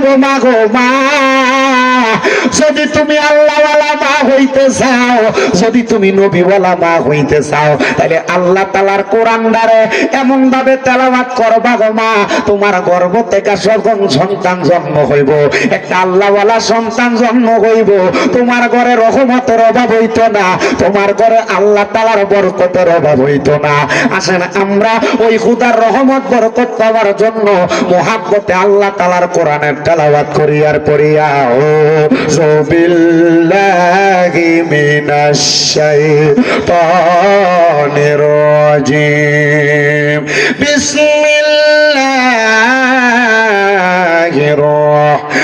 গো মা গো মা, যদি তুমি আল্লাহওয়ালা মা হইতে চাও, যদি তুমি নবীওয়ালা মা হইতে চাও, তাহলে আল্লাহ তাআলার কোরআনটারে এমন ভাবে তেলাওয়াত করবা গো মা, তোমার গর্ভ থেকে যখন সন্তান জন্ম হইব, একটা আল্লাহওয়ালা সন্তান জন্ম হইব, তোমার ঘরে রহমতের অভাব হইতো না, তোমার ঘরে আল্লাহ তাআলার বরকতের অভাব হইতো না। আসেন আমরা ওই খোদার রহমত বরকত পাওয়ার জন্য মুহাব্বতে আল্লাহ তাআলার কোরআনের তেলাওয়াত করি আর পড়িয়া ও বিল্লাহি মিনাশ শাইতানির রাজিম বিসমিল্লাহির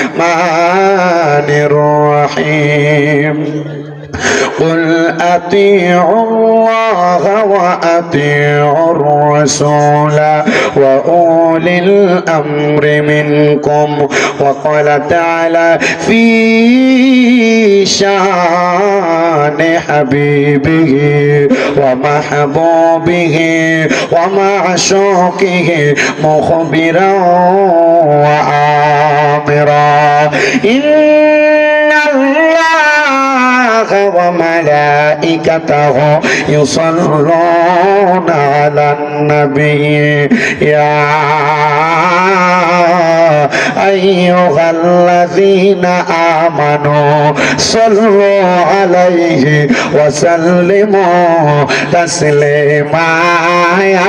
রাহমানির রহিম قل أطيعوا الله وأطيعوا الرسول وأولي الأمر منكم. وقال تعالى في شان حبيبه ومحبوبه ومعشوقه مخبرا وآمرا إن الله وملائكته يصلون على النبي يا أيها الذين آمنوا صلوا عليه وسلموا تسليما.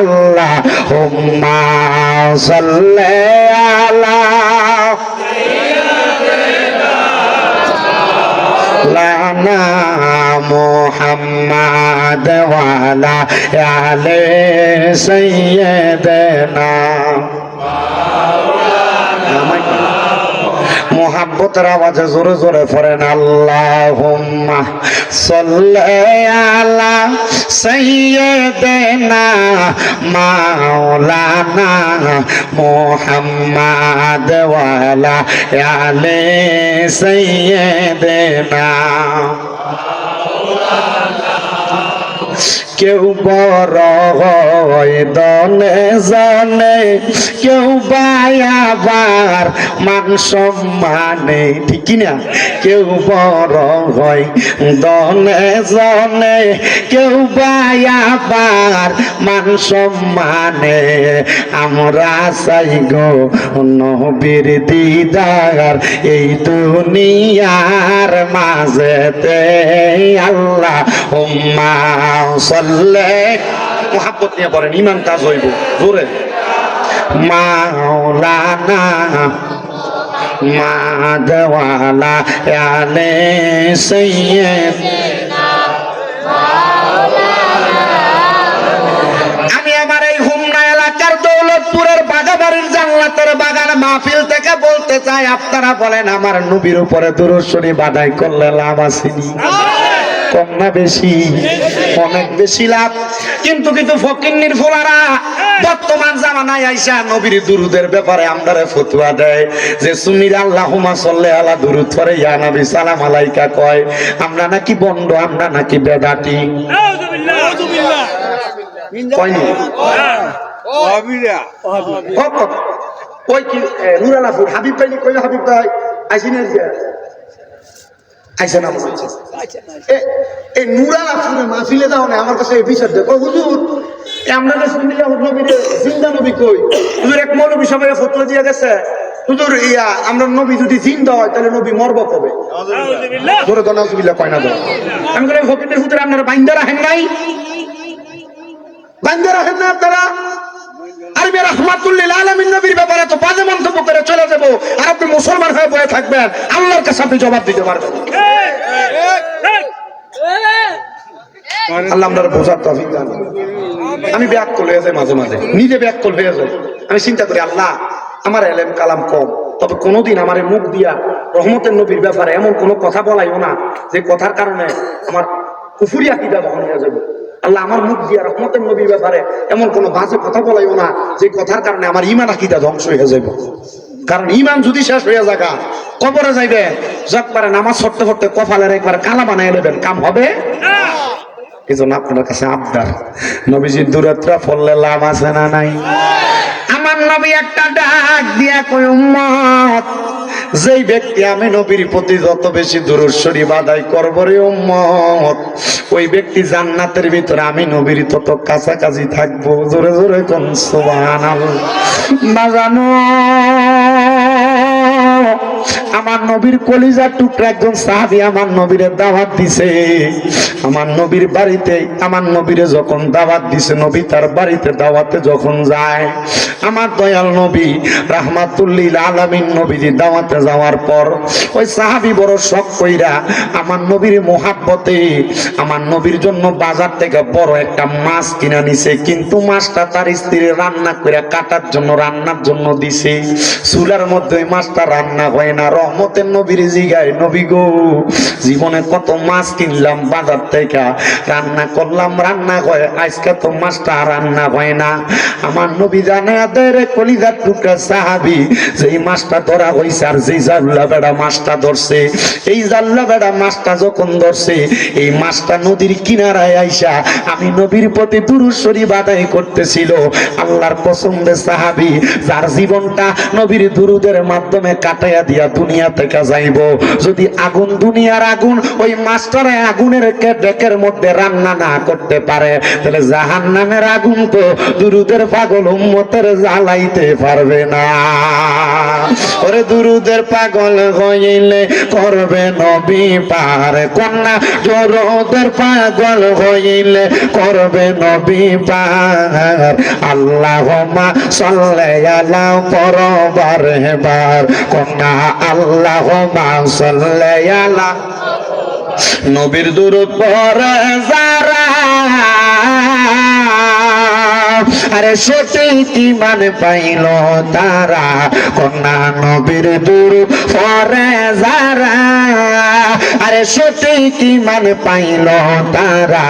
اللهم صل على لنا محمد وعلى آل سيدنا. মোহাব্বতের আওয়াজে জোরে জোরে পড়েন আল্লাহুম্মা সাল্লি আলা সাইয়্যিদিনা মাওলানা মুহাম্মাদ ওয়া আলা আলি সাইয়্যিদিনা. কেউ বড় হয় দনে জানে, কেউ বায়াবার মান সম্মানে, ঠিক কিনা? কেউ বড় হয় দনে জানে, কেউ বায়াবার মান সম্মানে. আমরা চাই গো নবীর দিদার এই দুনিয়ার মাঝেতে. আল্লাহুম্মা সাল্লি, মুহাব্বত নিয়ে পড়েন, ঈমান কাজ হইব জোরে। মাওলানা মাদওয়ালা আলে সাইয়্যিদিনা. আমি আমার এই হুমনা এলাকার দৌলতপুরের বাগাবাড়ির জান্নাতের বাগান মাহফিল থেকে বলতে চাই, আপনারা বলেন আমার নবীর উপরে দুরূদ শরীফ আদায় করলে লাভ আসেনি? কম না বেশি? অনেক বেশি লাভ। কিন্তু ফকিন্নির ফোলারা বর্তমান জামানায় আইসা নবীর দুরুদের ব্যাপারে আমরারে ফতোয়া দেয় যে সুন্নিরা আল্লাহুম্মা সাল্লি আলা দুরুদ পড়ে ইয়া নবী সালাম আলাইকা কয়। আমরা নাকি বন্ড, আমরা নাকি বেদাতি। নাউযুবিল্লাহ নাউযুবিল্লাহ কয়নি ওই কি নুরালাপুর হাবিব ভাই কইলে হাবিব ভাই আইসিনা আইসা না এই নুরালাপুরে মাহফিলে দাও না আমার কাছে এই বিচার দেখো হুজুর আমরা তো শুনলাম নবীতে জিন্দা নবী কই হুজুর এক মৌলবী সবাই ফতোয়া দিয়ে গেছে হুজুর ইয়া আমরা নবী যদি জিন্দা হয় তাহলে নবী মরব কবে? নাউযুবিল্লাহ জোরে তো নাউযুবিল্লাহ কয় না দাও। আমি বলি ফকিরের হুজুর আপনারা বাইন্দা রাখেন নাই? বাইন্দা রাখেন না আপনারা? আরবি রাহমাতুল লিল আলামিন নবীর ব্যাপারে তো বাজে মন্তব্য করে চলে যাব আর আপনি মুসলমান হয়ে বসে থাকবেন, আল্লাহর কাছে আপনি জবাব দিতে পারবেন। আল্লাহ আমাদের বোঝার তৌফিক দান। আমি ব্যাকুল হয়ে যাই মাঝে মাঝে, নিজে ব্যাকুল হয়ে যাই। আমি চিন্তা করি আল্লাহ আমার এলেম কালাম কম, তবে কোনোদিন আমার মুখ দিয়া রহমতের নবীর ব্যাপারে এমন কোনো কথা বলাইও না যে কথার কারণে আমার কুফরি আকীদা দহন হয়ে যাবে। আল্লাহ আমার মুখ দিয়া রহমতের নবীর ব্যাপারে এমন কোনো বাজে কথা বলাইও না যে কথার কারণে আমার ঈমান আকীদা ধ্বংস হয়ে যাবে। কারণ ঈমান যদি শেষ হয়ে যাগা কবরে যাইবে যত পারে নামাজ পড়তে পড়তে কপালের একবার কালা বানায় নেবেন, কাম হবে না। এই জন্য আপনার কাছে আবদার, নবীজির দূরত্ব পড়লে লাভ আছে না নাই? আমার নবী একটা ডাক দিয়া কই উম্মত যেই ব্যক্তি আমি নবীর প্রতি যত বেশি দুরূদ শরীফ আদায় করব রে উম্মত, ওই ব্যক্তি জান্নাতের ভিতরে আমি নবীর তত কাছাকাছি থাকবো। জোরে জোরে কোন সুবহানাল্লাহ। না জানো আমার নবীর কলিজার টুকরা একজন সাহাবী আমার নবীরে দাওয়াত দিছে। আমার নবীর বাড়িতে আমার নবীরে যখন দাওয়াত দিছে, নবী তার বাড়িতে দাওয়াতে যখন যায়, আমার দয়াল নবী রাহমাতুল্লিল আলামিন নবীজি দাওয়াতে যাওয়ার পর ওই সাহাবী বড় শখ কইরা আমার নবীর মোহাব্বতে আমার নবীর জন্য বাজার থেকে বড় একটা মাছ কিনা নিছে। কিন্তু মাছটা তার স্ত্রী রান্না করে কাটার জন্য রান্নার জন্য দিছে। চুলার মধ্যে ওই মাছটা রান্না হয় না। রহমতের নবীর জিগায়, নবী গো জীবনে কত মাছ কিনলাম বাজার থেকে, রান্না করলাম রান্না হয়, আজকে তো মাছটা রান্না হয় না। আমার নবী জানে আদের কলিজার টুকরা সাহাবী যেই মাছটা ধরা হইছে আর যেই জাল্লা বেড়া মাছটা ধরছে, এই জাল্লা বেড়া মাছটা যখন ধরছে, এই মাছটা নদীর কিনারায় আইসা আমি নবীর প্রতি দুরূদ শরীফ আদায় করতেছিল। আল্লাহর পছন্দের সাহাবী যার জীবনটা নবীর দুরুদের মাধ্যমে কাটাইয়া দিয়া দুনিয়া থেকে যাইব। যদি আগুন দুনিয়ার আগুন ওই মাছটারে আগুনের ডেকের মধ্যে রান্না না করতে পারে, তাহলে জাহান্নামের আগুন তো দুরুদের পাগল উম্মতের জ্বালাইতে পারবে না। ওরে দুরুদের পাগল হইলে করবে নবী পার, কন্যা দুরুদের পাগল হইলে করবে নবী পার। আল্লাহুম্মা সাল্লি আলা পরবার হেবার, কন্যা আল্লাহুম্মা সাল্লি আলা। নবীর দুরূদ পড়ে যারা আরে সঠিক ঈমান পাইল তারা, কন্যা নবীর দুরূদ পড়ে যারা আরে সঠিক ঈমান পাইল তারা।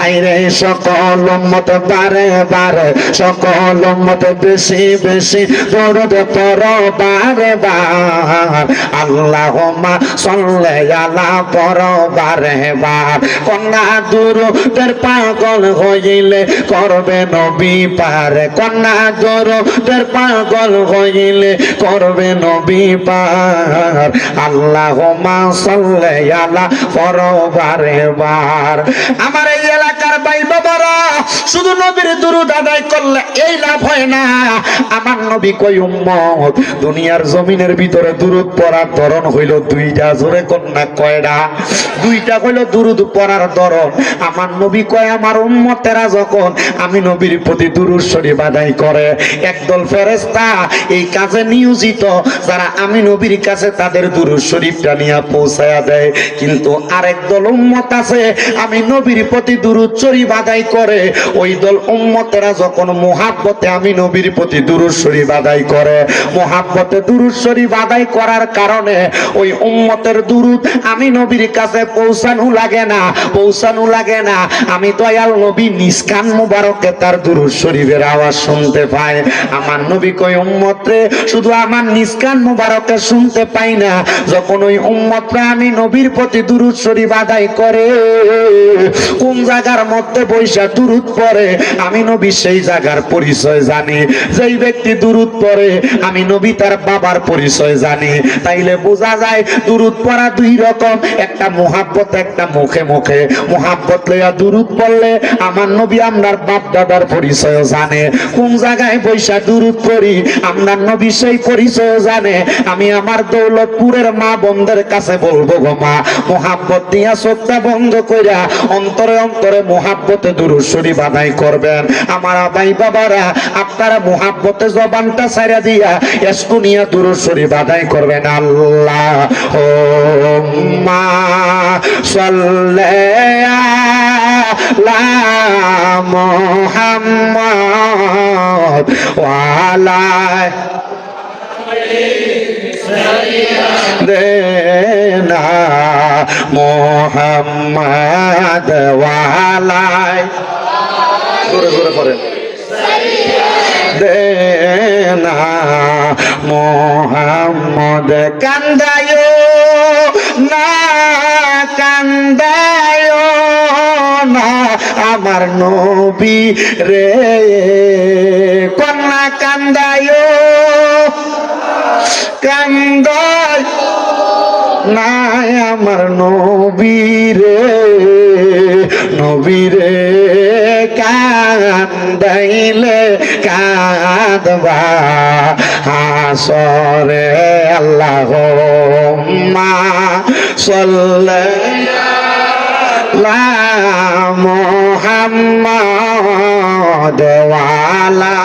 আইরে সকল উম্মত বারে বারে, সকল উম্মত বেশি বেশি দুরূদ পড়ো বারে বার। আল্লাহুম্মা সাল্লি আলা পড়ো বারে বার, কন্যা দুরূদের পাগল হইলে করবে নবী পার, কন্যা দুরূদের পাগল হইলে করবে নবী পার। আল্লাহুম্মা সাল্লি আলা পড়ো বারে বার। আমার এই এলাকার ভাই বাবারা, শুধু নবীর দুরূদ আদায় করলে এই লাভ হয় না। আমার নবী কই উম্মত, দুনিয়ার জমিনের ভিতরে দুরূদ পড়ার ধরন হইল দুইটা। জোরে কন্যা কয়টা? দুইটা হইল দুরূদ পড়ার ধরন। আমার নবী কয় আমার উম্মতেরা যখন আমি নবীর প্রতি দুরূদ শরীফ আদায় করে, একদল ফেরেশতা এই কাজে নিয়োজিত, যারা আমি নবীর কাছে তাদের দুরূদ শরীফটা নিয়ে পৌঁছায়া দেয়। কিন্তু আরেক দল উম্মত আছে আমি নবীর প্রতি দুরূদ শরীফ আদায় করে, ওই দল উম্মতেরা যখন মুহাব্বতে আমি নবীর প্রতি দুরূদ শরীফ আদায় করে, মুহাব্বতে দুরূদ শরীফ আদায় করার কারণে ওই উম্মতের দুরূদ আমি নবীর কাছে পৌঁছানো লাগে না, পৌঁছানো লাগে না। আমি দয়াল নবী নিজ কান মুবারকে তার দুরূদ শরীফের আওয়াজ শুনতে পাই। আমার নবী কই উম্মত রে, শুধু আমার নিজ কান মুবারকে শুনতে পাই না, যখন ওই উম্মতরা আমি নবীর প্রতি দুরূদ শরীফ আদায় করে, কোন জায়গার মধ্যে বৈশা দুরূদ পড়ে আমি নবী সেই জায়গার পরিচয় জানি। যেই ব্যক্তি দুরূদ পড়ে আমি নবী তার বাবার পরিচয় জানি। তাইলে বোঝা যায় দুরূদ পড়া দুই রকম, একটা মুহাব্বত, একটা মুখে মুখে। মুহাব্বত লইয়া দুরূদ পড়লে আমার নবী আপনার বাপ দাদার পরিচয় জানে। কোন জায়গায় বৈশা দুরূদ পড়ি আপনার নবী সেই পরিচয় জানে। আমি আমার দৌলতপুরের মা বোনদের কাছে বলবো গো মা, মুহাব্বত দিয়া চোখটা বন্ধ কইরা অন্তরে অন্তরে মুহাব্বতে দুরূদ শরীফ আদায় করবেন। আমার ভাই বাবারা, আপনারা মুহাব্বতে জবানটা ছাইরা দিয়া এসকু নিয়া দুরূদ শরীফ আদায় করবেন। আল্লাহুম্মা সাল্লি আলা মুহাম্মদ ওয়া আলা দেনা মুহাম্মদ ওয়া আলা, জোরে জোরে পড়েন, দেনা মুহাম্মদ। কান্দায়ো না, কান্দায়ো না আমার নবী রে, কন্যা কান্দায়ো, কান্দায় নাই আমার নবীরে নবীরে কান্দাইলে কাঁদবা হাসরে আল্লাহুম্মা সাল্লি মুহাম্মাদ ওয়া আলা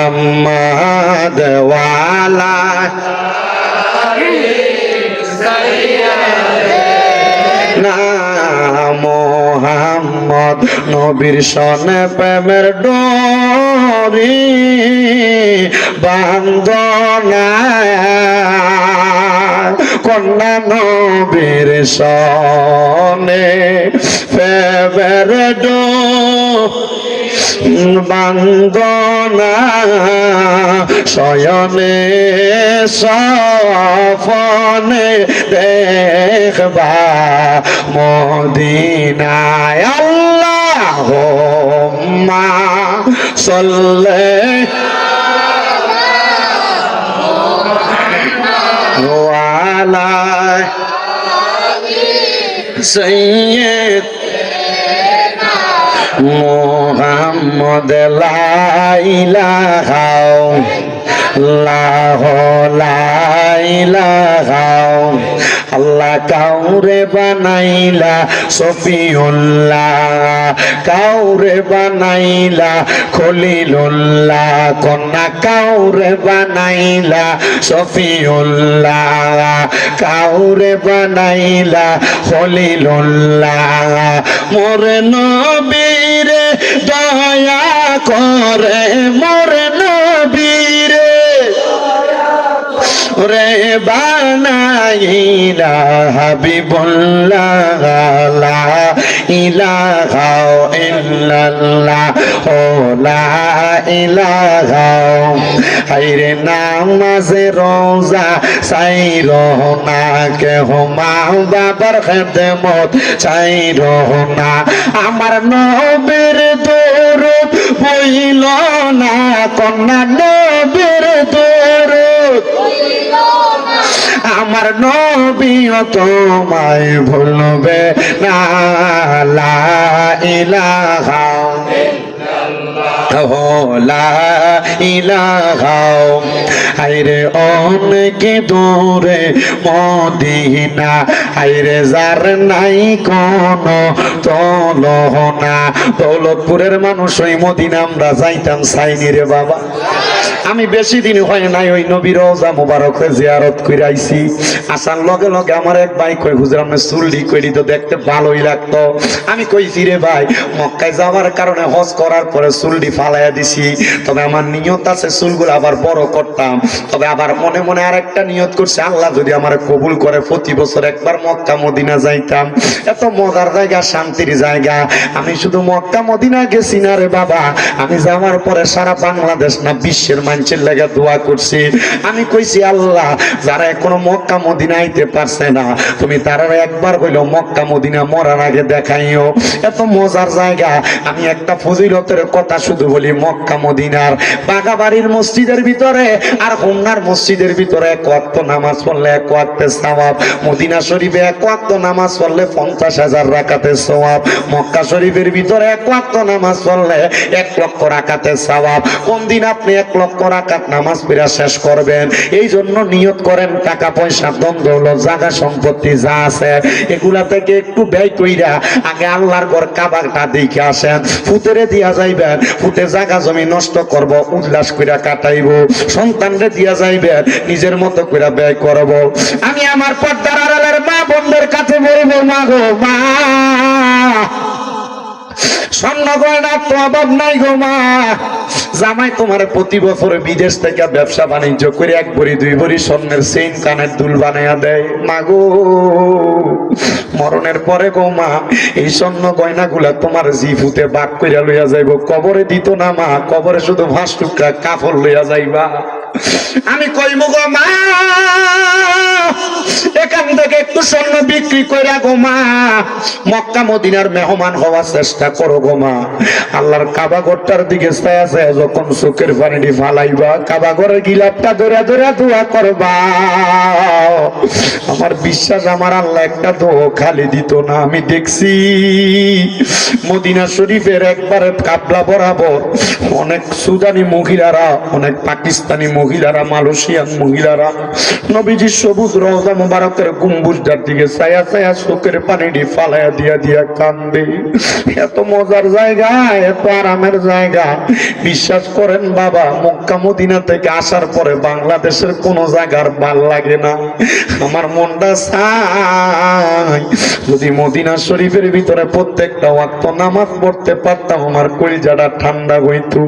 মুহাম্মাদ ওয়া আলা মুহাম্মদ নবীর সনে প্রেমের ডোরি বান্ধনা কন্যা নবীর সনে প্রেমের বান্ধনা শয়নে সফনে দেখবা মদিনায় আল্লাহুম্মা সাল্লি আলা সাইয়্যিদ মুহাম্মদ লা ইলাহা ইল্লাল্লাহ আল্লাহ কাউরে বানাইলা সফিউল্লাহ কাউরে বানাইলা খলিলুল্লাহ কন্যা কাউরে বানাইলা সফিউল্লাহ কাউরে বানাইলা খলিলুল্লাহ মোর নবীরে দয়া করে মোর নবীরে রে বানাইলা হাবিবুল্লাহ লা ইলাহা ইল্লাল্লাহ ও লা ইলাহা হায়রে নামাজে রোজা চাইরো না কেহ মা বাবার খেদমত চাইরো না আমার নবীর দরুদ বইল না কন্যা নবীর দরুদ আমার নবীও তোমায় ভুলবে না লা ইলাহা লা ইলাহা হায়রে অনেক দূরে মদিনা হায়রে যার নাই কোন তুলনা দৌলতপুরের মানুষ ওই মদিনা আমরা যাইতাম চাইনি রে বাবা আমি বেশি দিন হয় নাই ওই নবীর রওজা মুবারকে জিয়ারত করে আইছি আসার লগে লগে আমার এক ভাই কই হুজুর আপনি চুলডি কইলি তো দেখতে ভালোই লাগতো আমি কইছি রে ভাই মক্কায় যাওয়ার কারণে হজ করার পরে চুলডি ফালাইয়া দিছি তবে আমার নিয়ত আছে চুলগুলো আবার বড় করতাম তবে আবার মনে মনে আরেকটা নিয়ত করছে আল্লাহ যদি আমার কবুল করে প্রতি বছর একবার মক্কা মদিনা যাইতাম এত মজার জায়গা শান্তির জায়গা আমি শুধু মক্কা মদিনা গেছি না রে বাবা আমি যাওয়ার পরে সারা বাংলাদেশ না বিশ্বের মানুষের লেগে দোয়া করছি আমি কইছি আল্লাহ যারা এখনো মক্কা মদিনা আইতে পারছে না তুমি তারা একবার হইলো মক্কা মদিনা মরার আগে দেখাইও এত মজার জায়গা আমি একটা ফজিলতের কথা শুধু বলি মক্কা মদিনার বাগাবাড়ির মসজিদের ভিতরে আর হোমনার মসজিদের ভিতরে এক ওয়াক্ত নামাজ পড়লে এক ওয়াক্তের সওয়াব মদিনা শরীফে এক ওয়াক্ত নামাজ পড়লে 50,000 রাকাতের সওয়াব মক্কা শরীফের ভিতরে এক ওয়াক্ত নামাজ পড়লে 1 লক্ষ রাকাতের সওয়াব কোন দিন আপনি 1 লক্ষ রাকাত নামাজ পড়া শেষ করবেন এই জন্য নিয়ত করেন টাকা পয়সা ধন দৌলত জায়গা সম্পত্তি যা আছে এগুলা থেকে একটু ব্যয় কইরা আগে আল্লাহর ঘর কাবাটা দেখে আসেন ফুতেরে দিয়া যাইবেন ফুটে জায়গা জমি নষ্ট করব উল্লাস কইরা কাটাইব সন্তানরে দিয়া যাইবেন নিজের মতো কইরা ব্যয় করব আমি আমার পর্দার আড়ালের মা বোনদের কাছে বলবো মা গো মা স্বর্ণ গয়নার তো অভাব নাই গো মা জামাই তোমার প্রতি বছর বিদেশ থেকে ব্যবসা বাণিজ্য করে 1 ভরি 2 ভরি স্বর্ণের চেইন কানের দুল বানাইয়া দেয় মা গো মরণের পরে গো মা এই স্বর্ণ গয়নাগুলা তোমার জিফুতে বাক কইরা লইয়া যাইব কবরে দিত না মা কবরে শুধু ভাস টুকরা কাপড় লইয়া যাইবা আমি কইব গো মা এখান থেকে একটু স্বর্ণ বিক্রি করে গো মা মক্কা মদিনার মেহমান হওয়ার চেষ্টা করো গো মা। আল্লাহর কাবা ঘরটার দিকে চায়া চায়া যখন চোখের পানিটি ফালাইবা, কাবা ঘরের গিলাপটা ধরে ধরে দোয়া করবা। আমার বিশ্বাস আমার আল্লাহ একটা দোয়া খালি দিত না। আমি দেখছি মদিনা শরীফের একবারে কাবলা বরাবর অনেক সুদানি মহিলারা, অনেক পাকিস্তানি মহিলারা, মালয়েশিয়ান মহিলারা নবীজির সবুজ রওজা মুবারকের গম্বুজটার দিকে ছায়া ছায়া চোখের পানিটি ফালাইয়া দিয়া দিয়া কান্দে। এত মজার জায়গা, এত আরামের জায়গা। বিশ্বাস করেন বাবা, মক্কা মদিনা থেকে আসার পরে বাংলাদেশের কোন জায়গার ভাল লাগে না। আমার মনটা চায় যদি মদিনা শরীফের ভিতরে প্রত্যেকটা ওয়াক্ত নামাজ পড়তে পারতাম, আমার কলিজাটা ঠান্ডা হইতো।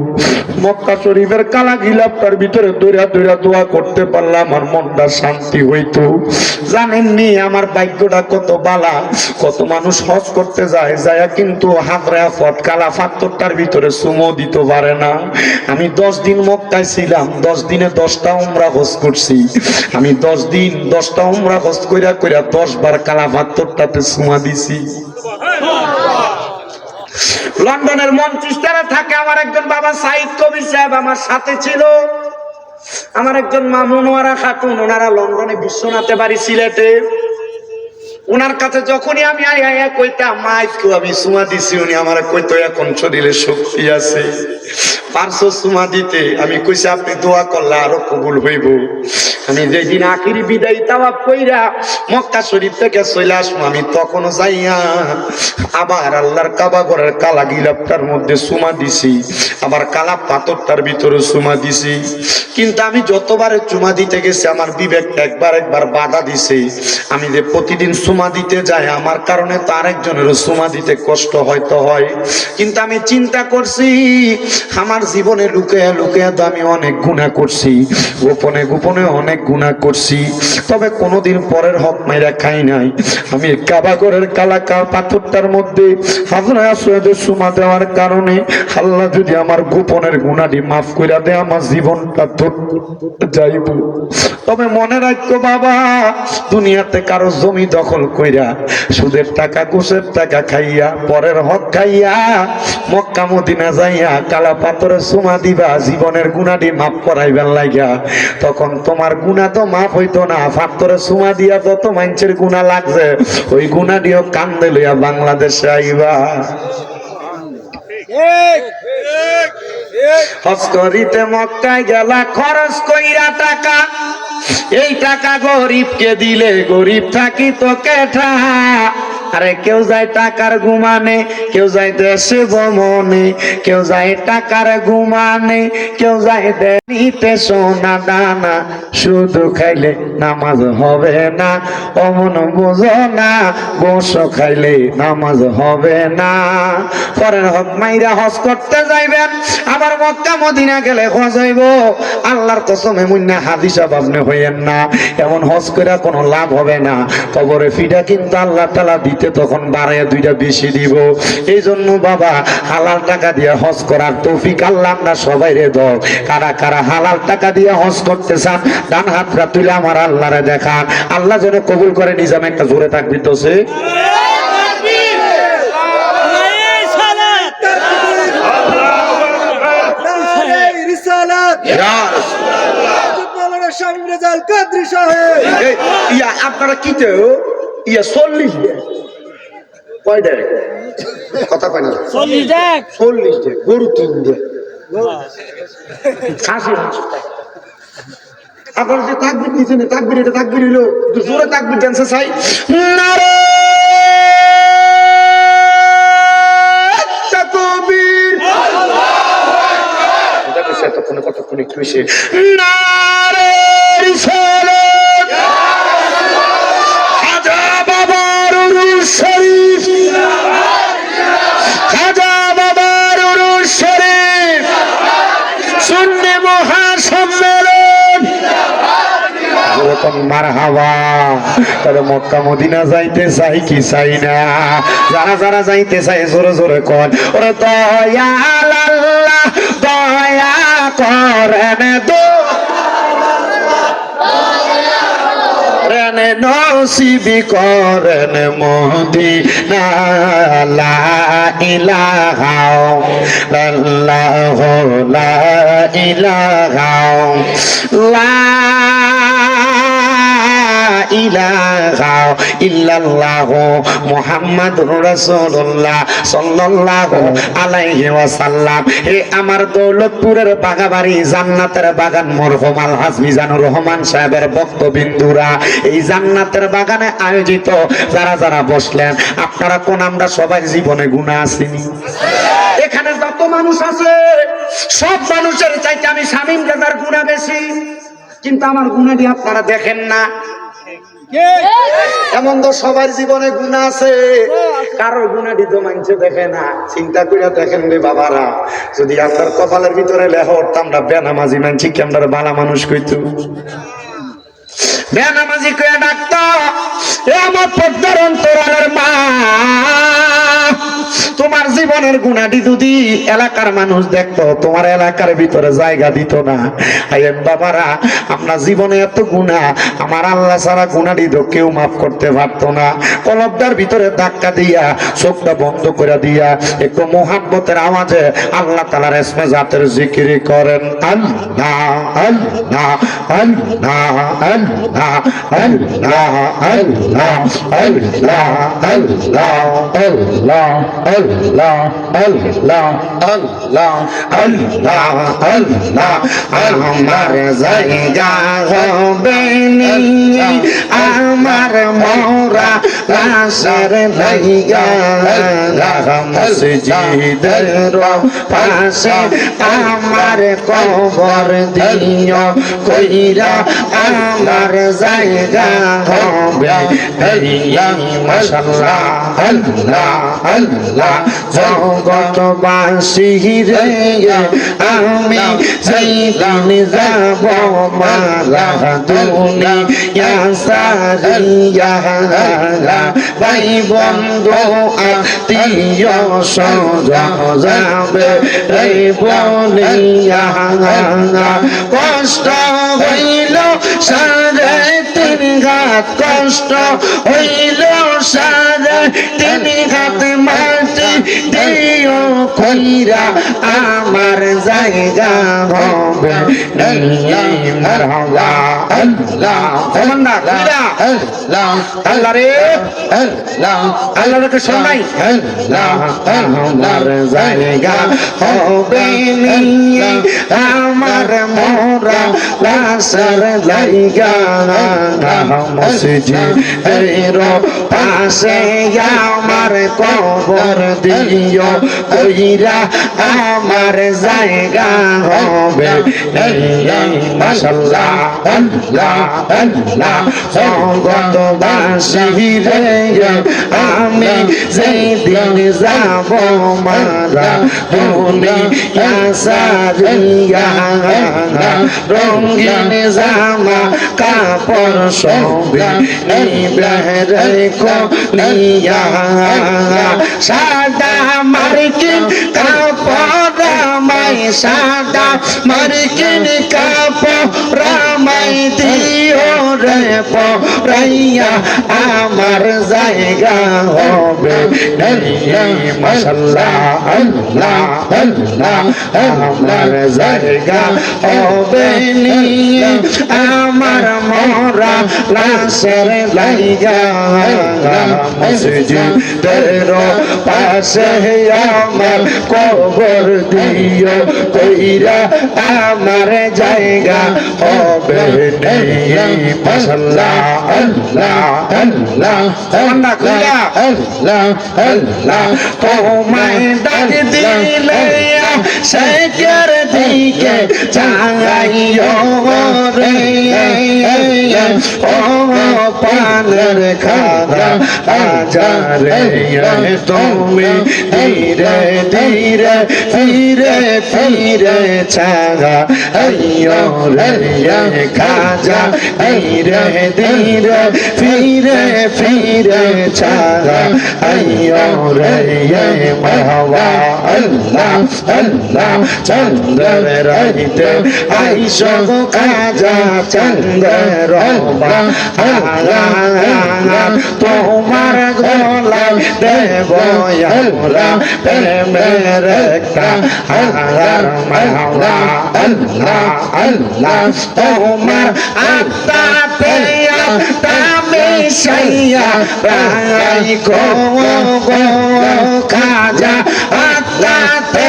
মক্কা শরীফের কালা গিলাপটার ভিতরে দৌড়া দৌড়া দোয়া করতে পারলে আমার মনটা শান্তি হইতো। জানেননি আমার ভাগ্যটা কত বালা। কত মানুষ হজ করতে যায়, যায় কিন্তু হাজরা আসওয়াদ কালা পাথরটার ভিতরে চুমো দিতে পারে না। আমি 10 দিন মক্কায় ছিলাম, 10 দিনে 10টা উমরা হজ করছি। আমি 10 দিন 10টা উমরা হজ কইরা কইরা 10 বার কালা পাথরটাতে চুমা দিছি। লন্ডনের মঞ্চিস্টারে থাকে আমার একজন বাবা সাইদ কবির সাহেব, আমার সাথে ছিল। আমার একজন মা মনোয়ারা খাতুন, ওনারা লন্ডনে বিশ্বনাথে বাড়ি সিলেটে। ওনার কাছে যখনই আমি আয়া কইতাম মা আজকে আমি চুমা দিছি, উনি আমার কইতো এখন শরীরে শক্তি আছে, পারছো চুমা দিতে। আমি কইছি আপনি দোয়া করলে আরো কবুল হইব। আমি যেদিন আখিরি বিদায় তাওয়াফ কইরা মক্কা শরীফ থেকে চলে আসবো, আমি তখনও যাইয়া আবার আল্লাহর কাবা ঘরের কালা গিলাপটার মধ্যে চুমা দিছি, আবার কালা পাথরটার ভিতরে চুমা দিছি। কিন্তু আমি যতবারে চুমা দিতে গেছি আমার বিবেক একবার একবার বাধা দিছে। আমি যে প্রতিদিন চুমা দিতে যাই, আমার কারণে তো আরেকজনেরও চুমা দিতে কষ্ট হয়তো হয়। কিন্তু আমি চিন্তা করছি আমার জীবনে লুকিয়ে লুকিয়ে তো আমি অনেক গুনাহ করছি, গোপনে গোপনে অনেক গুনাহ করছি, তবে কোনোদিন পরের হক মাইরা খাই নাই। আমি কাবা ঘরের কালা পাথরটার মধ্যে হাজরা আসওয়াদে চুমা দেওয়ার কারণে আল্লাহ যদি আমার গোপনের গুনাহটি মাফ কইরা দেয়, আমার জীবনটা তো যাইব। তবে মনে রাখো বাবা, দুনিয়াতে কারো জমি দখল কইরা সুদের টাকা ঘুষের টাকা খাইয়া পরের হক খাইয়া মক্কা মদিনা যাইয়া কালা পাথরে চুমা দিবা জীবনের গুনাহটি মাফ করাইবার লাগিয়া, তখন তোমার গুনাহ তো মাফ হইতো না। পাথরে চুমা দিয়া যত মানুষের গুনাহ লাগছে, ওই গুনাহটিও কান্দে লইয়া বাংলাদেশে আইবা। হজ করিতে মক্কায় গেলা, খরচ কইরা টাকা, এই টাকা গরিবকে দিলে গরিব থাকি তো কেঠা। আরে কেউ যায় টাকার ঘুমানে, কেউ যায় দেশে ভ্রমণে, কেউ যায় টাকার ঘুমানে, কেউ যায় নিতে সোনা দানা। শুধু খাইলে নামাজ হবে না, অমন বোঝো না, গোশ খাইলে নামাজ হবে না। পরের হক মাইরা হজ করতে যাইবেন, আবার মক্কা মদিনা গেলে হজ হইব। আল্লাহর কসমে মুন্না হাদিসা আপনি হইয়েন না, এমন হজ করে কোনো লাভ হবে না। কবরে ফিটা কিন্তু আল্লাহ তাআলা দিতে তখন বাড়াইয়া 2টা বেশি দিব। এই জন্য বাবা হালাল টাকা দিয়ে হজ করার তৌফিক আল্লাহ আমরা সবাই রে দাও। কারা কারা হালাল টাকা দিয়ে হজ করতে চান, ডান হাতটা তুলে আমার আল্লাহরে দেখান। আল্লাহ যেন কবুল করে। নিজাম একটা জোরে তাকবীর দোছে। আপনারা কি ইয়া 40 কয়টা কথা কয় না, 40 গরু 3 খাসি। আপনারা যে তাকবীর দিয়েছেন, তাকবীর এটা তাকবীর হইলো, জোরে তাকবীর দেন চাই। নারে তাকবীর, এটা কইছে কতক্ষণ একটু হইছে। নারে রিসালাত, খাজা বাবার উরুস শরীফ, খাজা বাবার উরুস শরীফ, সুন্নি মহাসম্মেলন। মারহাবা। তবে মক্কা মদিনা যাইতে চাই কি চাই না? যারা যারা যাইতে চাই জোরে জোরে কর, ওরে দয়াল আল্লাহ দয়া করেন, করেন নসিব করেন মদিনা লা ইলাহা ইল্লাল্লাহু লা ইলাহা ইলাহা ইল্লাল্লাহু মুহাম্মাদুর রাসূলুল্লাহ সাল্লাল্লাহু আলাইহি ওয়াসাল্লাম। হে আমার দৌলতপুরের বাগাবাড়ি জান্নাতের বাগান মরহুম আলহাজ মিজানুর রহমান সাহেবের ভক্তবিন্দুরা, এই জান্নাতের বাগানে আয়োজিত যারা যারা বসলেন, আপনারা কোন আমরা সবাই জীবনে গুনাহ আসেনি? এখানে যত মানুষ আছে সব মানুষের চাইতে আমি শামীম দাদার গুনাহ বেশি, কিন্তু আমার গুনাহটি আপনারা দেখেন না। এমন তো সবার জীবনে গুনাহ আছে, কারোর গুনাহটি তো মানুষে দেখে না। চিন্তা করে দেখেন রে বাবারা, যদি আপনার কপালের ভিতরে লেখা উঠতাম আমরা বেনামাজি মানছি কি আমরা ভালো মানুষ কইতো? বেনামাজি কইয়া ডাকতো এ আমার পদ্মার অন্তরালের মা, তোমার জীবনের গুনাহটি যদি এলাকার মানুষ দেখতো তোমার এলাকার ভিতরে জায়গা দিত না। আইয়েন বাবারা, আপনার জীবনে এত গুনাহ, আমার আল্লাহ ছাড়া গুনাহটি তো কেউ মাফ করতে পারতো না। কলবটার ভিতরে ধাক্কা দিয়া চোখটা বন্ধ করে দিয়া একটু মোহাব্বতের আওয়াজে আল্লাহ তাআলার ইসমে জাতের জিকির করেন। আল্লাহ আল্লাহ আল্লাহ আল্লাহ আল্লাহ আল্লাহ আল্লাহ আল্লাহ আল্লাহ আল্লাহ আল্লাহ আল্লাহ আল্লাহ আল্লাহ। আমার জায়গা হবে আমার মোরা লাশের লাইগা, মসজিদের পাশে আমার কবর দিও কইরা, আমার জায়গা হবে মাশাআল্লাহ আল্লাহ আল্লাহ। জগৎবাসী রে আমি যেদিন যাব মারা দুনিয়া সারিয়া, ভাই বন্ধু আত্মীয় স্বজন যাবে রে বলিয়া, কষ্ট হইল সাড়ে তিন ঘাত, কষ্ট হইল সাড়ে তিন ঘাত, মাটি দিও কইরা আমার জায়গা হবে মারহাবা আল্লাহ আল্লাহ আল্লাহ আল্লাহ রে আল্লাহ আল্লাহ রে শোনাই আল্লাহ আমার জায়গা হবে আমার মোরা লাশের লাইগা, মসজিদের পাশে আমার কবর দিও কইরা, আমার জায়গা হবে মাশাআল্লাহ আল্লাহ আল্লাহ। জগৎবাসী রে আমি যেদিন যাব মারা দুনিয়া সারিয়া, রঙিন জামা কাপড় সবে নিবে রে কলিয়া, সাদা মার্কিন কাপড় আমায়, সাদা মার্কিন কাপড় আমায় দিও রে পরাইয়া, আমার জায়গা হবে মাশাআল্লাহ আল্লাহ আল্লাহ। আমার জায়গা হবে আমার মোরা লাশের লাইগা, মসজিদের পাশে আমার কবর দিও কইরা, আমার জায়গা হবে মাশাআল্লাহ আল্লাহ আল্লাহ আল্লাহ আল্লাহ আল্লাহ। তোমায় ডাক দিলে শেখের দিকে চাইও রে, ও পানের খানা খাজা রে তুমি ধীরে ধীরে ফিরে ফিরে চাগা আইয়ো রে খাজা ধীরে ধীরে ফিরে ফিরে চাগা আইয়ো রে মাহওয়া আল্লাহ আল্লাহ চন্দ্র রাইতে আইসো খাজা চন্দ্র তোমার গোলাম দেব আমরা প্রেমের একটা হার মাওলা আল্লাহ আল্লাহ তোমার আত্মাতে আত্মা মিশাইয়া রাখো গো খাজা আত্মাতে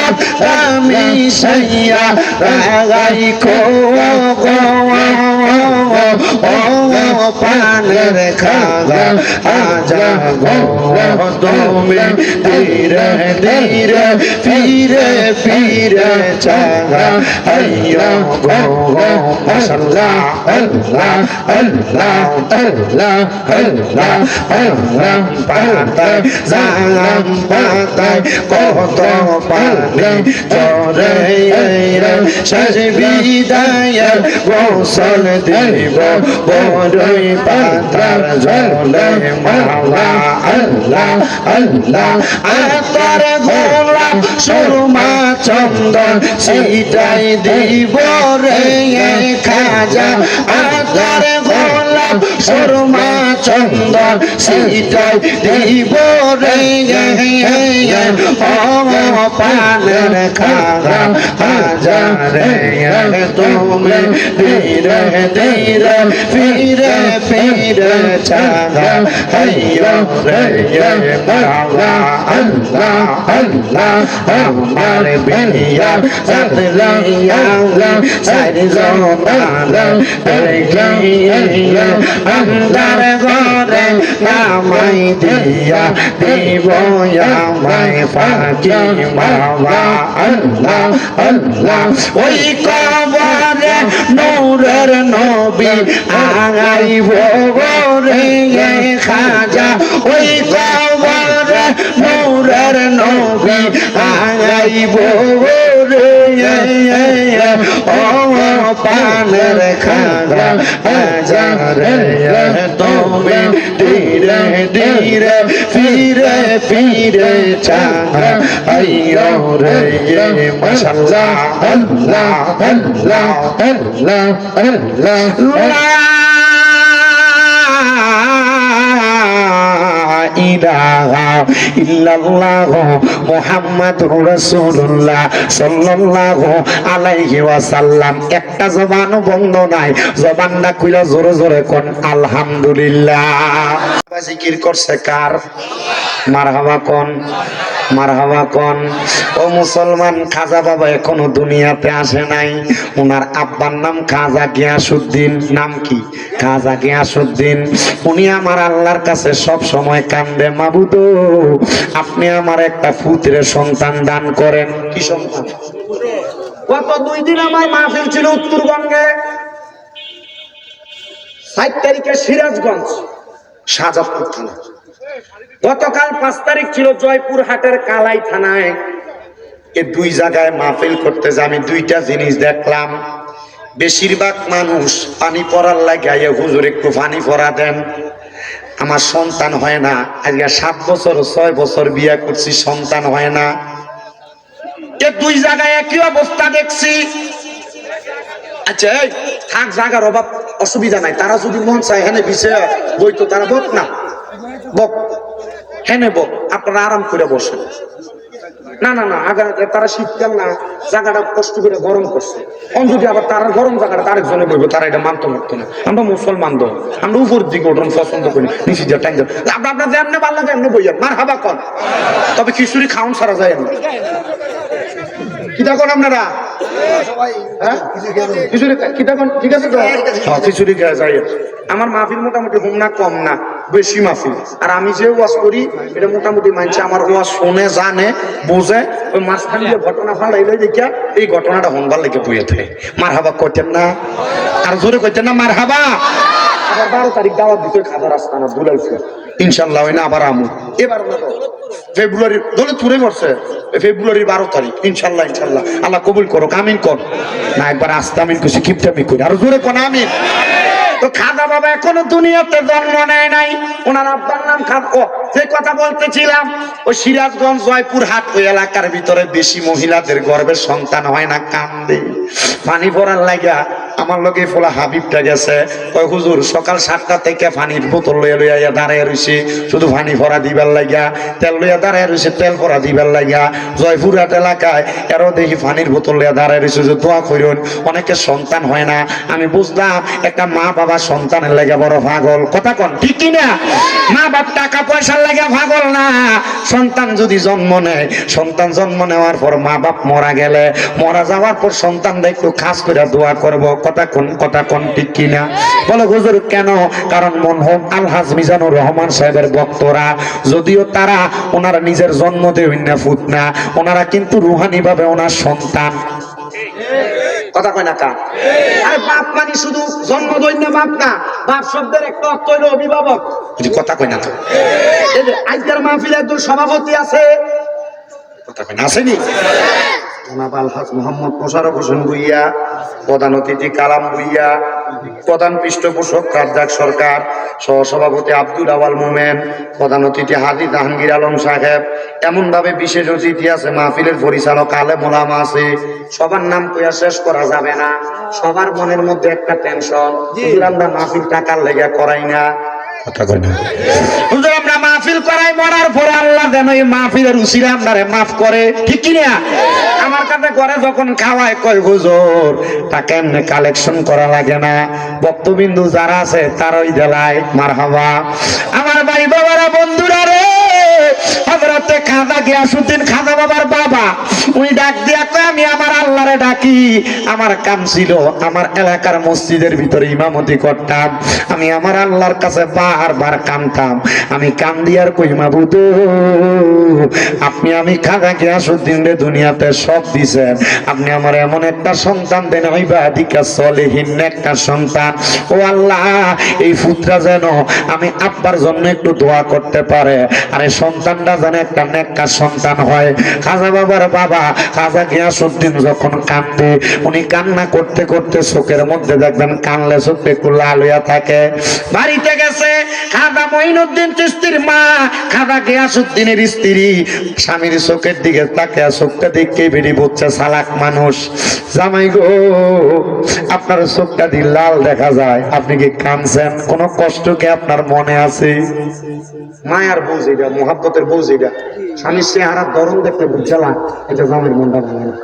আত্মা মিশাইয়া রাখো গো পানের খাজা আজা গো তুমি ধীরে ধীরে ফিরে ফিরে চাগা আইয়ো গো মাশাআল্লাহ আল্লাহ আল্লাহ আল্লাহ আল্লাহ আল্লাহ পাতায় জাম পাতায় কত পানি তোরে শেষ বিদায় গোসল দিব বড়ই পাতার জলে মাওলা আল্লাহ আল্লাহ আতর গোলাপ সুরমা চন্দন সিটাই দিব রে খাজা আতর গোলাপ সুরমা চন্দন সিটাই দিব রে ও পানের খাজা খাজা রে তুমি ধীরে ধীরে ফিরে ফিরে চাগা আইয়ো রে মাওলা আল্লাহ আল্লাহ আমার বিয়া সাতলাইয়া সারি জমানা আন্দার ঘরে নামাই দিয়া দিব আমায় ফাঁকি মাওলা আল্লাহ আল্লাহ ওই কবরে নূরের নবী আইব রে খাজা ওই কবরে নূরের নবী আইব রে ও পানের খাজা আজা রে তুমি ধীরে ধীরে ফিরে ফিরে চাগা আইয়ো রে মাশাআল্লাহ আল্লাহ আল্লাহ আল্লাহ আল্লাহ ইলাহা ইল্লাল্লাহ মুহাম্মাদুর রাসূলুল্লাহ সাল্লাল্লাহু আলাইহি ওয়াসাল্লাম একটা জবান বন্ধ নাই জবানটা খুলে জোরে জোরে কোন আলহামদুলিল্লাহ জিকির করছে কার মারহাবা কোন মারহাবা কোন ও মুসলমান খাজা বাবা এখনো দুনিয়াতে আসে নাই ওনার আব্বার নাম খাজা গিয়াসউদ্দিন নাম কি খাজা গিয়াসউদ্দিন উনি আমার আল্লাহর কাছে সব সময় কান্দে মাবুদ আপনি আমার একটা পুত্রের সন্তান দান করেন কি সন্তান গত 2 দিন আমার মাহফিল ছিল উত্তরবঙ্গে 7 তারিখে সিরাজগঞ্জ শাহজাদপুর থানা গতকাল 5 তারিখ ছিল জয়পুরহাটের কালাই থানায় এই 2 জায়গায় মাহফিল করতে যে আমি 2টা জিনিস দেখলাম বেশিরভাগ মানুষ পানি পড়ার লাগে হুজুর একটু পানি পড়া দেন আমার সন্তান হয় না আজকে 7 বছর 6 বছর বিয়ে করছি সন্তান হয় না এই 2 জায়গায় একই অবস্থা দেখছি আচ্ছা থাক জায়গার অভাব অসুবিধা নাই তারা যদি মন চায় হেনে বিষয় বই তো তারা বক না বক হেনে বক আপনারা আরাম করে বসেন না না না আগে তারা শীতকাল না জায়গাটা কষ্ট করে গরম করছে যদি আবার তার গরম জায়গাটা আরেকজনে বইব তারা এটা মানতে পারতো না আমরা মুসলমান তো আমরা উপর দিকে ওঠন পছন্দ করি নিচে যা টাইম আপনার যেমনি ভালো লাগে এমনি বইয়া মার হাবা কন তবে খিচুড়ি খাওয়ান সারা যায় না কি দেখুন আপনারা খিচুড়ি খাওয়া যায় আমার মাহফিল মোটামুটি হুম না কম না বেশি মাহফিল আর আমি যে ওয়াজ করি এটা মোটামুটি মানছে আমার ওয়াজ শুনে জানে বোঝে ওই মাঝখানে যে ঘটনা ফালাইলে দেখিয়া এই ঘটনাটা হনবার লেগে বইয়ে থাকে মার হাবা করতেন না আর জোরে করতেন না মার হাবা আবার 12 তারিখ দাওয়াত দিতে খাবার আসতানা দুলাইছে ইনশাল্লাহ হয় না আবার আমু এবার ফেব্রুয়ারির দৌলতপুরে পড়ছে ফেব্রুয়ারির 12 তারিখ ইনশাল্লাহ ইনশাল্লাহ আল্লাহ কবুল করো আমিন কর না একবার আস্তে আমিন করছি কিপটামি করি আরো জোরে কোন আমিন তো খাজা বাবা এখনো দুনিয়াতে জন্ম নেয় নাই ওনার আব্বার নাম খাজা যে কথা বলতেছিলাম ওই সিরাজগঞ্জ জয়পুরহাট ওই এলাকার ভিতরে বেশি মহিলাদের গর্ভে সন্তান হয় না কান্দে পানি পড়ার লাগা আমার লগে ফোলা হাবিবটা গেছে কয় হুজুর সকাল 7টা থেকে পানির বোতল লইয়া লইয়া দাঁড়ায় রইছে শুধু পানি ভরা দিবার লাগা তেল লইয়া দাঁড়ায় রইছে তেল ভরা দিবার লাগা জয়পুরহাট এলাকায় এরও দেখি পানির বোতল লইয়া দাঁড়ায় রইছে যে দোয়া করুন অনেকের সন্তান হয় না আমি বুঝলাম একটা মা বাবা সন্তানের লাগা বড় পাগল কথা কন ঠিক কিনা মা বাপ টাকা পয়সার লাগা পাগল না সন্তান যদি জন্ম নেয় সন্তান জন্ম নেওয়ার পর মা বাপ মারা গেলে মারা যাওয়ার পর সন্তানরা একটু খাস করে দোয়া করব কথা কোন ঠিক কিনা বলে হুজুর কেন কারণ মনহম আলহাজ মিজানুর রহমান সাহেবের ভক্তরা যদিও তারা ওনারা নিজের জন্ম দেবেন না ফুট না ওনারা কিন্তু রুহানি ভাবে ওনার সন্তান কথা কয় না কা আরে বাপ মানে শুধু জন্ম দই না বাপ না বাপ শব্দের একটা অর্থ হলো অভিভাবক কথা কয় না এই যে আজকের মাহফিলে একজন সভাপতি আছে কথা কয় না আসেনি জনাব আলহাজ মোহাম্মদ মোশাররফ হোসেন ভুইয়া প্রধান অতিথি কালাম ভুইয়া প্রধান পৃষ্ঠপোষক রাজ্জাক সরকার সহসভাপতি আব্দুল আওয়াল মোমেন প্রধান অতিথি হাজী জাহাঙ্গীর আলম সাহেব এমন ভাবে বিশেষ অতিথি আছে মাহফিলের পরিচালক আলেম ওলামা আছে সবার নাম কইয়া শেষ করা যাবে না সবার মনের মধ্যে একটা টেনশন আমরা মাহফিল টাকার লেগে করাই না আমরা মাহফিল করাই মরার পরে আল্লাহ যেন এই মাহফিলের উসিলা আপনারে মাফ করে ঠিক কিনা আমার কাছে ঘরে যখন খাওয়ায় কয় হুজুর টাকা এমনি কালেকশন করা লাগে না বক্তবিন্দু যারা আছে তারাই দেলায় মারহাবা আমার ভাই বাবারা বন্ধুরা রে হযরতে খাজা গিয়াসউদ্দিন খাজা বাবার বাবা উনি ডাক দিয়া কয় আমি আমার আল্লাহরে ডাকি আমার কাম ছিল আমার এলাকার মসজিদের ভিতরে ইমামতি করতাম আমি আমার আল্লাহর কাছে বারবার কামতাম আমি কাম দিয়ার কই মাবুদ আপনি আমি খাজা গিয়াসউদ্দিন রে দুনিয়াতে সব দিছেন আপনি আমার এমন একটা সন্তান দেন ইবাদিকা সলিহিন একটা সন্তান ও আল্লাহ এই পুত্রা যেন আমি আব্বার জন্য একটু দোয়া করতে পারে আরে সন্তানটা যেন একটা নেককার সন্তান হয় খাজা বাবার বাবা খাজা গিয়াসউদ্দিন যখন কান্দে উনি কান্না করতে করতে চোখের মধ্যে দেখবেন কানলে চোখে একটু লাল হইয়া থাকে বাড়িতে গেছে খাজা মঈনুদ্দিন চিশতির মা খাজা গিয়াসউদ্দিনের স্ত্রী স্বামীর চোখের দিকে তাকিয়ে চোখটা দেখে বেরি বলছে চালাক মানুষ জামাই গো আপনার চোখটা দিয়ে লাল দেখা যায় আপনি কি কাঁদছেন কোন কষ্ট কি আপনার মনে আছে মায়ার বোঝ এটা মোহাব্বতের বোঝ এটা স্বামীর চেহারার ধরন দেখতে বুঝছিলাম এটা জামাইয়ের মনটা ভালো না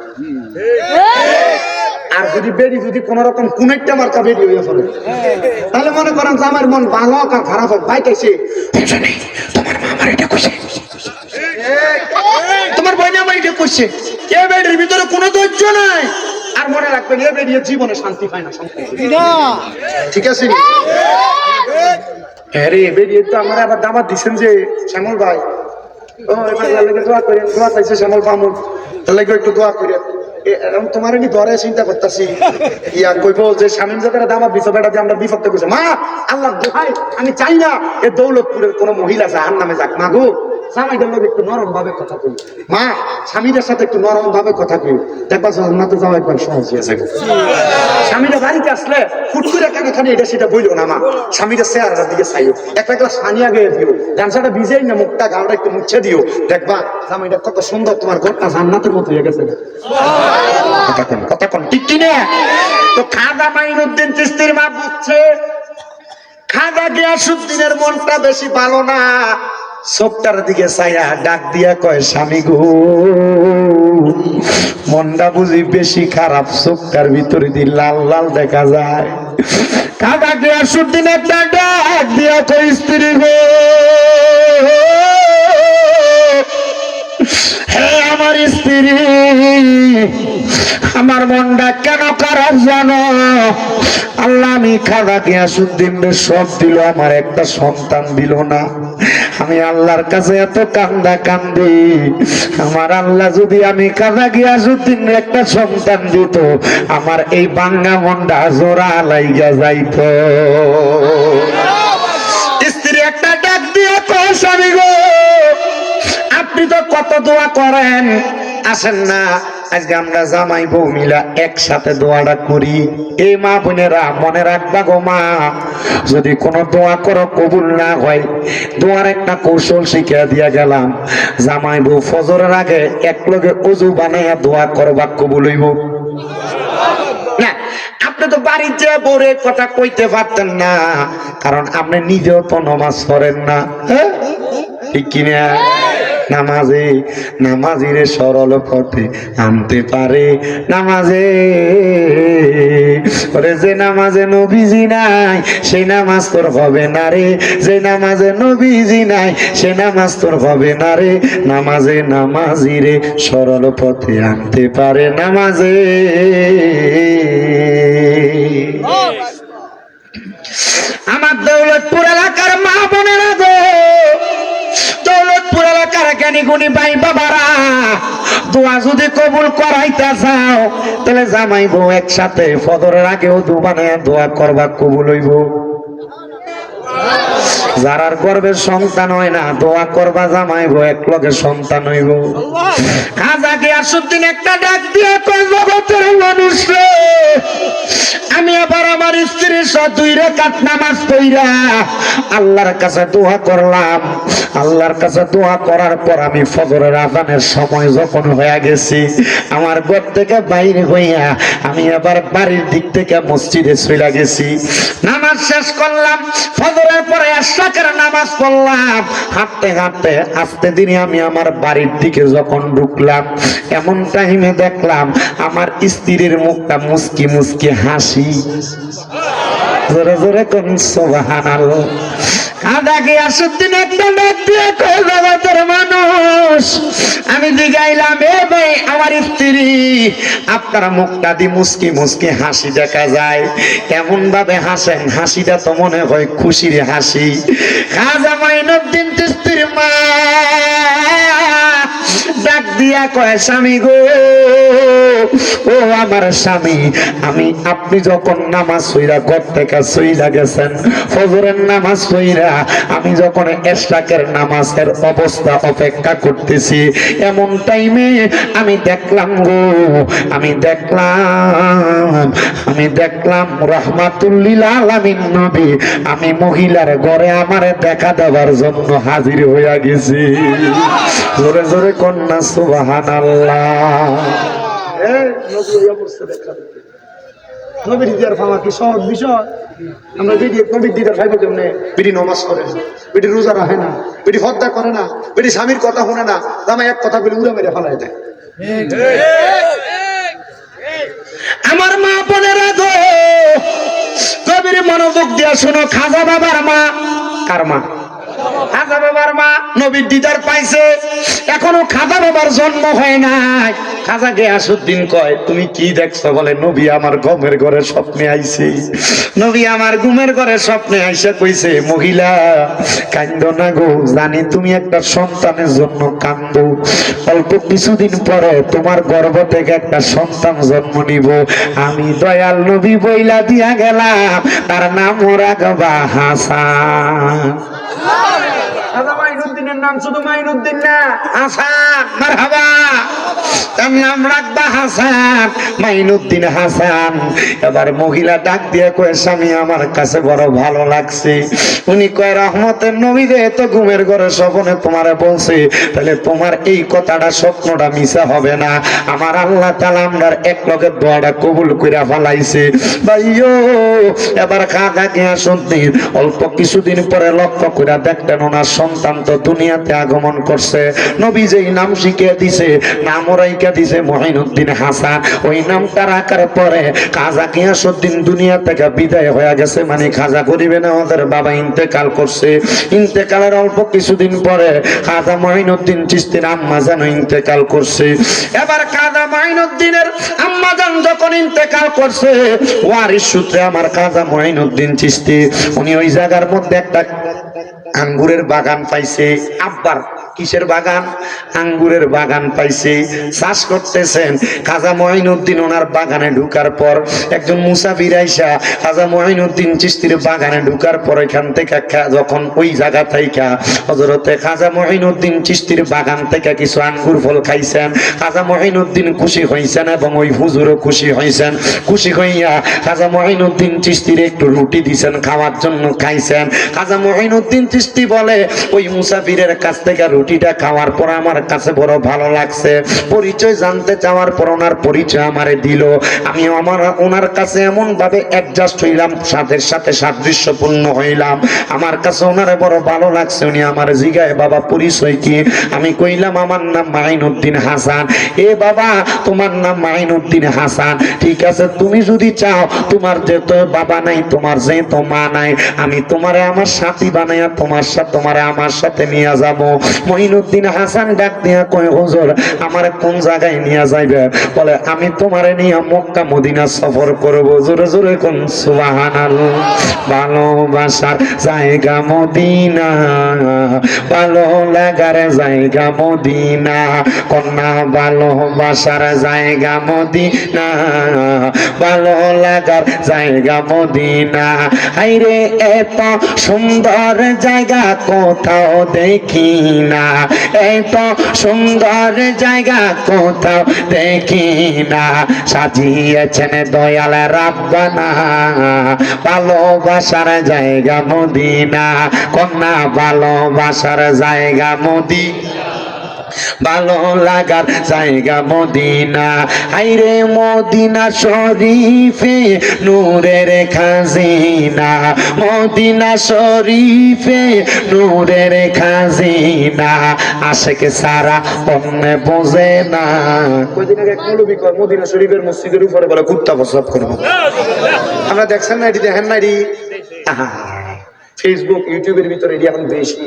আর যদি বেরি যদি কোন রকম কোন একটা মার্কা বেরি হয়ে পড়ে তাহলে মনে করেন জামাইয়ের মন ভালো হোক আর খারাপ হোক বাইতেছে তোমার মা আমার এটা কইছে তোমার বই আমার এটা কইছে এ বেডির ভিতরে কোনো ধৈর্য নাই আর মনে রাখবেন এ বেডি জীবনে শান্তি পায় না ঠিক আছে আরে বেডি তো আমার আবার দাবাত দিছেন যে শ্যামল ভাই ও এবার লাগে দোয়া করেন দোয়া চাইছে শ্যামল মামুন তাহলে একটু দোয়া করে তোমার কি ধরে চিন্তা করতেছি ইয়া কইবো যে স্বামী যাদের দাবাত দিছে বেটা যে আমরা বিপদে কইছে মা আল্লাহ দোহাই আমি চাই না এ দৌলতপুরের কোন মহিলা জাহান্নামে যাক মাগো স্বামীদের লোক একটু নরম ভাবে কথা কই মা স্বামীদের সাথে একটু নরম ভাবে কথা কই দেখবা জান্নাতে যাওয়া একবার সহজ হয়ে যাবে স্বামীরা বাড়িতে আসলে ফুট করে কানে এটা সেটা বইলো না মা স্বামীদের চেহারার দিকে চাইও একটা গ্লাস পানি আগে দিও গামছাটা ভিজেই না মুখটা গাওটা একটু মুছে দিও দেখবা স্বামীটা কত সুন্দর তোমার ঘরটা জান্নাতের মতো হয়ে গেছে কথা কোন ঠিক কিনা তো খাজা মঈনুদ্দিন চিশতির মা বুঝছে খাজা গিয়াসউদ্দিনের মনটা বেশি ভালো না চোখটার দিকে চাইয়া ডাক দিয়া কয় স্বামী গো মনটা বুঝি বেশি খারাপ চোখটার ভিতরে দিয়ে লাল লাল দেখা যায় খাজা গিয়াসউদ্দিন একটা ডাক দিয়া কয় স্ত্রী গো হে আমার স্ত্রী আমার মনটা কেন খারাপ জানো আল্লাহ আমি খাজা গিয়াসউদ্দিন সব দিল আমার একটা সন্তান দিল না আমি আল্লাহর কাছে এত কান্দা কান্দি আমার আল্লাহ যদি আমি খাজা গিয়াসউদ্দিন একটা সন্তান দিত আমার এই বাঙ্গা মনটা জোড়া লাইগা যাইতো স্ত্রী একটা ডাক দিয়ে স্বামী গো, আপনি তো কত দোয়া করেন, আসেন না আজকে আমরা জামাই বউ মিলা একসাথে দোয়াটা করি। এই মা বোনেরা মনে রাখবা গো মা, যদি কোনো দোয়া করো কবুল না হয়, দোয়ার একটা কৌশল শিখিয়ে দিয়া গেলাম। জামাই বউ ফজরের আগে একলগে ওযু বানাইয়া দোয়া করবা, কবুল হইব না? আপনি তো বাড়ির যে বউরে কথা কইতে পারতেন না, কারণ আপনি নিজেও তো নামাজ পড়েন না, হ্যাঁ ঠিক কিনা? নামাজে নামাজিরে সরল পথে আনতে পারে নামাজে। ওরে যে নামাজে নবীজি নাই সেই নামাজ তোর হবে না রে, যে নামাজে নবীজি নাই সে নামাজ তোর হবে না রে। নামাজে নামাজিরে সরল পথে আনতে পারে নামাজে। আমার দৌলতপুর এলাকার মা বোনেরা গো, দৌলতপুর এলাকার জ্ঞানী গুণী ভাই বাবারা, দোয়া যদি কবুল করাইতে চাও তাহলে জামাই বউ একসাথে ফজরের আগেও দু বানায় দোয়া করবা, কবুল হইব। যারার গর্ভের সন্তান হয় না দোয়া করবা জামাই বউ একলগে সন্তান হইব। খাজা গিয়াসউদ্দিন একটা ডাক দিয়ে কয়, জগতের মানুষ রে, আমি আবার আমার স্ত্রীর সাথে 2 রাকাত নামাজ পড়া আল্লাহর কাছে দোয়া করলাম। আল্লাহর কাছে দোয়া করার পর আমি ফজরের আযানের সময় যখন হয়ে গেছি, আমার ঘর থেকে বাইরে হইয়া আমি আবার বাড়ির দিক থেকে মসজিদে চলে গেছি। নামাজ শেষ করলাম, ফজরের পরে এশরাকের নামাজ পড়লাম। হাঁটতে হাঁটতে আস্তে ধীরে আমি আমার বাড়ির দিকে যখন ঢুকলাম, এমন টাইমে দেখলাম আমার স্ত্রীর মুখটা মুস্কি মুস্কি হাসি। জোরে জোরে কোন সুবহানাল্লাহ। খাজা গিয়াসউদ্দিন একটা ডাক দিয়ে কয়, জগতের মানুষ, আমি জিগাইলাম এ ভাই আমার স্ত্রী, আপনার মুখটা দি মুস্কি মুস্কি হাসি দেখা যায়, এমন ভাবে হাসেন হাসিটা তো মনে হয় খুশির হাসি। খাজা মাইনুদ্দিন চিশতির মা ডাক দিয়া কয়, স্বামী গো, ও আমার স্বামী, আপনি যখন নামাজ পড়া ঘর থেকে চইলা গেছেন, ফজরের নামাজ পড়া আমি যখন এশরাকের নামাজের অবস্থা অপেক্ষা করতেছি, এমন টাইমে আমি দেখলাম গো, আমি দেখলাম রাহমাতুল লিল আলামিন নবী আমি মহিলার ঘরে আমারে দেখা দেওয়ার জন্য হাজির হইয়া গেছি। জোরে জোরে কন্যা সুবহানাল্লাহ। নবীর দিদার পাওয়া কি সহজ বিষয়? আমরা নবীর দিদার পাইব কেমনে? বিড়ি নমাজ করে না, বিড়ি রোজা রাখে না, বিড়ি হত্যা করে না, বিড়ি স্বামীর কথা শুনে না, জামাই এক কথা বলে উড়ে মেরে ফেলায় দেয়। আমার মা বোনেরা গো, কবির মনোযোগ দিয়া শোনো, খাজা বাবার মা কার মা? খাজা বাবার মা নবীর দিদার পাইছে, এখনো খাজা বাবার জন্ম হয় নাই। খাজা গিয়াসউদ্দিন কয়, তুমি কি দেখছো? বলে, নবী আমার ঘুমের ঘরে স্বপ্নে আইছে। নবী আমার ঘুমের ঘরে স্বপ্নে আইসা কইছে, মহিলা কান্দো না গো, জানি তুমি একটা সন্তানের জন্য কান্দো, অল্প কিছুদিন পরে তোমার গর্ভ থেকে একটা সন্তান জন্ম নিব। আমি দয়াল নবী বইলা দিয়া গেলাম, তার নাম রাখবা হাসান। খাজা মাইনুদ্দিনের নাম শুধু মাইনুদ্দিন না, হাসান। মারহাবা, তার নাম রাখবা হাসান, মাইনুদ্দিন হাসান। এবার মহিলা ডাক দিয়ে কয়, স্বামী আমার কাছে বড় ভালো লাগছে। উনি কয়, রহমতের নবী রে, তো ঘুমের ঘরে স্বপ্নে তোমারে বলছে, তাহলে তোমার এই কথাটা স্বপ্নটা মিছা হবে না। আমার আল্লাহ তাআলা আমরার এক লগে দোয়াটা কবুল কইরা ফলাইছে। ভাইও, এবার খাজা গিয়াসউদ্দিন অল্প কিছুদিন পরে লক্ষ্য কইরা দেখলেন ওনার সন্তান তো দুনিয়াতে আগমন করছে। নবী যেই নাম শিখিয়ে দিছে, নাম রাইখা দিছে মাইনুদ্দিন হাসান। ওই নামটা রাখার পরে খাজা গিয়াসউদ্দিন দুনিয়া থেকে বিদায় হয়ে গেছে, মানে খাজা গরিবে না ওদের বাবা ইন্তেকাল করছে। ইন্তেকালের অল্প কিছুদিন পরে খাজা মাইনুদ্দিন চিশতির আম্মা জান ইন্তেকাল করছে। এবার খাজা মাইনুদ্দিনের আম্মা জান যখন ইন্তেকাল করছে, ওয়ারিশ সূত্রে আমার খাজা মাইনুদ্দিন চিশতি উনি ওই জায়গার মধ্যে একটা আঙ্গুরের বাগান পাইছে। আব্বার কিসের বাগান? আঙ্গুরের বাগান পাইছে, চাষ করতেছেন। খাজা মঈনুদ্দিন ওনার বাগানে ঢুকার পর একজন মুসাফির আইসা খাজা মঈনুদ্দিন চিশতির বাগানে ঢুকার পর এখান থেকে যখন ওই জায়গা থেকে হযরতে খাজা মঈনুদ্দিন চিশতির বাগান থেকে কিছু আঙ্গুর ফল খাইছেন, খাজা মঈনুদ্দিন খুশি হইছেন এবং ওই হুজুরও খুশি হইছেন। খুশি হইয়া খাজা মঈনুদ্দিন চিশতির একটু রুটি দিছেন খাওয়ার জন্য, খাইছেন। খাজা মঈনুদ্দিন চিশতি বলে ওই মুসাফিরের কাছ থেকে রুটিটা খাওয়ার পর আমার কাছে বড় ভালো লাগছে। পরিচয় জানতে চাওয়ার পর ওনার পরিচয় আমারে দিল। আমি ওনার কাছে এমন ভাবে অ্যাডজাস্ট হইলাম, সাথের সাথে সাদৃশ্যপূর্ণ হইলাম। আমার কাছে ওনারে বড় ভালো লাগছে। উনি আমার জিগায় বাবা পরিচয় কি? আমি কইলাম আমার নাম মাইনুদ্দিন হাসান। এ বাবা তোমার নাম মাইনুদ্দিন হাসান, ঠিক আছে, তুমি যদি চাও তোমার যে তো বাবা নাই, তোমার যে তো মা নাই, আমি তোমারে আমার সাথী বানাইয়া তোমারে আমার সাথে নিয়ে যাব। মঈনুদ্দিন হাসান ডাক দিয়া কয় হুজুর আমারে কোন জায়গায় নিয়ে যাইবে? বলে আমি তোমারে নিয়ে মক্কা মদিনা সফর করব। জোরে জোরে কোন সুবহানাল্লাহ। ভালোবাসার জায়গা মদিনা, ভালো লাগার জায়গা মদিনা, কন্যা ভালোবাসার জায়গা মদিনা, ভালো লাগার জায়গা মদিনা। হাইরে এত সুন্দর জায়গা কোথাও দেখি না, এত সুন্দর জায়গা কোথাও দেখি না, সাজিয়েছেন দয়াল রাব্বানা ভালোবাসার জায়গা মদিনা, কন্যা ভালোবাসার জায়গা মদিনা, ভালো লাগার জায়গা মদিনা। আইরে মদিনা শরীফে নূরের খাজিনা, মদিনা শরীফে নূরের খাজিনা, আশেক সারা অন্য বোঝে না। কয়দিন আগে এক মৌলবী কয় মদিনা শরীফের মসজিদের উপরে বলে কুত্তা প্রস্রাব করবো। আমরা দেখছেন না, এটি দেখেন না, এটি ফেসবুক ইউটিউবের ভিতরে এটি এখন বেশি।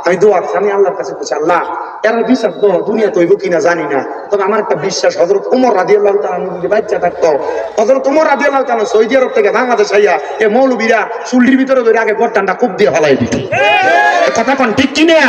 আমি দোয়া আমি আল্লাহর কাছে বলছি, আল্লাহ এর বিশ্বাস তো দুনিয়া তৈব কিনা জানি না, তবে আমার একটা বিশ্বাস হযরত ওমর রাদিয়াল্লাহু তাআলা যদি বাচ্চা থাকতো, হযরত ওমর রাদিয়াল্লাহু তাআলা সৌদি আরব থেকে বাংলাদেশ আইয়া এ মৌলবীরা চুল্লির ভিতরে ধরে আগে গর্দানটা খুব দিয়ে ফলাই দিত। কথা কোন ঠিক কিনা?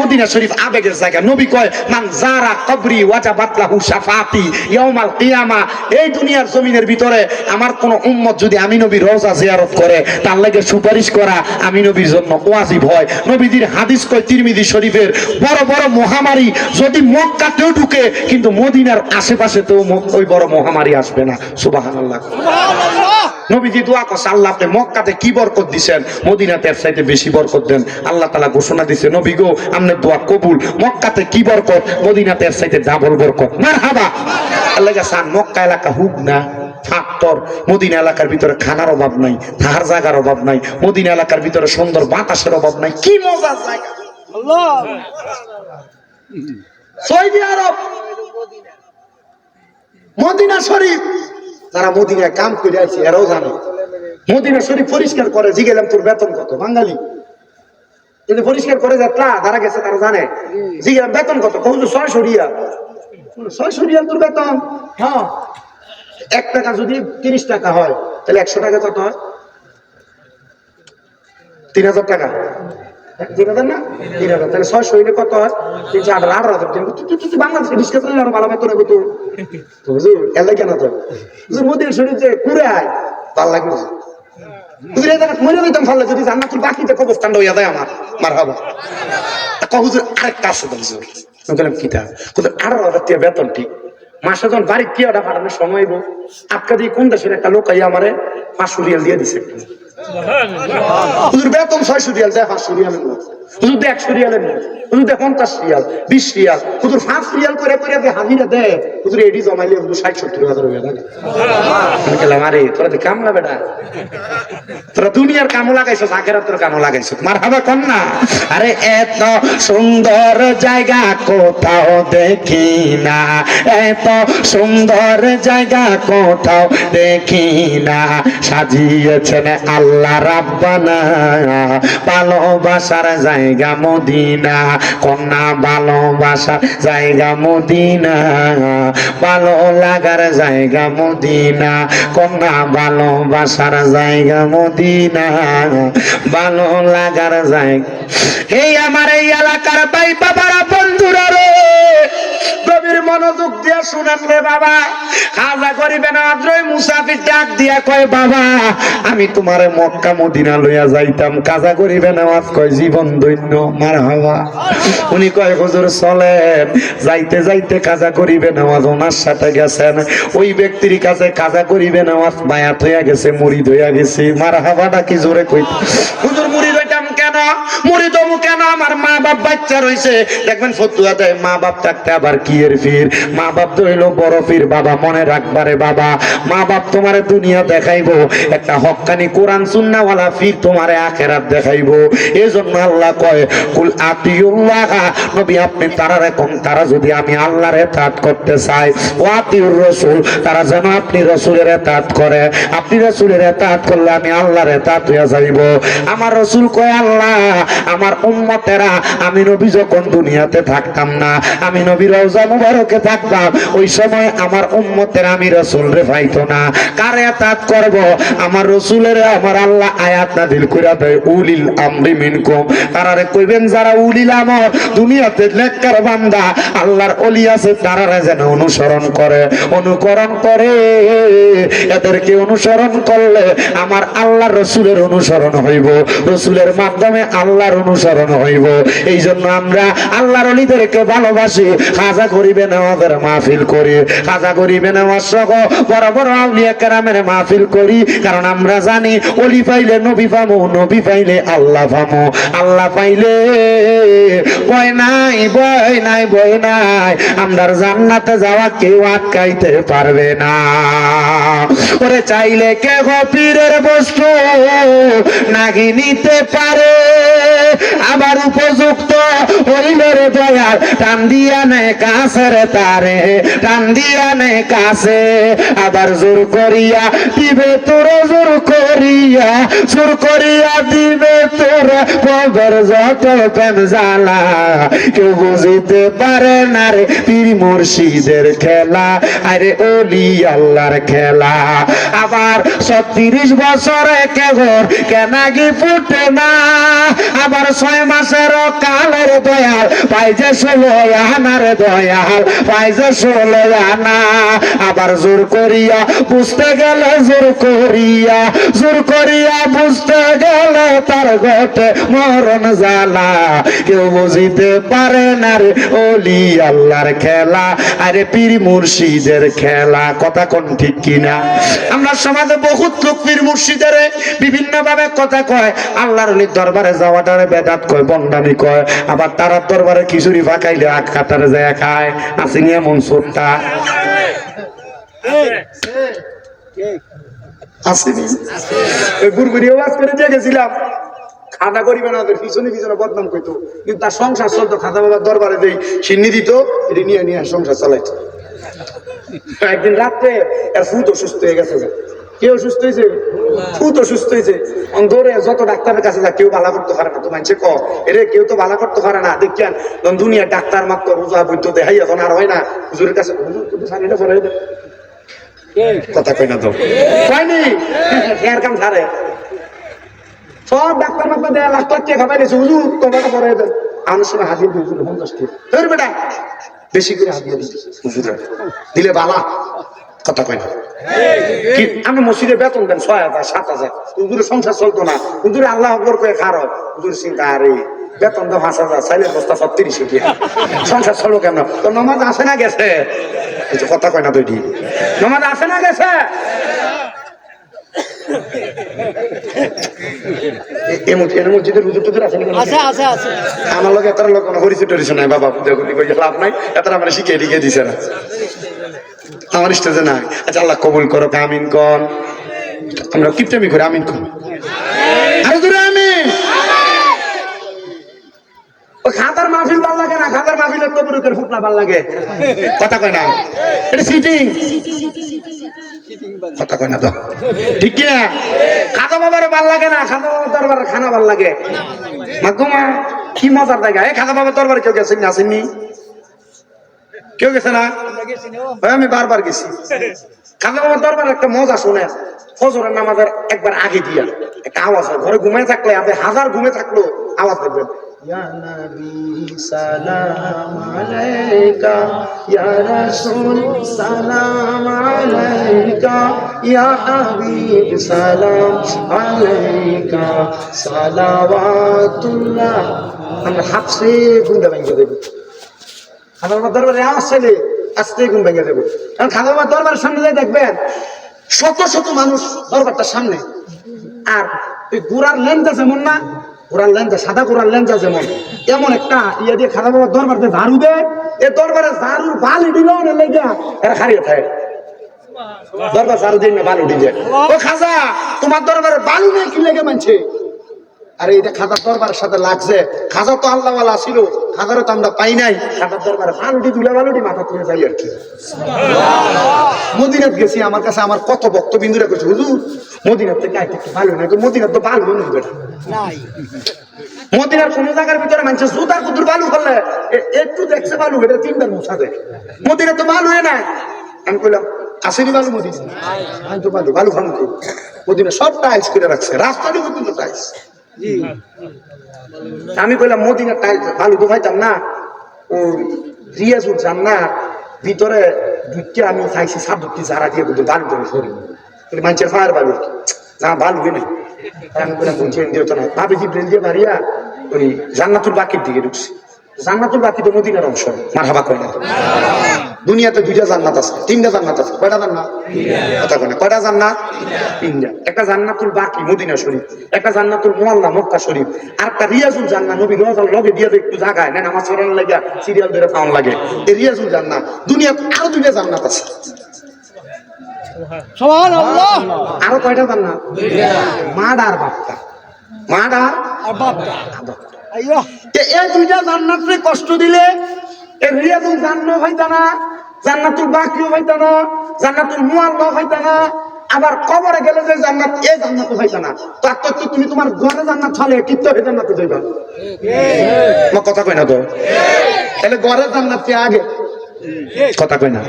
মদিনা শরীফ আবেগের জায়গা। নবী কয় মান যারা কবরি ওয়াজাবাত লাহু শাফাআতি ইয়াউমাল কিয়ামা। এই দুনিয়ার জমিনের ভিতরে আমার কোন উম্মত যদি আমি নবীর রওজা জিয়ারত করে, তার লাগি সুপারিশ করা আমি নবীর জন্য ওয়াজিব হয়। নবীজির হাদিস কয় তিরমিজি শরীফের, বড় বড় মহামারী যদি মক্কাতেও ঢুকে কিন্তু মদিনার আশেপাশেতেও ওই বড় মহামারী আসবে না। সুবহানাল্লাহ। নবীজি দোয়া করছে, আল্লাহ আপনি মক্কাতে কি বরকত দিবেন, মদিনাতে এর চাইতে বেশি বরকত দেন। আল্লাহ তাআলা ঘোষণা দিয়েছে, নবী গো আপনার দোয়া কবুল। মক্কাতে কি বরকত, মদিনাতে এর চাইতে ডাবল বরকত। মারহাবা। আল্লাহ জান মক্কা এলাকা হুক না ফাক্তর, মদিনা এলাকার ভিতরে খানার অভাব নাই, থাকার জায়গার অভাব নাই, মদিনা এলাকার ভিতরে সুন্দর বাতাসের অভাব নাই। কি মজার জায়গা আল্লাহ। সৌদি আরব মদিনা শরীফ, যারা মদিনায় কাম করে আছে এরাও জানে মদিনা শরীফ পরিষ্কার করে। জিগেলাম তোর বেতন কত? বাঙালি যদি পরিষ্কার করে যাত্রা যারা গেছে তারা জানে। জিগেলাম বেতন কত? কত? 600 রিয়াল। 600 রিয়াল তোর বেতন? হ্যাঁ। 1 টাকা যদি 30 টাকা হয় তাহলে 100 টাকা কত হয়? 3000 টাকা। 3000 না? 3000। তাহলে 600 হইলে কত হয়? 318,000। তুই বাংলাদেশে রিস্কা চালালে আরো ভালো বেতন হবে তো। হুজুর এলাই কেন তো? হুজুর মদিনা শরীফ যে ঘুরে আয় ভালো লাগে। হুজুর এই জায়গা মরে যাইতাম ভালো, যদি জান্নাতুল বাকিতে কবরস্থানটা হইয়া দেয় আমার। মারহাবা। হুজুর আরেকটা আছে তো হুজুর। আমি বললাম কিটা? হুজুর 18,000 টাকা বেতন ঠিক, মাসে যখন বাড়ির টিয়াটা পাঠানোর সময় হইব, আটকা দিয়ে কোন দেশের একটা লোক আইয়া আমারে 500 রিয়াল দিয়ে দিছে। হুজুর বেতন 600 রিয়াল দেয়, 500 রিয়ালের নোট। হুজুর দেয় 100 রিয়ালের নোট। হুজুর দেয় 50 রিয়াল, 20 রিয়াল। হুজুর 5 রিয়াল করে করে দিয়ে হাজিরা দেয়। হুজুর এডি জমাইলে হুজুর 60-70 হাজার হয়ে যায়। আমি বললাম আরে তোরা তো কামলা বেটা, তোরা দুনিয়ার কামও লাগাইছো, আখিরাতের কামও লাগাইছো। মারহাবা কোন না? আরে এত সুন্দর জায়গা কোথাও দেখি না, এত সুন্দর জায়গা কোথাও দেখি না, সাজিয়েছেন আল্লাহ আল্লাহ রাব্বানা ভালোবাসার জায়গা মদিনা, কন্যা ভালোবাসার জায়গা মদিনা, ভালো লাগার জায়গা মদিনা, কন্যা ভালোবাসার জায়গা মদিনা, ভালো লাগার জায়গা। এই আমার এই এলাকার ভাই বাবারা বন্ধুরা রে, গভীর মনোযোগ দিয়ে শুনেন রে বাবা। খাজা করিবেন আদ্রই মুসাফির ডাক দিয়া কয় বাবা আমি তোমারে মক্কা মদিনা লইয়া যাইতাম। কাজা করিবেন আওয়াজ কয় জীবন দৈন্য মারহাবা। উনি কয় হুজুর চলেন। যাইতে যাইতে কাজা করিবেন আওয়াজ ওনার সাথে গেছেন। ওই ব্যক্তির কাছে কাজা করিবেন আওয়াজ বায়াত হইয়া গেছে, মুরিদ হইয়া গেছে। মারহাবাটা কি জোরে কই হুজুর মুরিদ হইতাম কেন, মুরিদ হবো কেন? আমার মা বাপ বাচ্চা রইছে। দেখবেন ফতুয়া দেয় মা বাপ থাকতে আবার কি এর ফির। মা বাপ তো হইলো বড় ফির বাবা, মনে রাখবারে বাবা। মা বাপ তোমারে দুনিয়া দেখাইবো, একটা হক্কানি কোরআন সুন্নাহওয়ালা ফির তোমারে আখিরাত দেখাইবো। এজন্য আল্লাহ কয় কুল আতিউল্লাহ, নবী আপনি তারা রকম, তারা যদি আমি আল্লাহর ইতাআত করতে চাই, ওয়া আতিউর রাসূল, তারা যেন আপনি রাসূলের ইতাআত করে। আপনি রাসূলের ইতাআত করলে আমি আল্লাহর ইতাআত হইয়া যাইব। আমার রাসূল কয় আল্লাহ আমার উম্মতেরা, আমি নবী যখন দুনিয়াতে থাকতাম না, আমি নবী রওজা মুবারকে থাকতাম, ওই সময় আমার উম্মতেরা আমি রাসূল রে পাইতো না। কার ইতাআত করব? আমার রাসূলের আমার আল্লাহ আয়াত নাযিল কইরা দেয় উলিল আমরি মিনকুম। তারারে কইবেন যারা উলিল আমর, দুনিয়াতে নেককার বান্দা আল্লাহর ওলি আছে, তারারে যেন অনুসরণ করে, অনুকরণ করে। এদেরকে অনুসরণ করলে আমার আল্লাহর রাসূলের অনুসরণ হইব, রাসূলের মাধ্যমে আল্লাহর অনুসরণ হইব। এই জন্য আমরা আল্লাহর ওলিদেরকে ভালোবাসি। খাজা করিবেন আমাদের মাহফিল করি, খাজা করিবেন আমার সহ বড় বড় আউলিয়া কেরামের মাহফিল করি। কারণ আমরা জানি ওলি পাইলে নবী পামু, নবী পাইলে আল্লাহ পামু, আল্লাহ পাইলে ভয় নাই, ভয় নাই, ভয় নাই। আমরার জান্নাতে যাওয়া কেউ আটকাইতে পারবে না। ওরে চাইলে কে পীরের বস্তু নাগি নিতে পারে, আবার উপযুক্ত হইলে রে দয়াল টান দিয়া নেয় কাছে রে তারে, টান দিয়া নেয় কাছে। আবার জোর করিয়া দিবে তোর, জোর করিয়া, জোর করিয়া দিবে তোর পবের যত প্রেম জ্বালা। কেউ বুঝিতে পারে না রে পীর মুর্শিদের খেলা, আরে ওলি আল্লাহর খেলা। আবার 36 বছরে কেবর কেনাগি ফুটে না, আবার 6 মাসের কালের দয়াল পাইছে 16 আনার দয়াল পাইছে 16 আনা। আবার জোর করিয়া বুঝতে গেলে, জোর করিয়া, জোর করিয়া বুঝতে গেলে তার ঘটে মরণ জ্বালা। কেউ বুঝিতে পারে না রে ওলি আল্লাহর খেলা, আরে পীর মুর্শিদের খেলা। কথা কোন ঠিক কিনা? আমরা সমাজে বহুত লোক পীর মুর্শিদের বিভিন্ন ভাবে কথা কয়। আল্লাহর ওলির দরবারে যাওয়াটারে বেদাত কয়, বন্ডামি কয়। আবার তারা দরবারে খিচুড়ি ফাঁকাইলে আখ কাতারে যায় খায়। আসেনি এমন সোটটা? আসেনি? গুড়গুড়ি ওয়াজ করে দিয়ে গেছিলাম, খাজা করিবে না ওদের পিছনে পিছনে বদনাম করতো, কিন্তু তার সংসার চলতো। খাজা বাবার দরবারে যেই সিন্নি দিত, এটি নিয়ে নিয়ে সংসার চালাইতো। একদিন রাত্রে এর ফুট অসুস্থ হয়ে গেছে। কেউ সুস্থ হয়েছে, ফুট অসুস্থ হয়েছে। ধরে যত ডাক্তারের কাছে যা, কেউ ভালো করতে পারে না। তো মানছে এরে কেউ তো ভালো করতে পারে না। দেখছেন দুনিয়া ডাক্তার মাত্র রোজা বৈদ্য দেখাই, এখন আর হয় না। হুজুরের কাছে কথা কই না তো হয়নি, এর কাম ছাড়ে। সব ডাক্তার মাত্র দেয়, লাখ লাখ টাকা খাবাই নিয়েছে। হুজুর তোমাকে পরে আমার সময় হাজির হুজুর 50 টাকা বেটা বেশি করে হাজিয়ে দিচ্ছে হুজুরের দিলে বালা। কথা কয় না? আমি মসজিদে বেতন দেন 6,000 7,000, হুজুরের সংসার চলতো না। হুজুরে আল্লাহ আকবর করে খারাপ, হুজুর চিন্তা আরে বেতন দাও 5,000, চাইলে বস্তা 36 টাকা, সংসার চলো কেন? তো নামাজ আসে না গেছে? কথা কয় না? তো এটি নামাজ আসে না গেছে? আমার লোক এত লোক পরিচয় টরিচ নাই বাবা, লাভ নাই। এত আমার শিখিয়ে টিকে দিছে না, আমার স্টেজে নাই। আচ্ছা আল্লাহ কবুল করো, আমিন কন। আমরা কিপটামি করে আমিন কন, আরো জোরে আমিন। খাতার মাহফিল ভাল লাগে না, খাতার মাহফিলের তবরুকের ফুটনা ভাল লাগে। কথা কয় না? এটা সিটিং কথা কয় না তো ঠিক কি না? খাজা বাবারে ভাল লাগে না, খাজা বাবার দরবারে খানা ভাল লাগে। মাগুমা কি মজার জায়গা। এই খাজা বাবার দরবারে কেউ গেছেন না? আসেননি? কেউ গেছে না? আমি বারবার গেছি। খাজা বাবার দরবারে একটা মজা শুনে, ফজরের নামাজের একবার আগে দিয়া একটা আওয়াজ হয়। ঘরে ঘুমায় থাকলে, আপনি হাজার ঘুমে থাকলো আওয়াজ দেখবেন, ইয়া নবী সালাম আলাইকা, ইয়া রাসূল সালাম আলাইকা, ইয়া হাবিব সালাম আলাইকা, সালাওয়াতুল্লাহ। আমরা হাফসে গুন্ডা ভেঙে দেব। খাজা বাবার দরবারে আওয়াজ ছেলে আস্তে ঘুম ভেঙে দেবো। কারণ খাজা বাবার দরবারের সামনে যাই দেখবেন শত শত মানুষ দরবারটার সামনে। আর ওই ঘোড়ার লেঞ্জা যেমন না, ঘোড়ার লেঞ্জা, সাদা ঘোড়ার লেঞ্জা যেমন, এমন একটা ইয়ে দিয়ে খাজা বাবার দরবারে ঝাড়ু দেয়। এ দরবারে ঝাড়ুর বালি দিল লেগে এরা হারিয়ে থাকে। দরবার ঝাড়ু দিয়ে বালু দিলে, ও খাজা তোমার দরবারে বালু নেই কি লেগে মানছে? আরে এটা খাজার দরবারের সাথে লাগছে। খাজা তো আল্লাহওয়ালা ছিল, খাজারও তো আমরা পাই নাই। খাজার দরবারে বালুটি দুলা বালুটি মাথা তুলে যাই আর কি। মদিনাত গেছি, আমার কাছে আমার কত ভক্তবিন্দুরা করছে, হুজুর মদিনার থেকে আইতে একটু ভালো নাই তো। মদিনার তো বালু নেই বেটা, মদিনার কোন জায়গার ভিতরে মানছে জুতার কুতুর বালু করলে একটু দেখছে বালু, এটা 3 বার মোছা দেয়। মদিনার তো বালু নাই। আমি কইলাম আসেনি বালু মদিনা? আমি তো বালু বালু খান মদিনা সব টাইলস করে রাখছে, রাস্তাটি পর্যন্ত টাইলস। আমি কইলাম মদিনার টাইলস বালু তো খাইতাম না। ও রিয়াজুল জান্নাত ভিতরে ঢুকে আমি চাইছি সাবুকি যারা দিয়ে বলতে বালু ধরে সরি মানুষের ফায়ার বালু না বালু না। আমি বললাম বলছি দিও তো না, ভাবি জিব্রাইল দিয়ে বাড়িয়া ওই জান্নাতুল বাকির দিকে ঢুকছি। জান্নাতুল বাকি তো মদিনার অংশ, মারহাবা কয় না? দুনিয়াতে 2টা জান্নাত আছে, 3টা জান্নাত আছে। কয়টা জান্নাত? কথা কয় না। কয়টা জান্নাত? 3টা। একটা জান্নাতুল বাকি মদিনা শরীফ, একটা জান্নাতুল মুআল্লা মক্কা শরীফ, আর একটা রিয়াজুল জান্নাত নবী রওজার লগে দিয়ে একটু জায়গায় না নামাজ পড়ার লাগা সিরিয়াল ধরে পাওয়ার লাগে। এই রিয়াজুল জান্নাত। দুনিয়াতে আরো 2টা জান্নাত আছে। সুবহানাল্লাহ। আরো কয়টা জান্নাত? মাডার বাপটা, মাডার আর বাপটা। আইয়ো এই 2টা জান্নাতরে কষ্ট দিলে এই রিয়াজুল জান্নাত হইতা না, জান্নাতুল বাকিও হইতা না, জান্নাতুল মুআল্লা হইতা না। আবার কবরে গেলে যে জান্নাত, এই জান্নাত হইতা না। তার তো তুমি তোমার ঘরে জান্নাত ছলে কিত্ত হয়ে জান্নাতে যাইবা। ঠিক কথা কই না তো? তাহলে ঘরে জান্নাত কি আগে? কথা কই না?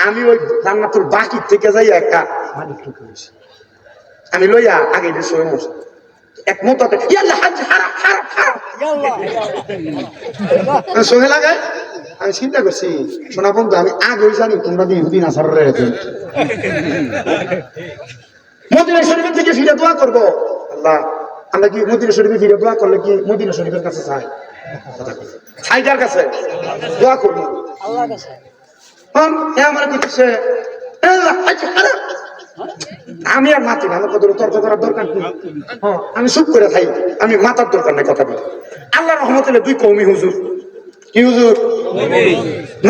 আমি ওই জান্নাতুল বাকি থেকে যাই একটা মালিক করেছি, আমি লইয়া আগে যে সই মস এক মতাতে ইয়াল্লা হাজ হারাম হারাম হারাম ইয়াল্লা সহে লাগায়। আমি চিন্তা করছি শোনা বন্ধু, আমি আগে জানি তোমরা দিয়ে ইহুদি নাসাররে মদিনা শরীফের থেকে ফিরে দোয়া করবো। আল্লাহ আমরা কি মদিনা শরীফে ফিরে দোয়া করলে কি মদিনা শরীফের কাছে চাই? ছাইটার কাছে দোয়া করবো আল্লাহর কাছে। আমার কিছু আমি আর মাতি না, আমার কত তর্ক করার দরকার নেই। আমি চুপ করে থাই, আমি মাতার দরকার নেই কথা বলি। আল্লাহ রহমতুল্লাহ 2 কওমি হুজুর। কি হুজুর?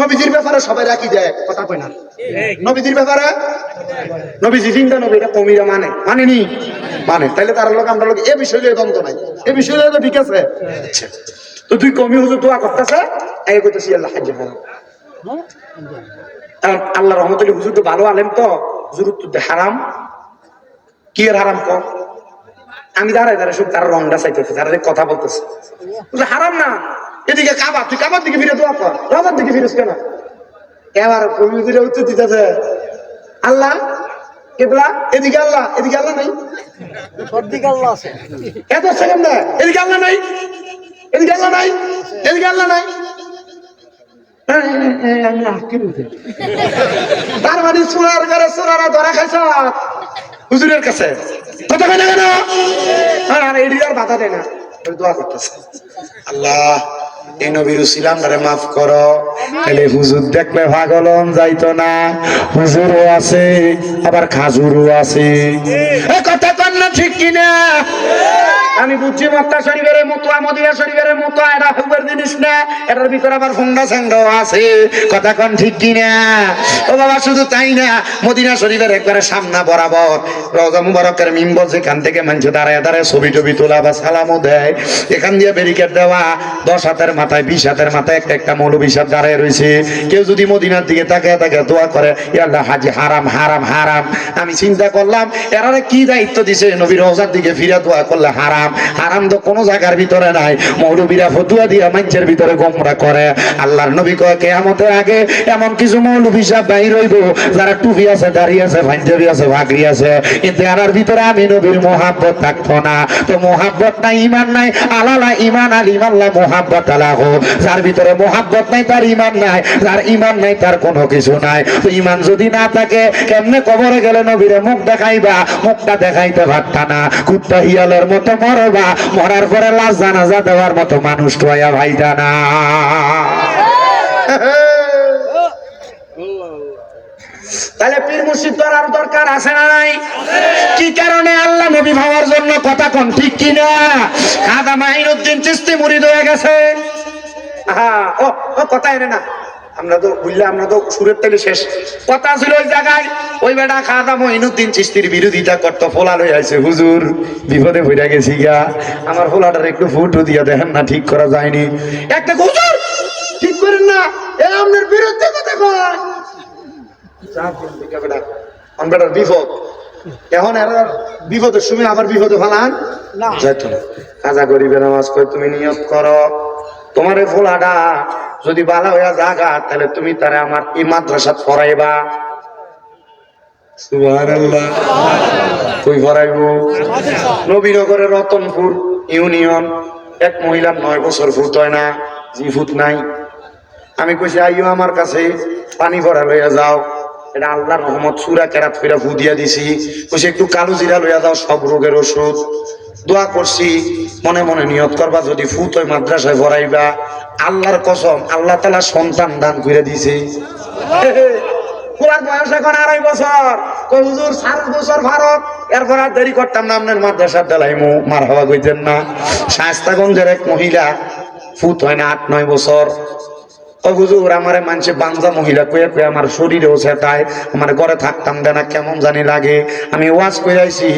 নবীজির ব্যাপারে সবাই রাখি যায়, কথা কয় না? নবীজির ব্যাপারে নবীজি জিন্দা নবী, এটা কওমিরা মানেনি মানে, তাইলে তার লোক আমরা লোক এ বিষয়ে দ্বন্দ্ব নাই, এ বিষয়ে তো ঠিক আছে। তো 2 কওমি হুজুর দোয়া করতেছে, এই কইতেছি আল্লাহ হাজ্জ হারাম। আল্লাহ রহমতুল্লাহ হুজুর তো ভালো আলেম, তো হুজুর তো হারাম কি এর হারাম কম। আমি দাঁড়ায় দাঁড়ায় সব তার রংটা চাইতেছে, তারা কথা বলতেছে হারাম না। এদিকে কাবা, তুই কাবার দিকে ফিরে দোয়া কর, রাজার দিকে ফিরিস কেন? এবার কবিরা উত্তর দিতেছে আল্লাহ কেবলা, এদিকে আল্লাহ, এদিকে আল্লাহ নাই, সবদিকে আল্লাহ আছে। এত সেকেন্ড না, এদিকে আল্লাহ নাই, এদিকে আল্লাহ নাই, এদিকে আল্লাহ নাই। তার মানে সোনার ঘরে সোনারা ধরা খাইছ হুজুরের কাছে, কথা কয় না কেন? আর এদিকে আর বাধা দেয় না, দোয়া করতেছে আল্লাহ এই নবীর উসিলাম ধরে মাফ করো। তাহলে হুজুর দেখলে পাগলন যাইতো না, হুজুরও আছে আবার খাজুরও আছে। কথা কন না ঠিক কিনা? আমি বুঝছি মক্কা শরীফের মতো মদিনা শরীফের মতো এটা হুবের জিনিস না, এটার ভিতরে আবার হুঙ্গা স্যাঙ্গাও আছে, কথা কোন ঠিক কিনা? ও বাবা শুধু তাই না, মদিনা শরীফের একবারে সামনা বরাবর রওজা মুবারকের মিম্বর, যেখান থেকে মানুষ দাঁড়ায় দাঁড়ায় ছবি টবি তোলা বা সালামও দেয়, এখান দিয়ে ব্যারিকেড দেওয়া, 10 হাতের মাথায় 20 হাতের মাথায় একটা একটা মৌলবী সাহেব দাঁড়ায় রয়েছে। কেউ যদি মদিনার দিকে তাকায় তাকায় দোয়া করে, ইয়া আল্লাহ হাজি হারাম হারাম হারাম। আমি চিন্তা করলাম এরারে কি দায়িত্ব দিছে, নবীর রওজার দিকে ফিরে দোয়া করলে হারাম, হারাম তো কোনো জায়গার ভিতরে নাই। মৌলবীরা ফতুয়া দিয়া মানুষের ভিতরে গোমরা করে। আল্লাহর নবী কয় কিয়ামতের আগে এমন কিছু মৌলবী সাহেব বাইর হইব, যারা টুপি আছে, দাড়ি আছে, পাঞ্জাবি আছে, ভাগরি আছে, কিন্তু এর ভিতরে আমি নবীর মোহাব্বত থাকতো না। তো মোহাব্বত নাই, ইমান নাই, আলালা ইমান আল ইমাল্লাহ মোহাব্বত আলাহ। যার ভিতরে মোহাব্বত নাই তার ইমান নাই, যার ইমান নাই তার কোনো কিছু নাই। তো ইমান যদি না থাকে কেমনে কবরে গেলে নবীরে মুখ দেখাইবা? মুখটা দেখাইতে পারতা না, কুত্তা হিয়ালের মতো মরবা, মরার পরে লাশ জানাজা দেওয়ার মতো মানুষ টয়া ভাইটা না। তাহলে পীর মুর্শিদ ধরার দরকার আছে না নাই? কি কারণে? আল্লাহ নবী ভাবার জন্য, কথা কোন ঠিক কিনা? খাজা মাইনুদ্দিন চিশতি মুরিদ হয়ে গেছে। ও কথা এনে না, আমরা তো বুঝলে, আমরা তো সুরের তেলে শেষ কথা ছিল ওই জায়গায়। ওই বেটা খাজা মাইনুদ্দিন চিশতির বিরোধিতা করতো, ফোলা লই আইছে, হুজুর বিপদে পড়ে গেছি গা, আমার ফোলাটার একটু ফুটো দিয়া দেখেন না, ঠিক করা যায়নি। একটা হুজুর ঠিক করেন না, এ আপনার বিরুদ্ধে কথা কয়। বিপদ এখন বিপদের সময় আবার বিপদে ফেলান যাইতো না। কাজা গরিবের নামাজ করে তুমি নিয়ত করো, তোমার এই ফোলাটা যদি বালা হইয়া জাগা, তাহলে তুমি তারে আমার এই মাদ্রাসাত পড়াইবা। সুবহানাল্লাহ। কই পড়াইব? নবীনগরের রতনপুর ইউনিয়ন, এক মহিলার 9 বছর ফুট হয় না, জি ফুট নাই। আমি কইছি আইও আমার কাছে, পানি ভরা লইয়া যাও। এটা আল্লাহর রহমত, সূরা কেরাত ফিরা ফু দিয়া দিছি। কইছে একটু কালো জিরা লইয়া যাও, সব রোগের ওষুধ। দোয়া করছি, মনে মনে নিয়ত করবা, যদি ফুত ওই মাদ্রাসায় ভরাইবা। আল্লাহর কসম, আল্লাহ তাআলা সন্তান দান করে দিছে। পুরার বয়স এখন 2.5 বছর। কই হুজুর 7 বছর ভারত, এরপর আর দেরি করতাম না, আপনার মাদ্রাসার দেলাইমু, মার হওয়া কইতেন না। শায়েস্তাগঞ্জের এক মহিলা ফুত হয় না 8-9 বছর। ও হুজুর আমারে মানুষে বাঞ্জা মহিলা কয়ে কয়ে আমার শরীরেও সেটায়, আমার ঘরে থাকতাম দেনা, কেমন জানি লাগে। আমি ওয়াজ করে আইছি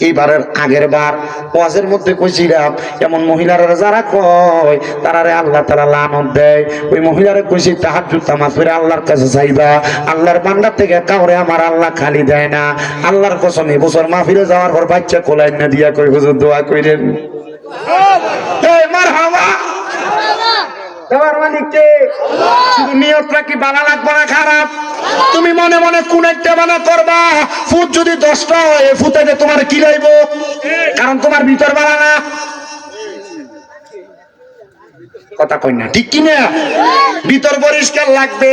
এইবারের আগের বার, ওয়াজের মধ্যে কইছিলাম এমন মহিলারা যারা কয় তারারে আল্লাহ তাআলা লানত দেয়। ওই মহিলারে কইছি তাহাজ্জুদ নামাজ পড়ে আল্লাহর কাছে চাইবা, আল্লাহর বান্দার থেকে কাউরে আমার আল্লাহ খালি দেয় না। আল্লাহর কসম এই বছর মাহফিলে যাওয়ার পর বাচ্চা কোলাই না দিয়া কই হুজুর দোয়া কইরেন। এই মারহাবা, দেওয়ার মালিককে। শুধু নিয়তটা কি বানা লাগবে না খারাপ? তুমি মনে মনে কোন একটা বানা করবা, ফুট যদি 10টা হয়, ফুটাইতে তোমার কি লাইব? কারণ তোমার ভিতর বানা না। কথা কই না, ঠিক কিনা? ভিতর পরিষ্কার লাগবে,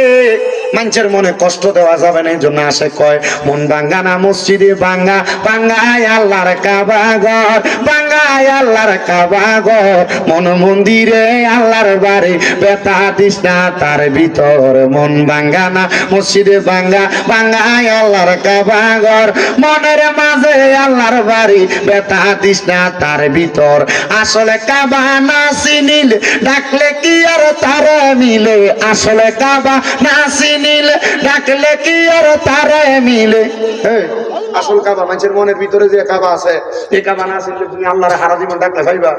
মানুষের মনে কষ্ট দেওয়া যাবে না। এই জন্য আসে কয় মন ভাঙ্গা না মসজিদে ভাঙ্গা, ভাঙ্গায় আল্লাহর কাবা ঘর, ভাঙ্গায় আল্লাহর কাবা ঘর, মন মন্দিরে আল্লাহর বাড়ি, বেতা দিস না তার ভিতর। মন ভাঙ্গা না মসজিদে ভাঙ্গা, ভাঙ্গায় আল্লাহর কাবা ঘর, মনের মাঝে আল্লাহর বাড়ি, বেতা দিস না তার ভিতর। আসলে কাবা না চিনিল ডাকলে কি আর তারে মিলে, আসলে কাবা না চিনিলে ডাকলে কি আর তারে মিলে। আসল কাবা মানুষের মনের ভিতরে যে কাবা আছে, এই কাবা না চিনলে তুমি আল্লাহর হারা জীবন ডাকলে ভাইবা।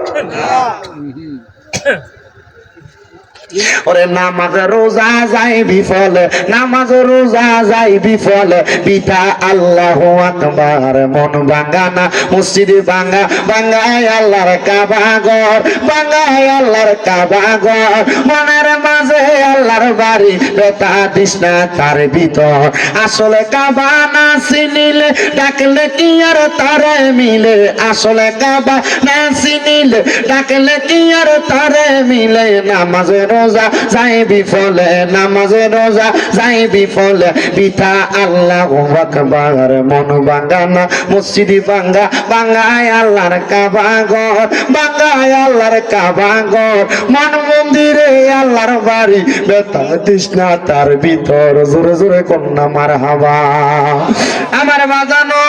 ওরে নামাজ রোজা যাই বিফলে, নামাজ রোজা যাই বিফলে, পিতা আল্লাহু আকবার। মন ভাঙ্গা না মসজিদে ভাঙ্গা, ভাঙ্গায় আল্লাহর কাবা ঘর, ভাঙ্গায় আল্লাহর কাবা ঘর, মনের মাঝে আল্লাহর বাড়ি, বেতা দিস না তার ভিতর। আসলে কাবা না চিনিলে ডাকলে কি আর তারে মিলে, আসলে কাবা না চিনিলে ডাকলে কি আর তারে মিলে। নামাজের রোজা যায় বিফলে, নামাজে রোজা যায় বিফলে, পিতা আল্লাহু আকবার। মন বাঙ্গানা মসজিদ বাঙ্গা, বাঙ্গায় আল্লাহর কাবা ঘর, বাঙ্গায় আল্লাহর কাবা ঘর, মন মন্দিরে আল্লাহর বাড়ি, বেতা তৃষ্ণা তার ভিতর, জোরে জোরে কন্যা মারহাবা। আমার বাজানো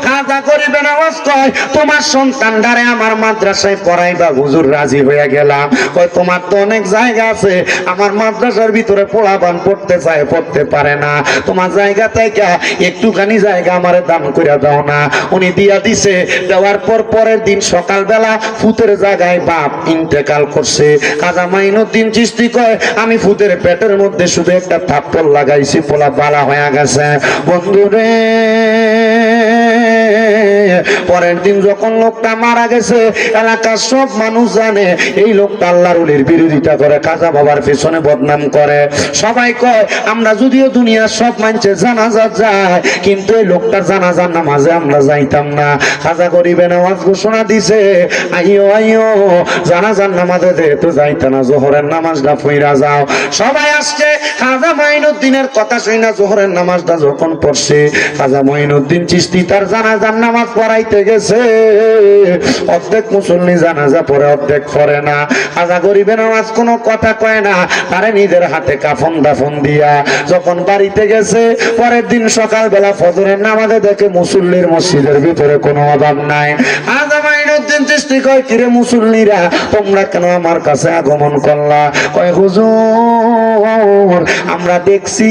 কাজা করিবে না কয় তোমার সন্তানটারে আমার মাদ্রাসায় পড়াইবা, হুজুর রাজি হয়ে গেলাম। কয় তোমার তো অনেক জায়গা আছে, আমার মাদ্রাসার ভিতরে পোলাপান পড়তে চায়, পড়তে পারে না, তোমার জায়গা থেকে একটুখানি জায়গা আমারে দান করে দাও না। উনি দিয়া দিছে, দেওয়ার পর পরের দিন সকালবেলা ফুতের জায়গায় বাপ ইন্তেকাল করছে। কাজা মাইনুদ্দিন চিশতি কয় আমি ফুতের পেটের মধ্যে শুধু একটা থাপ্পড় লাগাইছি, পোলা বালা হয়ে গেছে। বন্ধুরে পরের দিন যখন লোকটা মারা গেছে, এলাকার সব মানুষ জানে এই লোকটা আল্লাহর ওলির বিরোধিতা করে, খাজা বাবার পেছনে বদনাম করে। সবাই কয় আমরা যদিও দুনিয়ার সব মানুষের জানাজা যায়, কিন্তু এই লোকটার জানাজার নামাজে আমরা যাইতাম না। খাজা গরিবে নামাজ ঘোষণা দিছে, আইও আইও জানাজার নামাজে যেহেতু যাইতা না, জোহরের নামাজটা পইরা যাও। সবাই আসছে, খাজা মাইনুদ্দিনের কথা শুনে না জোহরের নামাজটা যখন পড়ছে, খাজা মাইনুদ্দিন চিশতি তার জানাজার নামাজ পড়াইতে গেছে। অর্ধেক মুসল্লি জানাজা পড়ে, অর্ধেক পড়ে না। খাজা গরিবে নামাজ কোনো কথা কয় না, তারে নিজের হাতে কাফন দাফন দিয়া যখন বাড়িতে গেছে, পরের দিন সকালবেলা ফজরের নামাজে দেখে মুসল্লির মসজিদের ভিতরে কোনো অভাব নাই। খাজা মাইনুদ্দিন চিশতি কয় কিরে মুসল্লিরা তোমরা কেন আমার কাছে আগমন করলা? কয় হুজুর আমরা দেখছি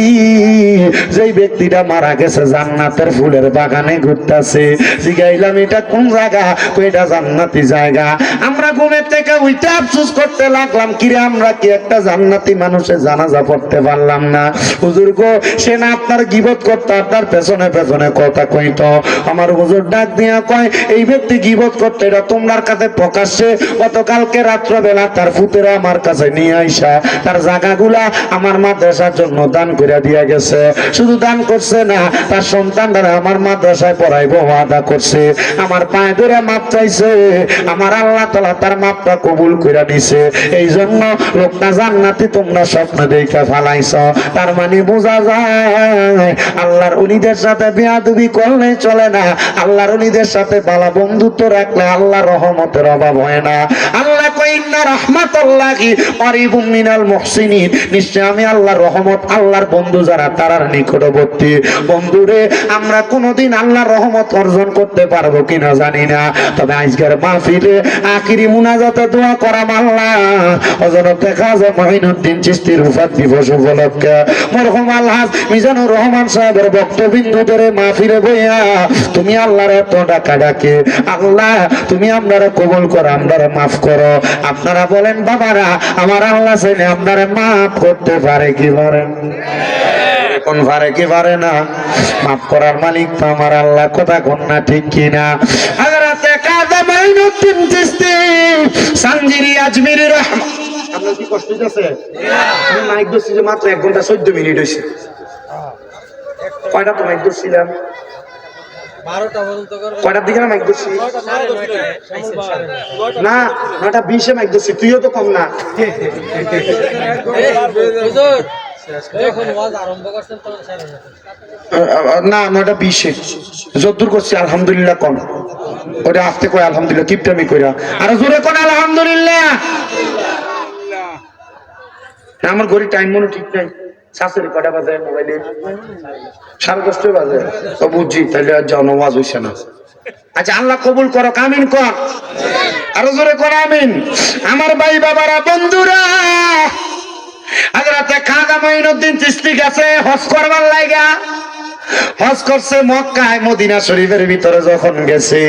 যেই ব্যক্তিটা মারা গেছে জান্নাতের ফুলের বাগানে ঘুরতেছে। জিগাইলাম এটা কোন জায়গা? এটা জান্নাতি জায়গা। আমরা ঘুমের থেকে উইটা আফসোস করতে লাগলাম, কিরে আমরা কি একটা জান্নাতি মানুষের জানাজা পড়তে পারলাম না? হুজুর গো সে না আপনার গীবত করতে, আপনার পেছনে পেছনে কথা কইতো। আমার হুজুর ডাক দিয়া কয় এই ব্যক্তি গীবত করতে, এটা তোমার কাছে প্রকাশ্যে গতকালকে রাত্রবেলা তার ফুতেরা আমার কাছে নিয়ে আইসা তার জায়গাগুলা আমার মাদ্রাসার জন্য দান করে দিয়া গেছে। শুধু দান করছে না, তার সন্তানরা আমার মাদ্রাসায় পড়াইবো ওয়াদা করছে। আমার পায়ে ধরে মাপ চাইছে, আমার আল্লাহ তাআলা তার মাপটা কবুল করে নিছে। এই জন্য লোকটা জান্নাতি তোমরা স্বপ্ন দেখে ফালাইছ। তার মানে বোঝা যায় আল্লাহর ওলিদের সাথে বেয়াদবি করলে চলে না, আল্লাহর ওলিদের সাথে ভালো বন্ধুত্ব রাখলে আল্লাহর রহমতের অভাব হয় না। আল্লাহ কয় ইন্না রাহমাতাল্লাহি করিবুম মিনাল মুহসিনিন, নিশ্চয় আমি আল্লাহর রহমত, আল্লাহর বন্ধু যারা তারার নিকটবর্তী। বন্ধুরে আমরা কোনোদিন আল্লাহর রহমত অর্জন করতে পারবো কিনা জানি না, তবে আজকের মাহফিলে আখিরি মুনাজাতে দোয়া করাম আল্লাহ হযরত খাজা মাইনুদ্দিন চিশতির ওফাত দিবস উপলক্ষে মরহুম আলহাজ মিজানুর রহমান সাহেবের বক্তবিন্দু ধরে মাহফিলে বইয়া তুমি আল্লাহর এত ডাকা ডাকে, আল্লাহ তুমি আপনারা কবুল করো, আপনারা মাফ করো। আপনারা বলেন বাবারা আমার আল্লাহ চাইলে আপনারা মাফ করতে পারে কি পারেন? কোন পারে কি পারে না? মাফ করার মালিক তো আমার আল্লাহ, কথা কোন না ঠিক কিনা? হযরতে খাজা মাইনুদ্দিন চিশতি সানজিরি আজমিরি রহমান। আপনার কি কষ্ট হইতাছে? আমি মাইক ধরছি যে মাত্র 1 ঘন্টা 14 মিনিট হইছে। কয়টা তো মাইক ধরছিলাম? 12টা পর্যন্ত করবে। কয়টার দিকে না মাইক ধরছি? না 9:20 মাইক ধরছি। তুইও তো কম না। হুজুর এখন ওয়াজ আরম্ভ করছেন তখন ছেড়ে না 9:20 যদ্দুর করছি আলহামদুলিল্লাহ কম। ওটা আস্তে কই আলহামদুলিল্লাহ, কিপটামি কইরা আর জোরে কোন আলহামদুলিল্লাহ। আমার ঘড়ি টাইম মনে ঠিক নাই। শাশুড়ি কটা বাজে মোবাইলে? 10:30 বাজে। তো বুঝছি তাহলে আর যাও, নামাজ হইছে না। আচ্ছা আল্লাহ কবুল করো, আমিন কর, আরো জোরে কর আমিন। আমার ভাই বাবারা বন্ধুরা, হযরতে খাজা মাইনুদ্দিন চিশতি গেছে হজ করবার লাগা। হজ করছে মক্কায়, মদিনা শরীফের ভিতরে যখন গেছে,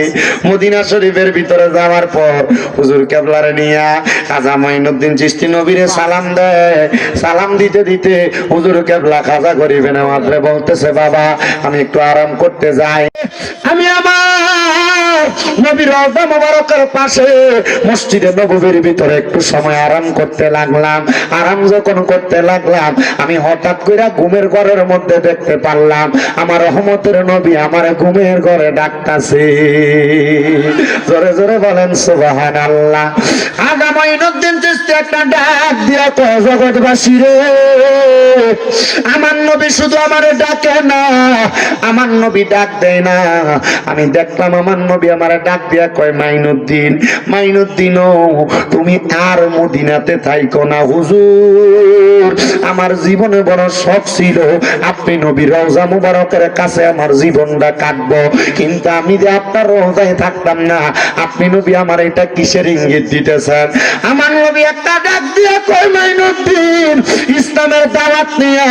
মদিনা শরীফের ভিতরে যাওয়ার পর হুজুর কেবলারে নিয়া খাজা মাইনুদ্দিন চিশতি নবীরে সালাম দেয়। সালাম দিতে দিতে হুজুর কেবলা খাজা গরিবে নামাজে বলতেছে বাবা আমি একটু আরাম করতে যাই, আমি আমার নবীর রওজা মোবারকের পাশে মসজিদে নববীর ভিতরে একটু সময় আরাম করতে লাগলাম। আরাম যখন করতে লাগলাম, আমি হঠাৎ করে ঘুমের ঘরের মধ্যে দেখতে পারলাম আমার রহমতের নবী আমার ঘুমের ঘরে ডাকতাছে। জোরে জোরে বলেন সুবহানাল্লাহ। আগা মাইনুদ্দিন চিশতি একটা ডাক দিয়া কয়, জগৎবাসী রে, আমার নবী শুধু আমারে ডাকে না, আমার নবী ডাক দেয় না। আমি দেখলাম আমার নবী আমারে ডাক দিয়া কয়, মাইনুদ্দিন, মাইনুদ্দিনও তুমি আর মদিনাতে থাইকো না হুজুর। আমার জীবনে বড় শখ ছিল আপনি নবীর রওজা মুবারকের কাছে আমার জীবনটা কাটবো, কিন্তু আমি যে আপনার রওজায় থাকতাম না, আপনি নবী আমার এটা কিসের ইঙ্গিত দিতেছেন? আমার নবী একটা ডাক দিয়ে কয়, মাইনুদ্দিন, ইসলামের দাওয়াত নিয়ে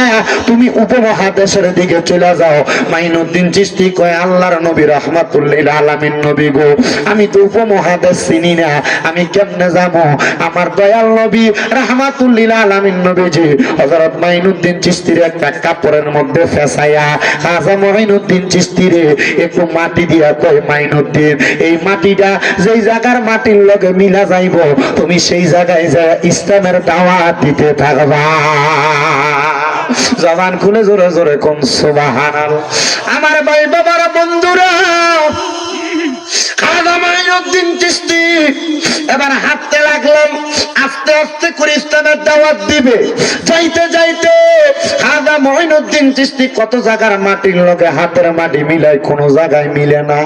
তুমি উপমহাদেশের দিকে চলে যাও। মাইনুদ্দিন চিশতি কয়, আল্লাহর নবী রাহমাতুল লিল আলামিন নবী গো, আমি তো উপমহাদেশ চিনি না, আমি কেমনে যাবো? আমার দয়াল নবী রাহমাতুল লিল আলামিন নবীজি হযরত মাইনুদ্দিন চিশতির একটা কাপড়ের মধ্যে ফেসাইয়া খাজা মাইনুদ্দিন চিশতিরে একটু মাটি দিয়া কয়, মাইনুদ্দিন, এই মাটিটা যেই জায়গার মাটির লগে মিলা যাইব, তুমি সেই জায়গায় যা ইসলামের দাওয়াত দিতে থাকবা। জবান খুলে জোরে জোরে কোন সুবহানাল্লাহ। আমার ভাই বাবার বন্ধুরা, খাজা মাইনুদ্দিন চিশতি এবার হাঁটতে লাগলেন, আস্তে আস্তে করে ইসলামের দাওয়াত দিবে। যাইতে যাইতে খাজা মাইনুদ্দিন চিশতি কত জায়গার মাটির লগে হাতের মাটি মিলাই, কোনো জায়গায় মিলে না।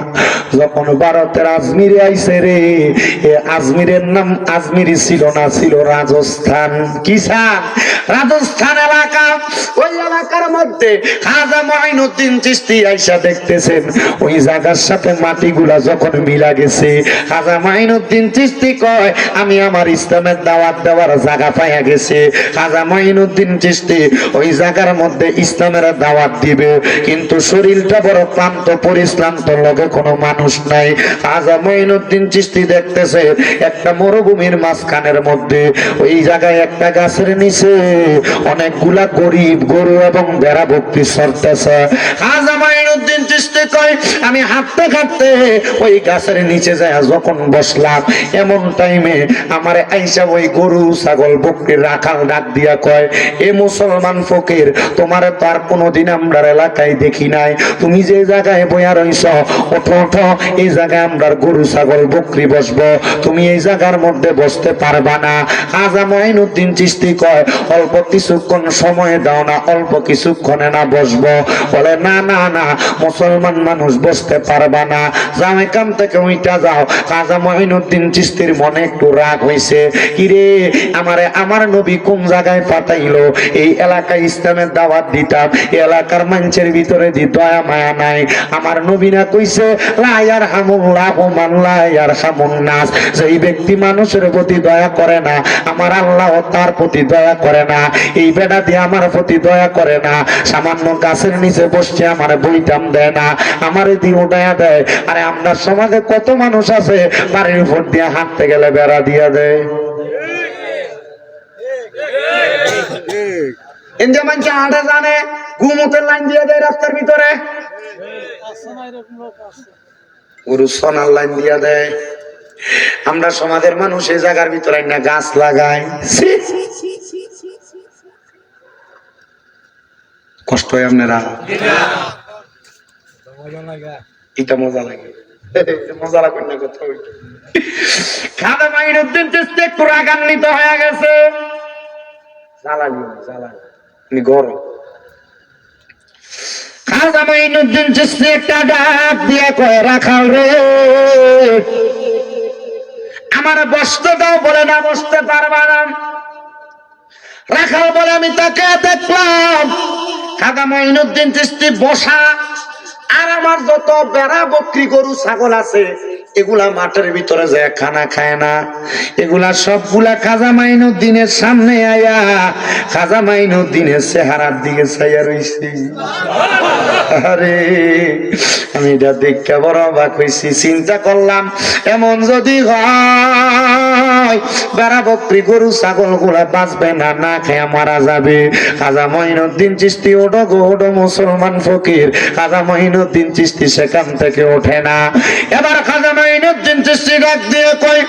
যখন ভারতের আজমিরে আইছে রে, এ আজমিরের নাম আজমিরি ছিল না, ছিল রাজস্থান। কিসান? রাজস্থান এলাকা। ওই এলাকার মধ্যে খাজা মাইনুদ্দিন চিশতি আইসা দেখতেছেন ওই জায়গার সাথে মাটিগুলা যখন মিলা গেছে, খাজা মাইনুদ্দিন চিশতি কয়, আমি আমার ইসলামের দাওয়াত দেওয়ার জায়গা পাইয়া গেছে। খাজা মাইনুদ্দিন চিশতি ওই জায়গার মধ্যে ইসলামের দাওয়াত দিবে, কিন্তু শরীরটা বড় ক্লান্ত পরিশ্রান্ত, লগে কোনো মানুষ নাই। খাজা মাইনুদ্দিন চিশতি দেখতেছে একটা মরুভূমির মাঝখানের মধ্যে ওই জায়গায় একটা গাছের নিচে অনেকগুলা গরিব গরু এবং বেড়া ভক্তি চলতেছে। খাজা মাইনুদ্দিন চিশতি কয়, আমি হাঁটতে হাঁটতে ওই গাছের নিচে যায় যখন বসলাম, এমন টাইমে আমার আইসা ওই গরু ছাগল বকরির রাখাল ডাক দিয়া কয়, এ মুসলমান ফকির, তোমার তো আর কোনোদিন আমরা এলাকায় দেখি নাই, তুমি যে জায়গায় বইয়া রইছ, ওঠো ওঠো, এই জায়গায় আমরা গরু ছাগল বকরি বসবো, তুমি এই জায়গার মধ্যে বসতে পারবা না। খাজা মাইনুদ্দিন চিশতি কয়, অল্প কিছুক্ষণ সময় দাও না, অল্প কিছুক্ষণে না বসবো? বলে, না না না, মুসলমান মানুষ বসতে পারবা না, যাও এখান থেকে উইটা যাও। খাজা মাইনুদ্দিন চিশতির মনে একটু রাগ হইছে, কিরে, আমারে আমার নবী কোন জায়গায় পাঠাইলো? এই এলাকায় ইসলামের দাওয়াত দিতাম, এই এলাকার মানুষের ভিতরে দি দয়া মায়া নাই। আমার নবী না কইছে, লা ইয়ারহামুল্লাহু মান লা ইয়ারহামুন নাস, যেই ব্যক্তি মানুষের প্রতি দয়া করে না, আমার আল্লাহ তার প্রতি দয়া করে না। এই বেটা দিয়ে আমার প্রতি দয়া করে না, সামান্য গাছের নিচে বসছে আমার বইটাম দেয় না, আমারে দিয়ে উঠাইয়া দেয়। আরে আমরা সমাজে কত মানুষ আছে বাড়ির উপর দিয়ে হাঁটতে গেলে বেড়া দিয়া দেয়। এনজে মানুষ হাঁটে জানে, ঘুমোতের লাইন দিয়ে দেয় রাস্তার ভিতরে, গরু সোনার লাইন দিয়া দেয়। আমরা সমাজের মানুষ এই জায়গার ভিতরে না গাছ লাগায়, কষ্ট হয় আপনারা? এটা মজা লাগে, মজা লাগবে না কথা। খাজা মাইনুদ্দিন চিশতি একটু রাগান্বিত হয়ে গেছে, জ্বালানি জ্বালানি গরম। খাজা মাইনুদ্দিন চিশতি একটা ডাক দিয়ে কয়, রাখাল রে, আমার বসতে দাও। বলে, না, বসতে পারবা না। রাখাল বলে, আমি তাকে দেখলাম খাজা মাইনুদ্দিন চিশতি বসা, আর আমার যত বেড়া বকরি গরু ছাগল আছে এগুলা মাঠের ভিতরে যায় খানা খায় না, এগুলা সবগুলা খাজা মাইনুদ্দিনের সামনে আয়া খাজা মাইনুদ্দিনের চেহারার দিকে চাইয়া রইছে। আরে আমি এটা দেখতে বড় অবাক হয়েছি, চিন্তা করলাম এমন যদি হয় বেড়া বকরি গরু ছাগল গুলা বাঁচবে না, না খেয়ে মারা যাবে। খাজা মঈনুদ্দিন চিশতি ওঠো গো ওঠো মুসলমান ফকির। খাজা মঈনুদ্দিন চিশতি সেখান থেকে ওঠে না। এবার খাজা মঈনুদ্দিন চিশতি ডাক দিয়ে কই,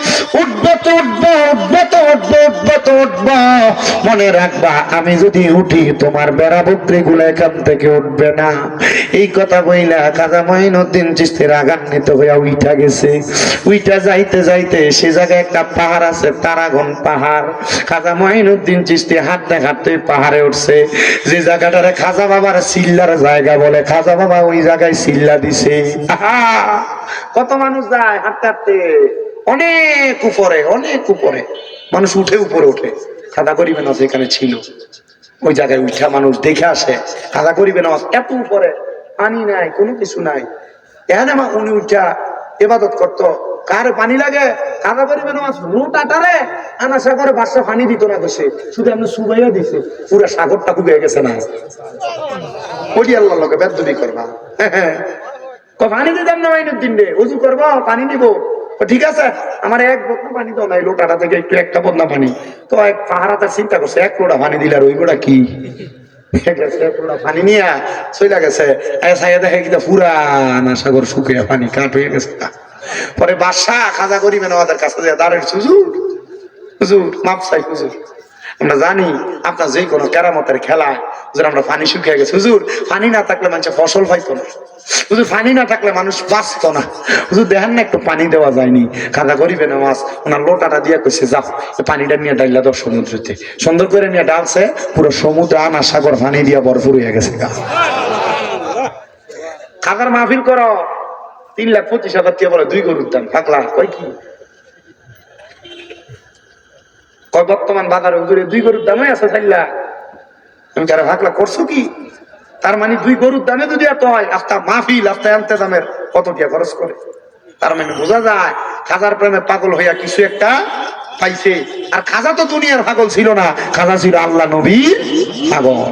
উঠবো তো উঠবো, উঠবো তো উঠবো, উঠবো তো উঠবো, মনে রাখবা আমি যদি উঠি তোমার বেড়া বকরি গুলা এখান থেকে উঠবে না। এই কথা বইলা খাজা মঈনুদ্দিন চিশতি রাগান্বিত হইয়া উঠা গেছে। উইটা যাইতে যাইতে সে জায়গায় একটা পাহাড় আছে, তারাগণ পাহাড়। খাজা মঈনুদ্দিন চিশতি হাঁটতে হাঁটতে পাহাড়ে উঠছে। যে জায়গাটারে খাজা বাবার সিল্লার জায়গা বলে, খাজা বাবা ওই জায়গায় সিল্লা দিছে। কত মানুষ যায় হাঁটতে হাঁটতে, অনেক উপরে, অনেক উপরে মানুষ উঠে উপরে উঠে। খাজা করিবে না যেখানে ছিল ওই জায়গায় উঠা মানুষ দেখে আসে। খাজা করিবে না এত উপরে, পানি নাই, কোনো কিছু নাই। এখানে উনি উঠা ইবাদত করতো। কার পানি লাগে? কাদা করিবে না লোটাটারে আনা সাগরে বাসা পানি দিত না, বসে শুধু আপনি সুবাইয়া দিছে, পুরো সাগরটা ডুবে গেছে না। ওই আল্লাহ লোকে বেদবি করবা, পানি দিতাম না মঈনুদ্দিন রে, উজু করবো পানি নিব, ঠিক আছে আমার এক বদনা পানি তো নাই, লোটাটা থেকে একটু একটা বদনা পানি তো এক পাহারাটা চিন্তা করছে, এক লোটা পানি দিলে আর ওই গোটা কি পানি নিয়ে চলে গেছে। দেখে কিনা পুরা না সাগর শুকিয়ে পানি কাঠ হয়ে গেছে। পরে বাদশাহ খাজা করিবেন আমাদের কাছে দাঁড়ের, হুজুর হুজুর মাপ চাই হুজুর, আমরা জানি আপনার যে কোনো কেরামতের খেলায় হুজুর আমরা পানি শুকিয়ে গেছে, হুজুর পানি না থাকলে মানুষ ফসল পাইতো না, হুজুর পানি না থাকলে মানুষ বাঁচতো না, হুজুর দেখেন না একটু পানি দেওয়া যায়নি। খাজা করিবেন মাছ ওনার লোটাটা দিয়ে কইছে যাও পানিটা নিয়ে ডাইলা দাও সমুদ্রতে। সুন্দর করে নিয়ে ডালছে, পুরো সমুদ্র আনা সাগর পানি দিয়ে ভরপুর হয়ে গেছে। খাজার মাহফিল করো 3,25,000 টাকা বলে 2 গরুর দাম, পাগলা কই কি কয় বর্তমান বাজারে হুজুরে 2 গরুর দামে আছে 4 লাখ। আমি কারে ভাগলা করছো কি? তার মানে 2 গরুর দামে যদি এত হয়, আস্তা মাহফিল আস্তা আনতে দামের কত টাকা খরচ করে। তার মানে বোঝা যায় খাজার প্রেমে পাগল হইয়া কিছু একটা পাইছে। আর খাজা তো দুনিয়ার পাগল ছিল না, খাজা ছিল আল্লাহ নবীর পাগল।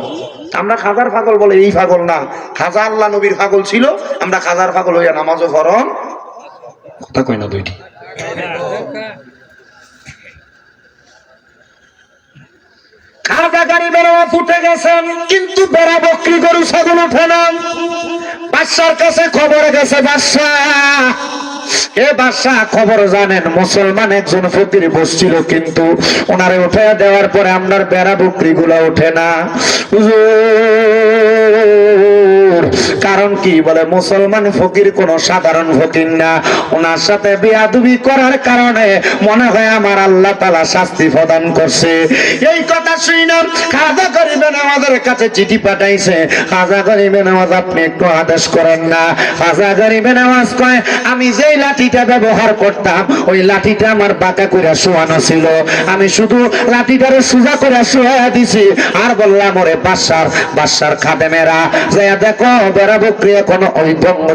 আমরা খাজার পাগল বলে এই পাগল না, খাজা আল্লাহ নবীর পাগল ছিল। আমরা খাজার পাগল হইয়া নামাজও ফরন কথা কই না দুইটি। খাজা গাড়ি বেড়া ফুটে গেছেন, কিন্তু বেড়া বকরি গরু ছাগল উঠে না। বাদশার কাছে খবর গেছে, বাদশাহ এ বাদশাহ খবর জানেন মুসলমান একজন ফকির বসছিল, কিন্তু ওনারে উঠে দেওয়ার পরে আপনার বেড়া বকরি গুলা ওঠে না। কারণ কি? বলে মুসলমান ফকির কোন সাধারণ ফকির না, ওনার সাথে বেয়াদবি করার কারণে মনে হয় আমার আল্লাহ তাআলা শাস্তি প্রদান করছে। এই কথা শুনলাম খাজা করিবেন আমাদের কাছে চিঠি পাঠাইছে। খাজা করিবেন নামাজ আপনি একটু আদেশ করেন না। খাজা করিবেন নামাজ কয় আমি যেই লাঠিটা ব্যবহার করতাম ওই লাঠিটা আমার বাঁকা করে শোয়ানো ছিল, আমি শুধু লাঠিটারে সোজা করে শোয়া দিছি। আর বললাম ওরে বাদশার খাদেমেরা যাইয়া দেখো বেড়া বকরি এখন ওই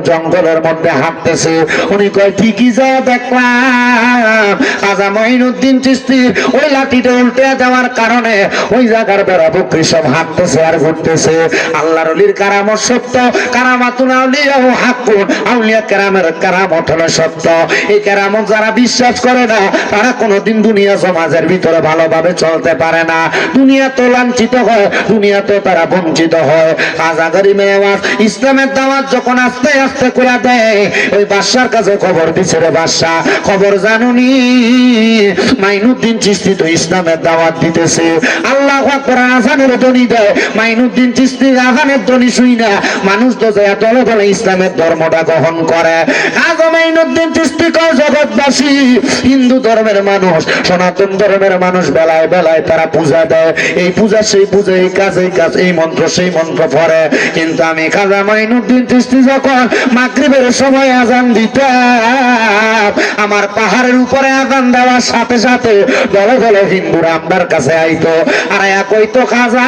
জঙ্গলের মধ্যে হাঁটতেছে। উনি কয় ঠিকই যা দেখলাম খাজা মঈনুদ্দিন চিশতির ওই লাঠিটা উল্টে দেওয়ার কারণে ওই জায়গার বেড়া বকরি সব হাঁটতেছে আর ঘুরতেছে। আল্লাহর ওলির কারামত সত্য, কারামাতুল আউলিয়া ও হাক্কুন, আউলিয়া কেরামের কারামত হলো সত্য। এই কেরামত যারা বিশ্বাস করে না তারা কোনোদিন দুনিয়া সমাজের ভিতরে ভালোভাবে চলতে পারে না। দুনিয়া তো লাঞ্ছিত হয়, দুনিয়া তো তারা বঞ্চিত হয়। খাজা গরিবের আওয়াজ ইসলামের দাওয়াত যখন আস্তে আস্তে করে দেয়, ওই বাদশার কাছে খবর দিছে, রে বাদশা খবর জানুনি মাইনুদ্দিন চিশতি তো ইসলামের দাওয়াত দিতেছে। আল্লাহু আকবার আযানের ধ্বনি দেয়, মাইনুদ্দিন চিশতি আযানের ধ্বনি শুই না মানুষ তো যায় দলে দলে ইসলামের ধর্মটা গ্রহণ করে। খাজা মাইনুদ্দিন চিশতি কয় জগৎবাসী হিন্দু ধর্মের মানুষ, সনাতন ধর্মের মানুষ বেলায় বেলায় তারা পূজা দেয়, এই পূজা সেই পূজা, এই কাজ এই কাজ, এই মন্ত্র সেই মন্ত্র পড়ে। কিন্তু আমি খাজা মাইনুদ্দিন চিশতি যখন মাগরিবের সময় আযান দিতাম, আমার পাহাড়ের উপরে আযান দেওয়ার সাথে সাথে দলে দলে হিন্দুরা আমরার কাছে আইতো, আর এক কইতো খাজা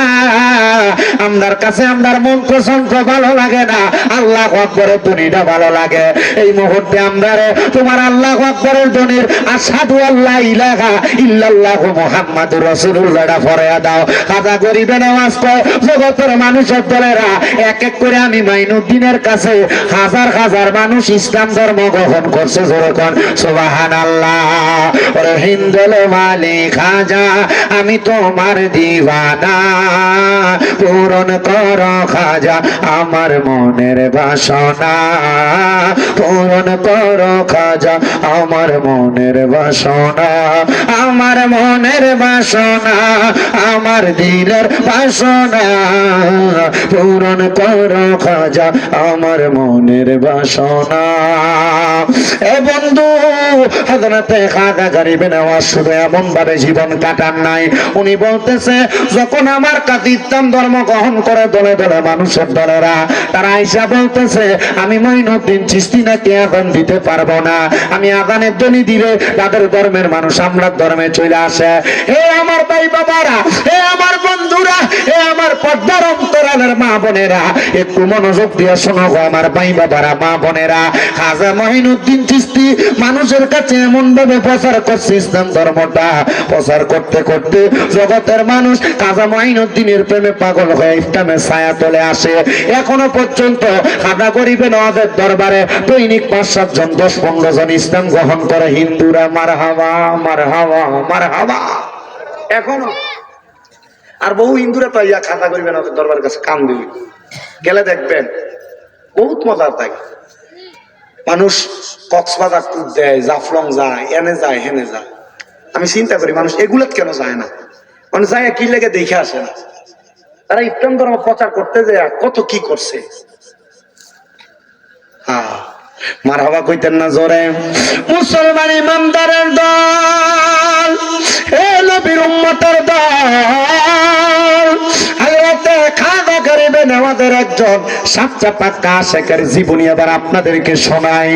আমরার কাছে আমরার মন্ত্র শঙ্খ ভালো লাগে না, আল্লাহু আকবারের ধ্বনিটা ভালো লাগে। এই মুহূর্তে আমরারে তোমার আল্লাহু আকবারের ধ্বনির আশহাদু আল্লা ইলাহা ইল্লাল্লাহু মুহাম্মাদুর রাসূলুল্লাহটা পড়ে দাও। খাজা গরিবের নামাজ কয় জগতের মানুষের দলেরা এক এক করে আমি মাইনুদ্দিনের কাছে হাজার হাজার মানুষ ইসলাম ধর্ম গ্রহণ করছে। যেরকম সুবহানাল্লাহ। ওরে হিন্দুল মালিক খাজা আমি তোমার দিওয়ানা, পূরণ কর খাজা আমার মনের বাসনা, পূরণ কর খাজা আমার মনের বাসনা, আমার মনের বাসনা, আমার দিলের বাসনা, পূরণ কর খাজা আমার মনের বাসনা। এ বন্ধু, হযরতে খাজা গরিবে নওয়াজ শুধু এমন ভাবে জীবন কাটান নাই, উনি বলতেছে যখন আমার কাছে ইসলাম ধর্ম গ্রহণ করে দলে দলে মানুষের দলেরা, তারা আইসা বলতেছে আমি মঈনুদ্দিন চিশতি নাকি আযান দিতে পারবো না, আমি আযানের ধ্বনি দিলে তাদের ধর্মের মানুষ আমরা ধর্মে চলে আসে। হে আমার ভাই বাবারা, হে আমার বন্ধুরা, হে আমার পর্দার অন্তরালের মা বোনেরা, একটু মনোযোগ দিয়ে শোনো গো আমার ভাই বাবারা, মা বোনেরা। খাজা মঈনুদ্দিন চিশতি মানুষের কাছে এমন ভাবে প্রচার করছে ইসলাম ধর্মটা, প্রচার করতে করতে জগতের মানুষ খাজা মঈনুদ্দিনের প্রেমে পাগল হয়ে ইসলামের ছায়া তলে আসে। এখনো পর্যন্ত খাজা গরিবে নওয়াজের দরবারে দৈনিক ৫-৭ জন ১০-১৫ জন ইসলাম গ্রহণ করে হিন্দুরা। মারহাবা মারহাবা মারহাবা। এখনো আর বহু হিন্দুরা তো ইয়া খাজা গরিবে নওয়াজের দরবারের কাছে কান দিবে, গেলে দেখবেন বহুত মজার থাকে। মানুষ কক্সবাজার ট্যুর দেয়, জাফলং যায়, এনে যায় হেনে যায়। আমি চিন্তা করি মানুষ এগুলো কেন যায় না, মানে যায় কি লেগে দেখে আসে না। তারা ইসলাম ধর্ম প্রচার করতে যায় কত কি করছে। হ্যাঁ, মারহাবা কইতেন না জোরে। মুসলমান ইমানদারের দল, হে নবীর উম্মতের দল, হযরতে খাজা গরিবে নওয়াজের একজন সাচ্চা পাক্কা আশিকের জীবনী এবার আপনাদেরকে শোনাই।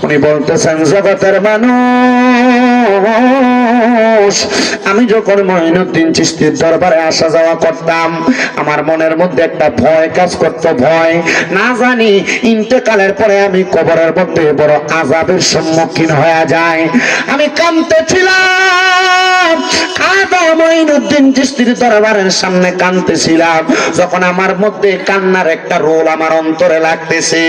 উনি বলতেছেন জগতের মানুষ, আমি যখন মঈনুদ্দিন চিশতির দরবারে আসা যাওয়া করতাম, আমার মনের মধ্যে একটা ভয় কাজ করতো, ভয় না জানি ইন্তেকালের পরে আমি কবরের মধ্যে বড় আযাবের সম্মুখীন হয়ে যায়। আমি কাঁদতেছিলাম, খাজা মঈনুদ্দিন চিশতির দরবারের সামনে কাঁদতেছিলাম, যখন আমার মধ্যে কান্নার একটা রোল আমার অন্তরে লাগতেছে।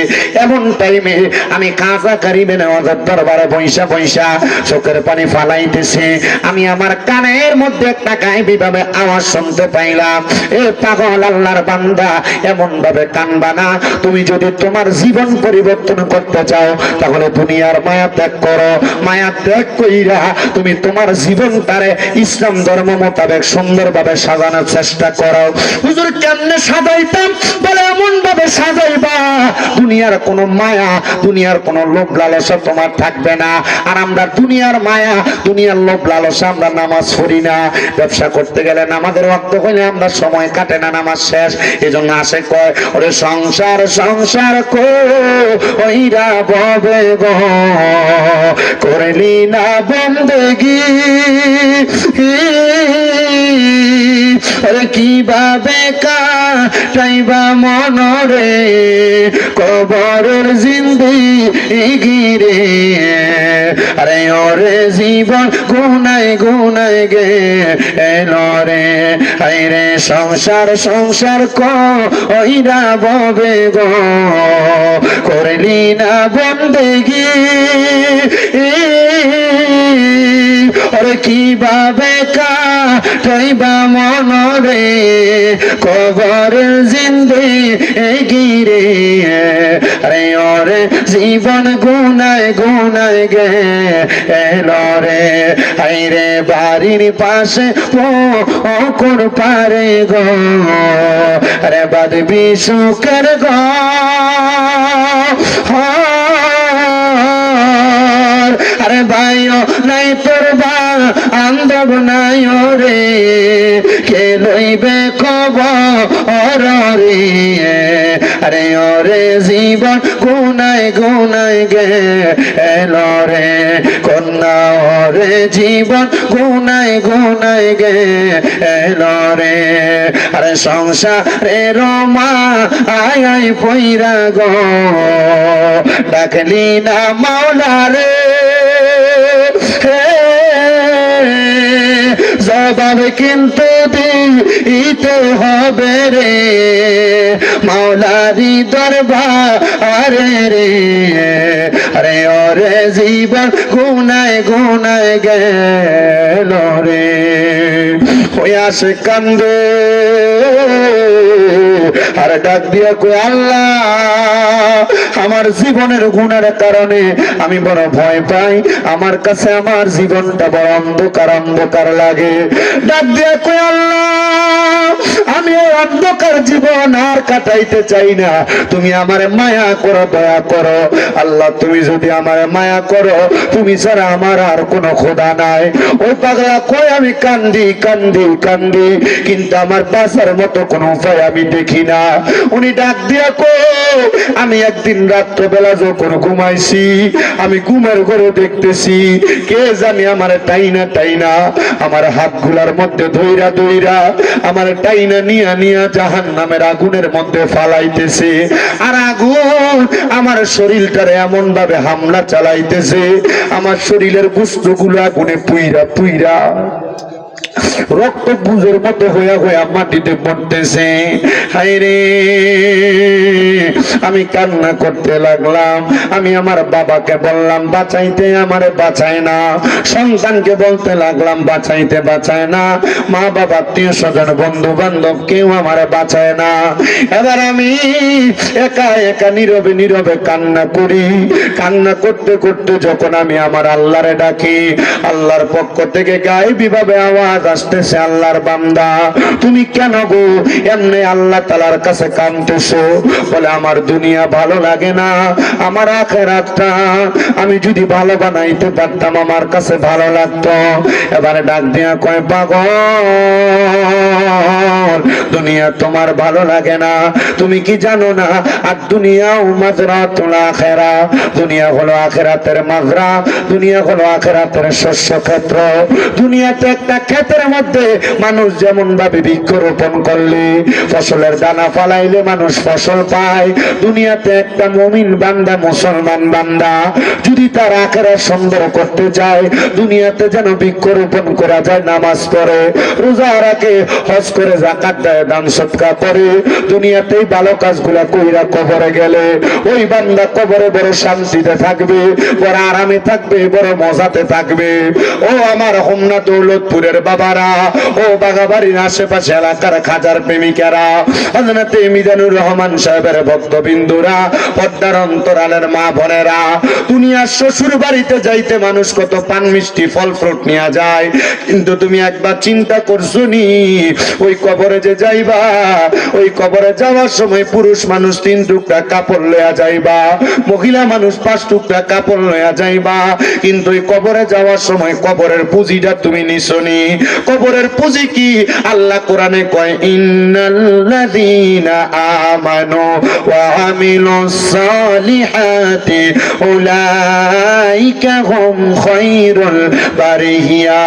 এমন টাইমে আমি খাজা গরিবে নওয়াজের দরবারে বইসা বইসা চোখের পানি ফালাইতেছি। আমি আমার কানের মধ্যে একটা গায়েবী ভাবে আওয়াজ শুনতে পাইলাম, এ পাগল আল্লাহর বান্দা, এমন ভাবে কানবা না। তুমি যদি তোমার জীবন পরিবর্তন করতে চাও তাহলে দুনিয়ার মায়া ত্যাগ করো, মায়া ত্যাগ কইরা তুমি তোমার জীবনটারে ইসলাম ধর্ম মোতাবেক সুন্দরভাবে সাজানোর চেষ্টা করো। হুজুর কেমনে সাজাইতাম? বলে এমন ভাবে সাজাইবা দুনিয়ার কোনো মায়া, দুনিয়ার কোনো লোভ লালসা তোমার থাকবে না। আর আমরা দুনিয়ার মায়া, দুনিয়ার লোভ লালসা আমরা নামাজ পড়ি না, ব্যবসা করতে গেলে নামাজের ওয়াক্ত হইলে আমরা সময় কাটে না, নামাজ শেষ। এজন্য আসে কয় ওরে সংসার সংসার কইরা ববে গো, করলি না বন্দেগি, আরে কিভাবে কাটাইবা মনরে কবরের জিন্দেগি রে, আরে ওরে জীবন গুনাই গুনাই গে এলো রে, আইরে সংসার সংসার কইরা ববে গো, করলি না বন্দেগি, আরে কিভাবে কাটাইবা মনরে কবরের জিন্দেগি রে, আরে ওরে জীবন গুনাই গুনাই গে এলো রে, আইরে বাড়ির পাশে পুকুর পারে গো, আরে বাঁধবি সুখের ঘর, আরে ভাইও নাই তোর বান্ধব নাই রে, কে লইবে খবর রে, আরে ওরে জীবন গুনাই গুনাই গে এলো রে, কন্যা ওরে জীবন গুনাই গুনাই গে এলো রে, আরে সংসারের মা আই আই পইরা গো, ডাকলি না মাওলা রে, জবাব কিন্তু দিতে হবে রে মাওলারি দরবারে রে আরে ওরে জীবন গুনায় গুনায় গেল রে হইয়া সে কান্দে আর ডাক দিয়া কই আল্লাহ আমার জীবনের গুনার কারণে আমি বড় ভয় পাই আমার কাছে আমার জীবনটা বড় অন্ধকার অন্ধকার লাগে ডাক দিয়া কই আল্লাহ আমি এই অন্ধকার জীবন আর কাটাইতে চাই না তুমি আমার মায়া করো দয়া করো আল্লাহ তুমি যদি আমার মায়া করো তুমি ছাড়া আমার আর কোনো খোদা নাই ওই পাগলা কই আমি কান্দি কান্দি কান্দি কিন্তু আমার বাঁচার মতো কোনো উপায় আমি দেখি না উনি ডাক দিয়া কই আমি একদিন রাত্রবেলা যখন ঘুমাইছি আমি ঘুমের ঘরে দেখতেছি কে জানি আমার টাইনা টাইনা আমার হাতগুলার মধ্যে ধইরা ধইরা আমার টাইনা নিয়া নিয়া জাহান্নামের আগুনের মধ্যে ফালাইতেছে আর আগুন আমার শরীরটারে এমন ভাবে হামলা চালাইতেছে আমার শরীরের গোশতগুলো আগুনে পুইরা পুইরা রক্ত বুঝের মতো হইয়া হইয়া মাটিতে পড়তেছে হায়রে আমি কান্না করতে লাগলাম আমি আমার বাবাকে বললাম বাঁচাইতে আমারে বাঁচায় না সন্তানকে বলতে লাগলাম বাঁচাইতে বাঁচায় না মা বাবা আত্মীয় স্বজন বন্ধু বান্ধব কেউ আমারে বাঁচায় না এবার আমি একা একা নীরবে নীরবে কান্না করি কান্না করতে করতে যখন আমি আমার আল্লাহরে ডাকি আল্লাহর পক্ষ থেকে গায়েবী ভাবে আওয়াজ আসতেছে আল্লাহর বান্দা তুমি কেন গো এমনি আল্লাহ তাআলার কাছে কাঁদতেছো বলে আমার দুনিয়া ভালো লাগে না আমার আখিরাতটা আমি যদি ভালো বানাইতে পারতাম আমার কাছে ভালো লাগতো এবারে ডাক দিয়া কয় পাগল দুনিয়া তোমার ভালো লাগে না তুমি কি জানো না আর দুনিয়াও মাজরাতুল আখিরা দুনিয়া হলো আখিরাতের মাজরা দুনিয়া হলো আখিরাতের শস্য ক্ষেত্র দুনিয়াতে একটা ক্ষেতের মধ্যে মানুষ যেমন ভাবে বৃক্ষরোপণ করলে ফসলের দানা ফলাইলে মানুষ ফসল পায় দুনিয়াতে একটা মুমিন বান্দা মুসলমান বান্দা যদি তার আখিরাত সুন্দর করতে চায় দুনিয়াতে যেন বৃক্ষরোপণ করা যায় নামাজ পড়ে রোজা রাখে হজ করে যাকাত দেয় দান সদকা করে দুনিয়াতেই ভালো কাজগুলা কইরা কবরে গেলে ওই বান্দা কবরে বড় শান্তিতে থাকবে বড় আরামে থাকবে বড় মজাতে থাকবে ও আমার হোমনা দৌলতপুরের বাবারা ও বাগাবাড়ির আশেপাশে এলাকার খাজার প্রেমিকারা হযরতে মিজানুর রহমান সাহেবের ভক্তবিন্দুরা পদ্মার অন্তরালের মা বোনেরা দুনিয়ার শ্বশুর বাড়িতে যাইতে মানুষ কত পান মিষ্টি ফল ফ্রুট নিয়ে যায় কিন্তু তুমি একবার চিন্তা করছো নি ওই কবরে যে যাইবা ওই কবরে যাওয়ার সময় পুরুষ মানুষ 3 টুকরা কাপড় লইয়া যাইবা মহিলা মানুষ 5 টুকরা কাপড় লইয়া যাইবা কিন্তু ওই কবরে যাওয়ার সময় কবরের পুঁজিটা তুমি নিছনি কবরের পুঁজি কি আল্লাহ কোরআনে কয় ইন্নাল্লাযীনা আমানু ওয়া আমিলুস সালিহাতি উলাইকা হুম খায়রুল বারিয়া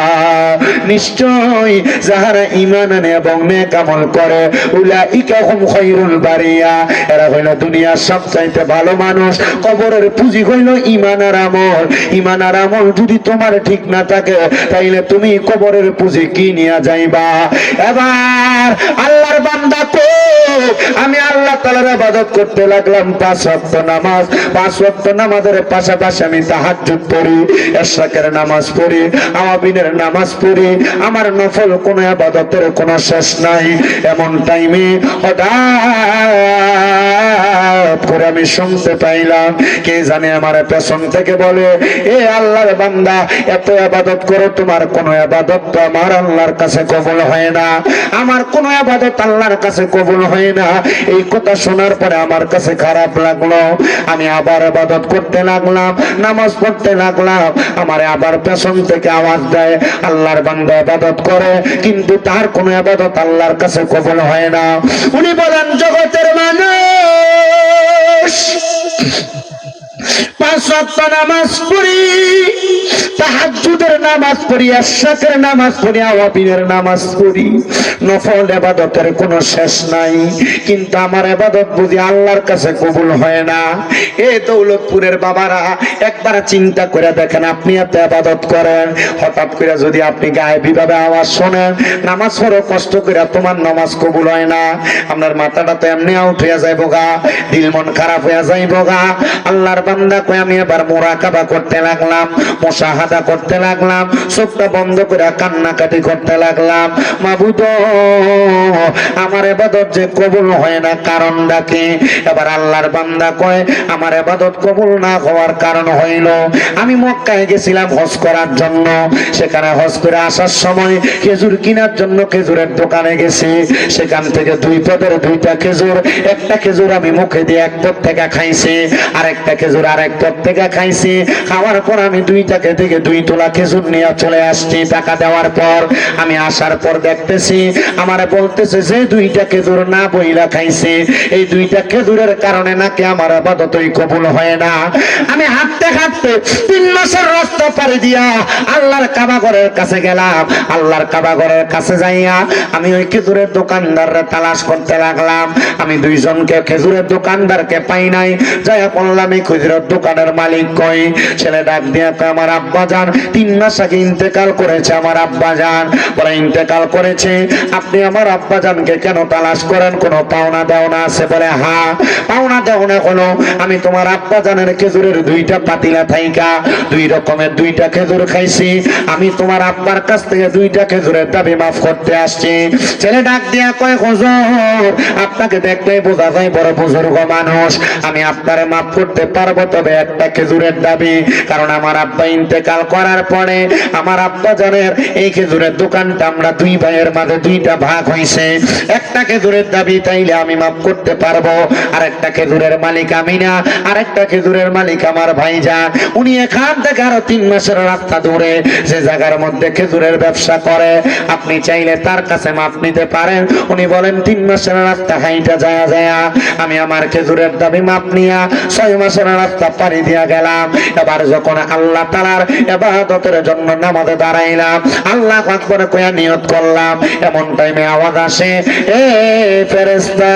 নিশ্চয় যাহারা ঈমান আনে এবং নেক আমল করে উলাইকা হুম খায়রুল বারিয়া এরা হইল দুনিয়ার সবচাইতে ভালো মানুষ কবরের পুঁজি হইল ঈমান আর আমল ঈমান আর আমল যদি তোমার ঠিক না থাকে তাইলে তুমি কবরের পুঁজি কি নিয়া যাইবা এবার আল্লাহর বান্দা কো আমি আল্লাহ তাআলার ইবাদত করতে লাগলাম 5 ওয়াক্ত নামাজ 5 ওয়াক্ত নামাজের পাশাপাশি আমি তাহাজ্জুদ পড়ি ইশরাকের নামাজ পড়ি আওয়াবিনের নামাজ পড়ি আমার নফল কোন ইবাদতের কোনো শেষ নাই এমন টাইমে হঠাৎ করে আমি শুনতে পাইলাম কে জানে আমার পেছন থেকে বলে এ আল্লাহর বান্দা এত ইবাদত করো তোমার কোন ইবাদত তো আমার আল্লাহর কাছে কবুল হয় না আমার কোন ইবাদত আল্লাহর কাছে কবুল হয় না এই কথা শোনার পরে আমার কাছে খারাপ লাগলো আমি আবার ইবাদত করতে লাগলাম নামাজ পড়তে লাগলাম আমার আবার পেছন থেকে আওয়াজ দেয় আল্লাহর বান্দা ইবাদত করে কিন্তু তার কোন ইবাদত আল্লাহর কাছে কবুল হয় না উনি বলেন জগতের মানুষ 5 ওয়াক্ত নামাজ পড়ি তাহাজ্জুদের নামাজ পড়ি, ইশরাকের নামাজ পড়ি, আওয়াবিনের নামাজ পড়ি, নফল ইবাদতের কোনো শেষ নাই, কিন্তু আমার ইবাদত বুঝি আল্লাহর কাছে কবুল হয় না। এ দৌলতপুরের বাবারা একবার চিন্তা করে দেখেন, আপনি এত ইবাদত করেন, হঠাৎ করে যদি আপনি গায়েবী ভাবে আওয়াজ শোনেন নামাজ পড়ো কষ্ট করে, তোমার নামাজ কবুল হয় না, আপনার মাথাটা তো এমনি আউট হয়ে যাইব গা, দিল মন খারাপ হয়ে যাইব গা। আল্লাহর বান্দা কই আমি এবার মুরাকাবা করতে লাগলাম, মুশাহাদা করতে লাগলাম, চোখটা বন্ধ করে কান্নাকাটি করতে লাগলাম, মাবুদ আমার ইবাদত যে কবুল হয় না কারণটা কি? এবার আল্লাহর বান্দা কয় আমার ইবাদত কবুল না হওয়ার কারণ হইল আমি মক্কায় গেছিলাম হজ করার জন্য, সেখানে হজ করে আসার সময় খেজুর কেনার জন্য খেজুরের দোকানে গেছি, সেখান থেকে 2 পদের 2টা খেজুর, একটা খেজুর আমি মুখে দিয়ে 1 পদ থেকে খাইছি, আরেকটা খেজুর আরেক পদ থেকে খাইছি, খাওয়ার পর আমি 2টাকে থেকে 2 তোলা খেজুর নিয়ে চলে আসছি। টাকা দেওয়ার পর আমি আসার পর দেখতেছি আমারে বলতেছে যে 2টা খেজুর না বইলা খাইছে, এই 2টা খেজুরের কারণে নাকি আমার ইবাদতই কবুল হয় না। আমি হাঁটতে হাঁটতে 3 মাসের রাস্তা পাড়ি দিয়া আল্লাহর কাবা ঘরের কাছে গেলাম। আল্লাহর কাবা ঘরের কাছে যাইয়া আমি ওই খেজুরের দোকানদাররা তালাশ করতে লাগলাম। আমি 2 জনকে খেজুরের দোকানদারকে পাই নাই, যাইয়া বললাম এই খেজুরের দোকানের মালিক কই? ছেলে ডাক দিয়া কয় আমার আব্বা জান 3 মাস আগে ইন্তেকাল করেছে, আমার আব্বা জান বলে ইন্তেকাল করেছে, আপনি আমার আব্বা জানকে কেন তালাশ করেন, কোনো পাওনা দেওনা আছে? বলে হ্যাঁ পাওনা দেওনা হলো আমি তোমার আব্বা জানের খেজুরের 2টা পাতিলা থাইকা 2 রকমের 2টা খেজুর খাইছি, আমি তোমার আব্বার কাছ থেকে 2টা খেজুরের দাবি মাফ করতে আসছি। ছেলে ডাক দিয়া কয় হুজুর আপনাকে দেখলেই বোঝা যায় বড় বুজুর্গ মানুষ, আমি আপনারে মাফ করতে পারবো, তবে একটা খেজুরের দাবি, কারণ আমার আব্বা ইন্তেকাল করার পরে আমার আব্বা জানের এই খেজুরের দোকানটা আমরা 2 ভাইয়ের মাঝে 2টা ভাগ হইছে, একটা খেজুরের দাবি তাইলে আমি মাফ করতে পারবো, আর একটা খেজুরের মালিক আমি না, আরেকটা খেজুরের মালিক আমার ভাইজান, উনি এখান থেকে আরো 3 মাসের রাস্তা দূরে যে জায়গার মধ্যে খেজুরের ব্যবসা করে, আপনি চাইলে তার কাছে মাফ নিতে পারেন। উনি বলেন 3 মাসের রাস্তা হাইটা যায় যায় আমি আমার খেজুরের দাবি মাপ নিয়া 6 মাসের রাস্তা পাড়ি দিয়া গেলাম। এবার যখন আল্লাহ তাআলার ইবাদতের জন্য নামাজে দাঁড়াইলাম, আল্লাহু আকবার কইয়া নিয়ত করলাম, এমন টাইমে আওয়াজ আসে এ ফেরেশতা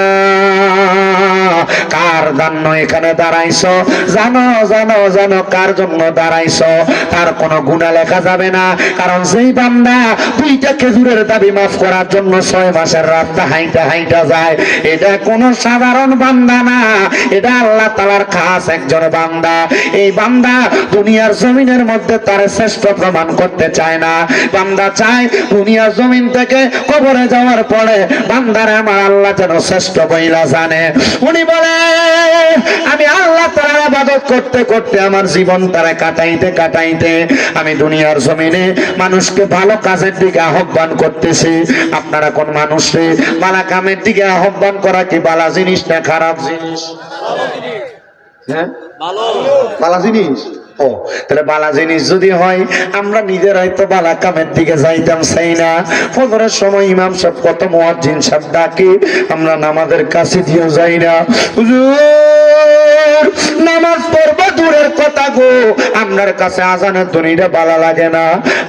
কার জন্য এখানে দাঁড়াইছো? জানো জানো জানো কার জন্য দাঁড়াইছো? তার কোনো গুনাহ লেখা যাবে না, কারণ যেই বান্দা 2টা খেজুরের দাবি মাফ করার জন্য 6 মাসের রাস্তা হাইটা হাইটা যায়, এটা কোনো সাধারণ বান্দা না, এটা আল্লাহ তাআলার খাস একজন বান্দা। এই বান্দা দুনিয়ার জমিনের মধ্যে তার শ্রেষ্ঠ প্রমাণ করতে চায় না, বান্দা চায় দুনিয়ার জমিন থেকে কবরে যাওয়ার পরে বান্দারে আমার আল্লাহ যেন শ্রেষ্ঠ বইলা জানে। উনি বলে আমি আল্লাহ তাআলার ইবাদত করতে করতে আমার জীবন তারা কাটাইতে কাটাইতে আমি দুনিয়ার জমিনে মানুষকে ভালো কাজের দিকে আহ্বান করতেছি। আপনারা কোন মানুষকে ভালো কামের দিকে আহ্বান করা কি ভালো জিনিস না খারাপ জিনিস? হ্যাঁ ভালো জিনিস। ও তাহলে বালা জিনিস যদি হয় আমরা নিজেরাই তো বালা কামের দিকে যাইতাম চাই না। ফজরের সময় ইমাম সাহেব কত মুয়াজ্জিন সাহেব ডাকে, আমরা নামাজের কাছে দিয়েও যাই না। হুজুর নামাজ পড়বা দূরের কথা গো, আপনার কাছে আজানের ধ্বনিটা ভালো লাগে না।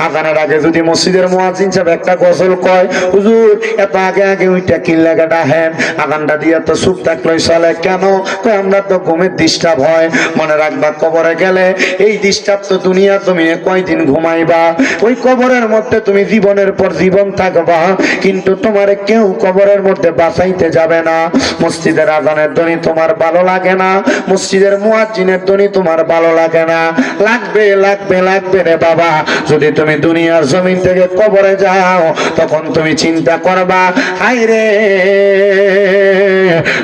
আজানের আগে যদি মসজিদের মুয়াজ্জিন সাহেব একটা গজল কয়, হুজুর এত আগে আগে ওইটা কি লাগা ডাহেন, আজানটা দিয়ে তো চুপ থাকলেই চলে কেন? কয় আমরা তো ঘুমের ডিস্টার্ব হয়। মনে রাখবা কবরে গেলে এই ডিস্টার্ব তো দুনিয়া তুমি কয়দিন ঘুমাইবা, ওই কবরের মধ্যে তুমি জীবনের পর জীবন থাকবা, কিন্তু তোমার কেউ কবরের মধ্যে বাঁচাইতে যাবে না। মসজিদের আজানের ধ্বনি তোমার ভালো লাগে না, মসজিদের মুয়াজ্জিনের ধ্বনি তোমার ভালো লাগে না, লাগবে লাগবে লাগবে রে বাবা। যদি তুমি দুনিয়ার জমিন থেকে কবরে যাও তখন তুমি চিন্তা করবা, হায় রে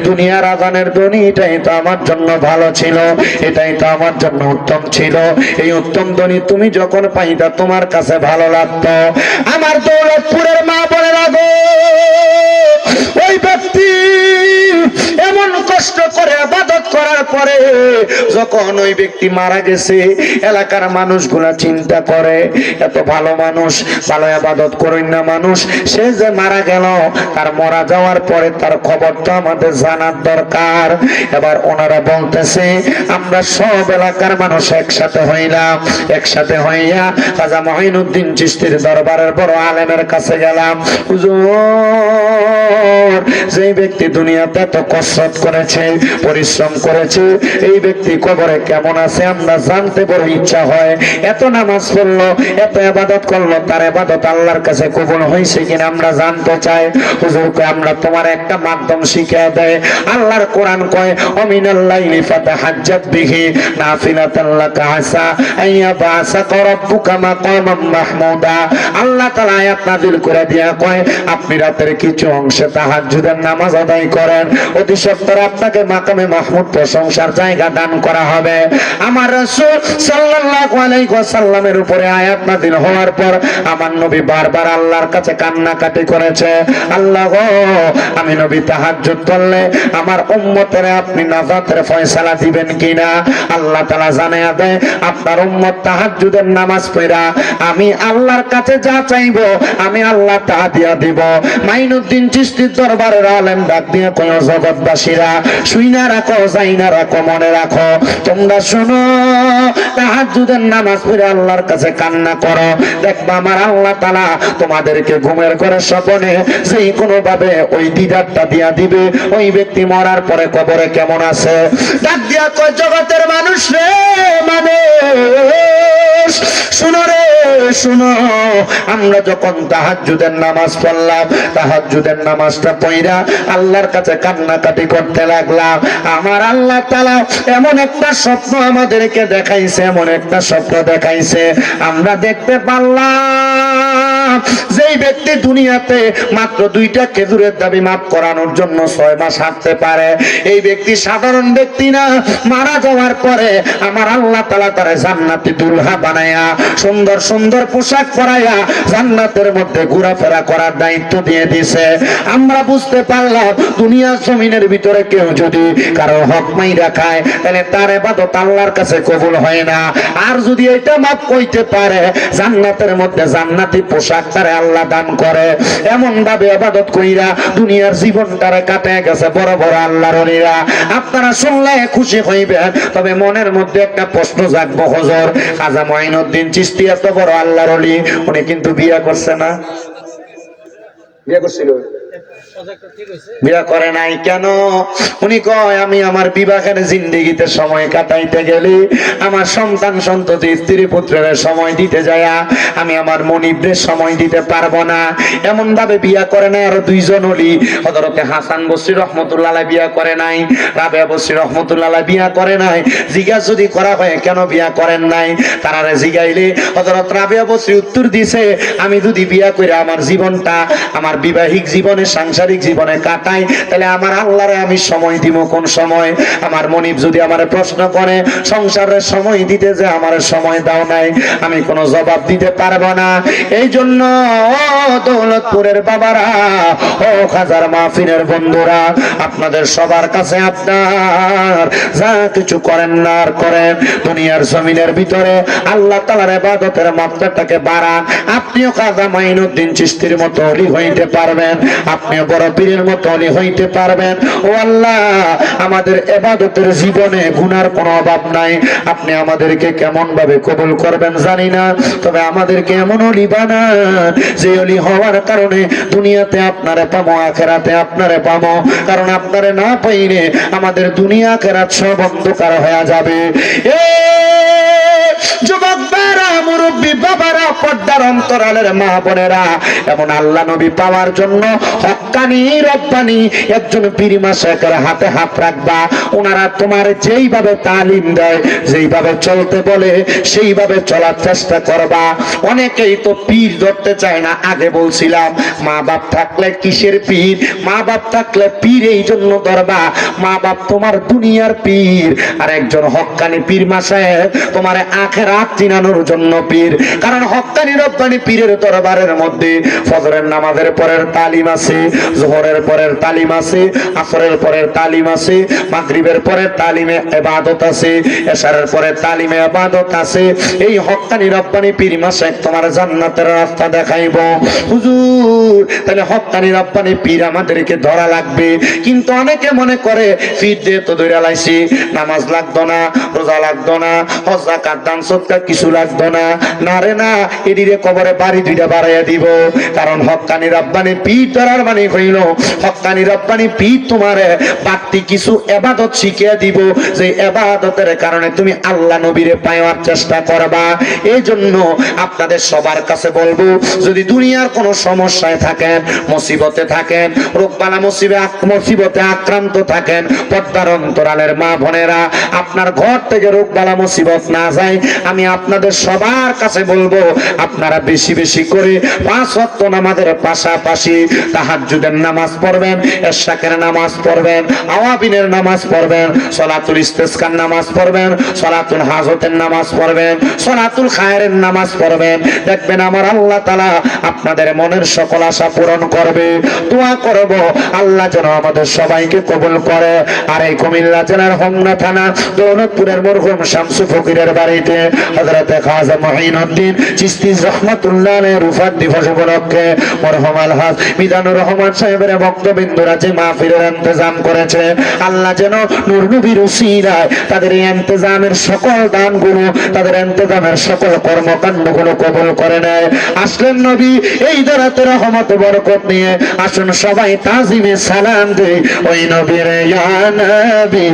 দুনিয়ার আজানের ধ্বনি এটাই তো আমার জন্য ভালো ছিল, এটাই তো আমার জন্য উত্তম ছিল, এই উত্তম ধ্বনি তুমি যখন পাইতা তোমার কাছে ভালো লাগতো। আমার দৌলতপুরের মা বলে রাখো, ওই ব্যক্তি এমন কষ্ট করে ইবাদত করার পরে যখন ওই ব্যক্তি মারা গেছে, এলাকার মানুষগুলা চিন্তা করে এত ভালো মানুষ, ভালো ইবাদত করেন না মানুষ, সে যে মারা গেল, তার মারা যাওয়ার পরে তার খবরটা আমাদের জানার দরকার। এবার ওনারা বলতেছে আমরা সব এলাকার মানুষ একসাথে হইলাম, একসাথে হইয়া খাজা মঈনুদ্দিন চিশতির দরবারের বড় আলেমের কাছে গেলাম। হুজুর, যে ব্যক্তি দুনিয়াতে এত কসরত করেছে, পরিশ্রম করেছে, এই ব্যক্তি কবরে কেমন আছে আমরা জানতে বড় ইচ্ছা হয়। এত নামাজ পড়লো, এত ইবাদত করলো, তার ইবাদত আল্লাহর কাছে কবুল হয়েছে কিনা আমরা জানতে চাই। হুজুর কয় আমরা তোমার একটা মাধ্যম শিখিয়ে দেয়। আল্লাহর কোরআন কয় অমিনাল লাইলি ফাতাহাজ্জাত বিহি নাফিলাতান লাকা আসা আইয়াবাসাকা রাব্বুকা মাকামান মাহমুদা। আল্লাহ তাআলা আয়াত নাযিল করে দিয়া কয় আপনি রাতের কিছু অংশে তাহাজ্জুদের নামাজ আদায় করেন, অতি সত্বর আপনাকে মাকামে মাহমুদ প্রশংসার জায়গা দান করা হবে। আমার রাসূল সাল্লাল্লাহু আলাইহি ওয়াসাল্লামের উপরে আয়াত নাযিল হওয়ার পর আমার নবী বারবার আল্লাহর কাছে কান্নাকাটি করেছে, আল্লাহ গো, আমি নবী তাহাজ্জুদ করলে আমার উম্মতের আপনি নাজাতের ফয়সালা দিবেন কিনা। আল্লাহ তাআলা জানায়া দেয় আপনার উম্মত তাহাজ্জুদের নামাজ পড়া আমি আল্লাহর কাছে যা চাইবো আমি আল্লাহ তা দিয়া দিব। মাইনুদ্দিন চিশতির দরবারের আলেম ডাক দিয়ে কয় জগৎবাসীরা শুইনা রাখো, যাইনা রাখো, মনে রাখো, তোমরা শোনো, তাহাজ্জুদের নামাজ পড়ে আল্লাহর কাছে কান্না করো, দেখবা আমার আল্লাহ তাআলা তোমাদেরকে ঘুমের ঘরে স্বপ্নে যেই কোনো ভাবে ওই দিদারটা দিয়া দিবে ওই ব্যক্তি মরার পরে কবরে কেমন আছে। ডাক দিয়া কয় জগতের মানুষ রে, মানুষ শুনো রে, শুনো, আমরা যখন তাহাজ্জুদের নামাজ পড়লাম, তাহাজ্জুদের নামাজটা পড়া আল্লাহর কাছে কান্নাকাটি করতে লাগলাম, আমার আল্লাহ তাআলা এমন একটা স্বপ্ন আমাদেরকে দেখাইছে, এমন একটা স্বপ্ন দেখাইছে, আমরা দেখতে পারলাম যেই ব্যক্তি দুনিয়াতে মাত্র 2টা খেজুরের দাবি মাফ করানোর জন্য 6 মাস হাঁটতে পারে, এই ব্যক্তি সাধারণ ব্যক্তি না। মারা যাওয়ার পরে আমার আল্লাহ তাআলা তারে জান্নাতি দুলহা বানায়া সুন্দর সুন্দর পোশাক পরাইয়া জান্নাতের মধ্যে ঘোরাফেরা করার দায়িত্ব দিয়ে দিয়েছে। আমরা বুঝতে পারলাম দুনিয়ার জমিনের ভিতরে কেউ যদি কারো হক মাইরা খায় তাহলে তার ইবাদত আল্লাহর কাছে কবুল হয় না, আর যদি এটা মাফ কইতে পারে জান্নাতের মধ্যে জান্নাতি পোশাক তারে আল্লাহ দান করে। এমন ভাবে ইবাদত কইরা দুনিয়ার জীবনটারে কাটায় গেছে বড় বড় আল্লাহর ওলিরা। আপনারা শুনলে খুশি হইবেন, তবে মনের মধ্যে একটা প্রশ্ন জাগবো, হুজুর খাজা মঈনুদ্দিন চিশতি এত বড় আল্লাহর ওলি, উনি কিন্তু বিয়ে করছে না? বিয়ে করছিল? বিয়ে করে নাই কেন? উনি কয় আমি আমার বিবাহের জিন্দেগিতে সময় কাটাইতে গেলে আমার সন্তান সন্ততি স্ত্রী পুত্রের সময় দিতে যায়া আমি আমার মনিবদের সময় দিতে পারবো না, এমন ভাবে বিয়ে করে নাই। আরো 2 জন ওলি, হযরতে হাসান বসরি রহমতুল্লাহ আলাইহি বিয়ে করে নাই, রাবেয়া বসরি রহমতুল্লাহ আলাইহি বিয়ে করে নাই। জিজ্ঞাসা যদি করা হয় কেন বিয়ে করেন নাই, তারারে জিগাইলে হযরত রাবেয়া বসরি উত্তর দিছে আমি যদি বিয়ে করে আমার জীবনটা আমার বিবাহিক জীবনে সাংসারিক জীবনে কাটাই তাহলে আমার আল্লাহরে আমি সময় দিব কোন সময়? আমার মনিব যদি আমারে প্রশ্ন করে সংসারের সময় দিতে যে আমার সময় দাও নাই, আমি কোনো জবাব দিতে পারবো না। এই জন্য দৌলতপুরের বাবারা, ও খাজার মাহফিলের বন্ধুরা, আপনাদের সবার কাছে আপনার যা কিছু করেন না আর করেন, দুনিয়ার জমিনের ভিতরে আল্লাহ তাআলার ইবাদতের মাত্রাটাকে বাড়ান। আপনিও খাজা মঈনুদ্দিন চিশতির মতো ওলি হইতে পারবেন, আপনিও বড় পীরের মতো ওলি হইতে পারবেন। ও আল্লাহ, আমাদের ইবাদতের জীবনে গুনার কোনো অভাব নাই, আপনি আমাদেরকে কেমন ভাবে কবুল করবেন জানি না, তবে আমাদেরকে এমন ওলি বানান যে ওলি হওয়ার কারণে দুনিয়াতে আপনারে পাবো, আখিরাতে আপনারে পাবো, কারণ আপনারে না পাইলে আমাদের দুনিয়া আখিরাত সব অন্ধকার হয়ে যাবে। যুবক বারা, মুরব্বী বাবারা, পর্দার অন্তরালের মা বোনেরা, এমন আল্লাহ নবী পাওয়ার জন্য হক্কানি রব্বানি একজন পীর মাশায়েখের হাতে হাত রাখবা। ওনারা তোমার যেইভাবে তালিম দেয়, যেইভাবে চলতে বলে সেইভাবে চলার চেষ্টা করবা। অনেকেই তো পীর ধরতে চায় না, আগে বলছিলাম মা বাপ থাকলে কিসের পীর, মা বাপ থাকলে পীর এই জন্য ধরবা, মা বাপ তোমার দুনিয়ার পীর, আর একজন হক্কানি পীর মাশায়েখ তোমার আখের রাত চিনানোর জন্য পীর। কারণ হক্কানি রব্বানি পীরের দরবারের মধ্যে ফজরের নামাজের পরের তালিম আছে, যোহরের পরের তালিম আছে, আসরের পরের তালিম আছে, মাগরিবের পরের তালিমে ইবাদত আছে, এশারের পরের তালিমে ইবাদত আছে। এই হক্কানি রব্বানি পীর মাশায়েখ তোমার জান্নাতের রাস্তা দেখাইব। হুজুর তাহলে হক্কানি রব্বানি পীর আমাদেরকে ধরা লাগবে। কিন্তু অনেকে মনে করে পীর দিয়ে তো ধরে লাইছি, নামাজ লাগতো না, রোজা লাগতো না, হজ যাকাত দান সদকা কিছু লাগতো না। না রে না, এদিকে কবরে বাড়ি দুইটা বাড়াইয়া দিব। কারণ হক্কানি রব্বানি পীর ধরার মানে হইল হক্কানি রব্বানি পীর তোমারে বাড়তি কিছু ইবাদত শিখিয়ে দিব, যে ইবাদতের কারণে তুমি আল্লাহ নবীরে পাওয়ার চেষ্টা করবা। এই জন্য আপনাদের সবার কাছে বলবো, যদি দুনিয়ার কোনো সমস্যায় থাকেন, মুসিবতে থাকেন, রোগবালা মুসিবতে আক্রান্ত থাকেন, পদ্মার অন্তরালের মা বোনেরা, আপনার ঘর থেকে রোগবালা মুসিবত না যায়, আমি আপনাদের সবার কাছে বলবো আপনারা বেশি বেশি করে 5 ওয়াক্ত নামাজের পাশাপাশি তাহাজ্জুদের নামাজ পড়বেন, ইশরাকের নামাজ পড়বেন, আওয়াবিনের নামাজ পড়বেন, সলাতুল ইস্তিসকার নামাজ পড়বেন, সলাতুল হাজতের নামাজ পড়বেন, সলাতুল খায়রের নামাজ পড়বেন। দেখবেন আমার আল্লাহ তাআলা আপনাদের মনের সকল আশা পূরণ করবে। দোয়া করব আল্লাহ যেন আমাদের সবাইকে কবুল করে। আর এই কুমিল্লা জেলার হোমনা থানা দৌলতপুরের মরহুম শামসু ফকিরের বাড়িতে হযরতে খাজা মুঈনুদ্দিন চিশতি রাহমাতুল্লাহ আলাইহির রুফাত দিবস উপলক্ষে মরহুম আলহাজ মিজানুর রহমান সাহেবের বক্তবিন্দুরা যে মাহফিলের ইন্তজাম করেছে, আল্লাহ যেন নূর নবীর উসিলায় তাদের এই ইন্তজামের সকল দানগুলো, তাদের ইন্তজামের সকল কর্মকাণ্ডগুলো কবুল করে নেয়। আসলেন নবী এই দরাতে রহমত বরকত নিয়ে, আসুন সবাই তাজিমে সালাম দেই ওই নবীর ইয়া নবী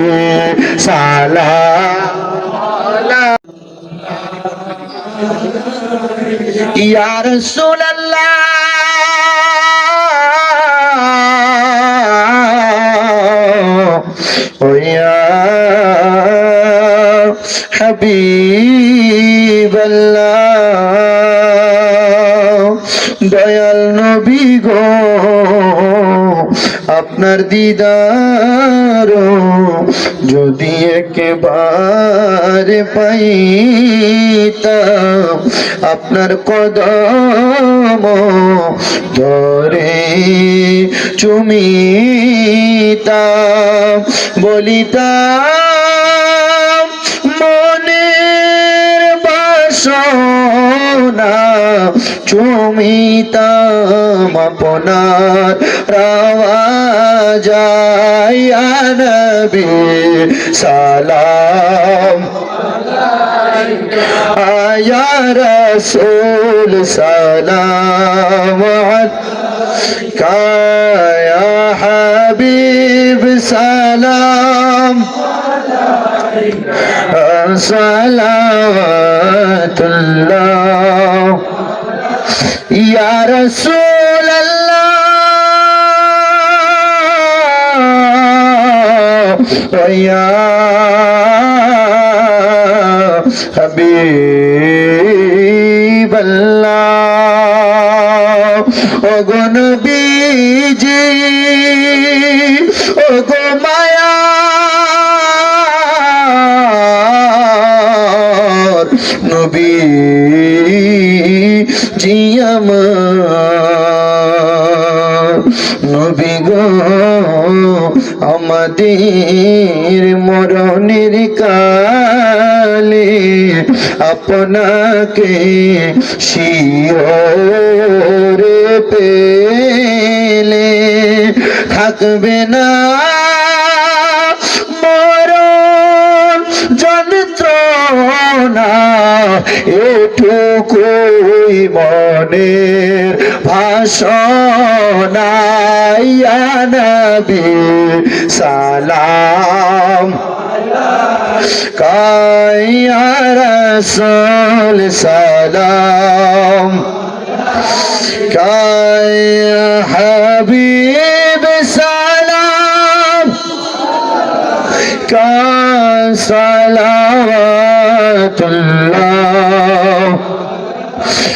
সালাম ইয়া রাসূলুল্লাহ ও ইয়া হাবিবাল্লাহ। দয়াল নবী গো আপনার দিদার যদি একেবারে পাইতাম, আপনার কদম ধরে চুমিতাম, বলিতাম মনের বাসনা, চুমিতাম আপনার রাওয়াজায় ইয়া নবী সালাম ইয়া রাসূল সালাম আলাইকা ইয়া হাবিব সালাম সালাওয়াতুল্লাহ ইয়া রাসূলুল্লাহ ইয়া হাবিবাল্লাহ। ওগো নবীজি ওগো মায়ার নবী জি আমার নবী গো, আমাদের মরণের কালে আপনাকে শিওরে পেলে থাকবে না মরণ যন্ত্রণা, এটুকুই মনের ভাষণা ইয়া নবী সালাম ইয়া রাসূল সালাম ইয়া হাবিব সালাম সালাওয়াতুল্লাহ।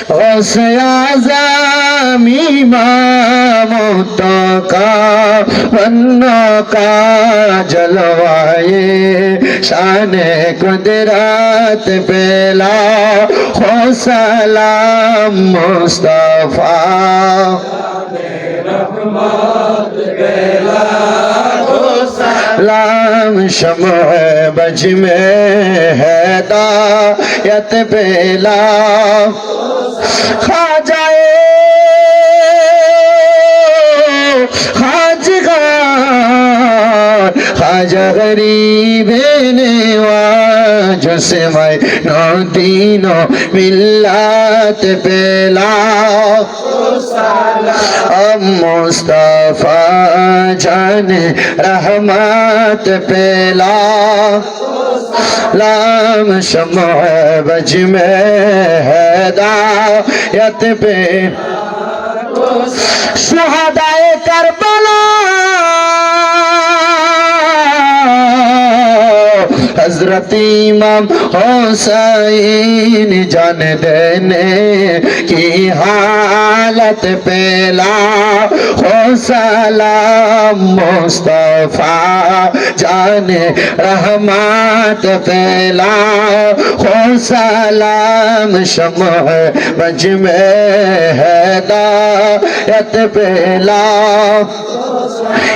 গৌসে আযম इमाम का वन्ना का जलवाए शान कुदरत पेला हो सलाम मुस्तफा लाम शम्ह बज में हैदायत पेला खा जाए खाजा गरीब नवाज से मैं नौ तीनों मिल्लत पेला अब मुस्तफा जान रहमत पेला लाम शम्ह बज में हैदायत पे शुहदाए करबला हजरत इमाम हुसैन जान देने की हालत पेला हो सलाम मुस्तफा जान रहमत पेला हो सलाम शम्ह बज में हैदायत पेला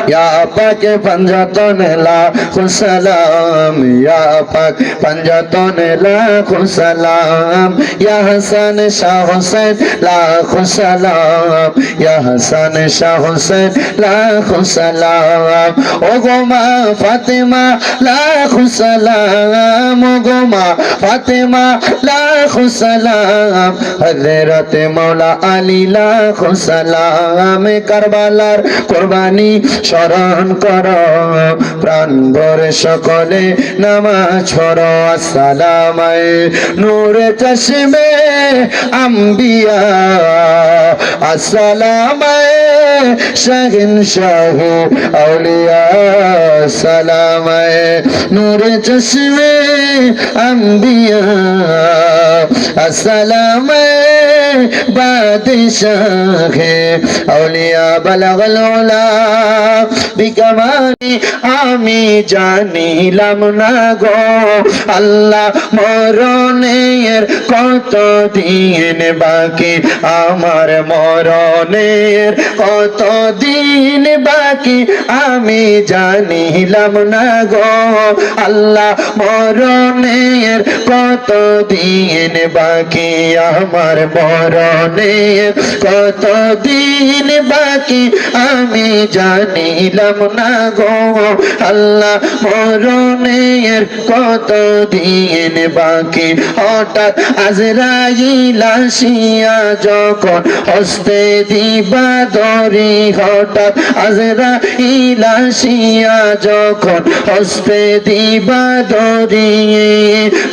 या पाक पंजतन लाख सलाम या पाक पंजतन लाख सलाम या हसन शाह हुसैन लाख सलाम या हसन शाह हुसैन लाख सलाम ओ गोमा फातिमा लाख सलाम ओ गोमा फातिमा लाख सलाम हजरत मौला अली लाख सलाम करबालार कुर्बानी স্মরণ করো প্রাণ ভরে সকলে নামাজ পড়ো আসসালামে নূরে চশমে আম্বিয়া আসসালামে শাহিনশাহ আউলিয়া আসসালামে নূরে চশমে আম্বিয়া আসসালামে বাদশাহ আউলিয়া বালাগল উলা বিকামালি আমি জানিলাম না গো আল্লাহ মরণের কত দিন বাকি আমার মরণের কত দিন বাকি আমি জানিলাম না গো আল্লাহ মরণের কত দিন বাকি আমার মরণের কত দিন বাকি আমি জানিলাম না গো আল্লাহ মরণের কত দিন বাকি হঠাৎ আজরাইল আসিয়া যখন হস্তে দিবা ধরি হঠাৎ আজরাইল আসিয়া যখন হস্তে দিবা ধরি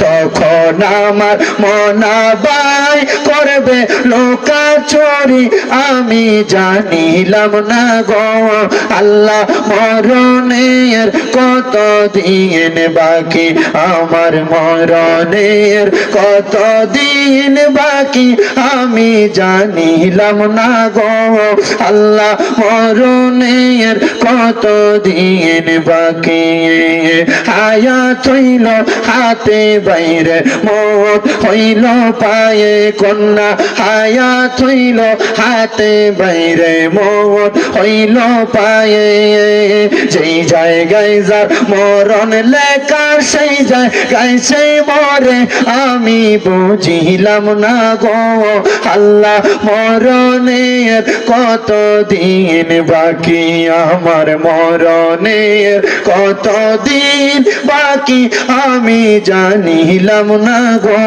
তখন আমার মনাবাই করবে লোকাচুরি আমি জানিলাম না গো আল্লাহ মরণের কত দিন বাকি আমার মরণের কত দিন বাকি আমি জানিলাম না গো আল্লাহ মরণের কত দিন বাকি হায়াত হইল হাতে বাইরে মত হইল পায়ে কন্যা হায়াত হইল হাতে বাইরে মত হইল পায়ে যেই জায়গায় যার মরণ লেখা সেই জায়গায় সেই মরে আমি বুঝিলাম না গো আল্লাহ মরণের কত দিন বাকি আমার মরণের কত দিন বাকি আমি জানিলাম না গো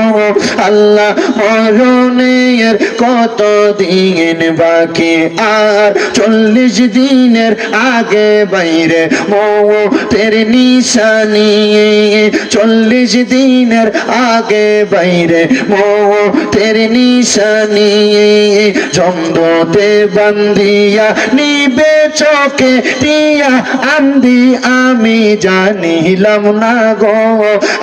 আল্লাহ মরণের কত দিন বাকি আর 40 দিনের আগে বাইরে মৌতের নিশানি 40 দিনের আগে বাইরে মৌতের নিশানি জমদূতে বান্দিয়া নিবে চোখে টিয়া আন্দি আমি জানিলাম না গো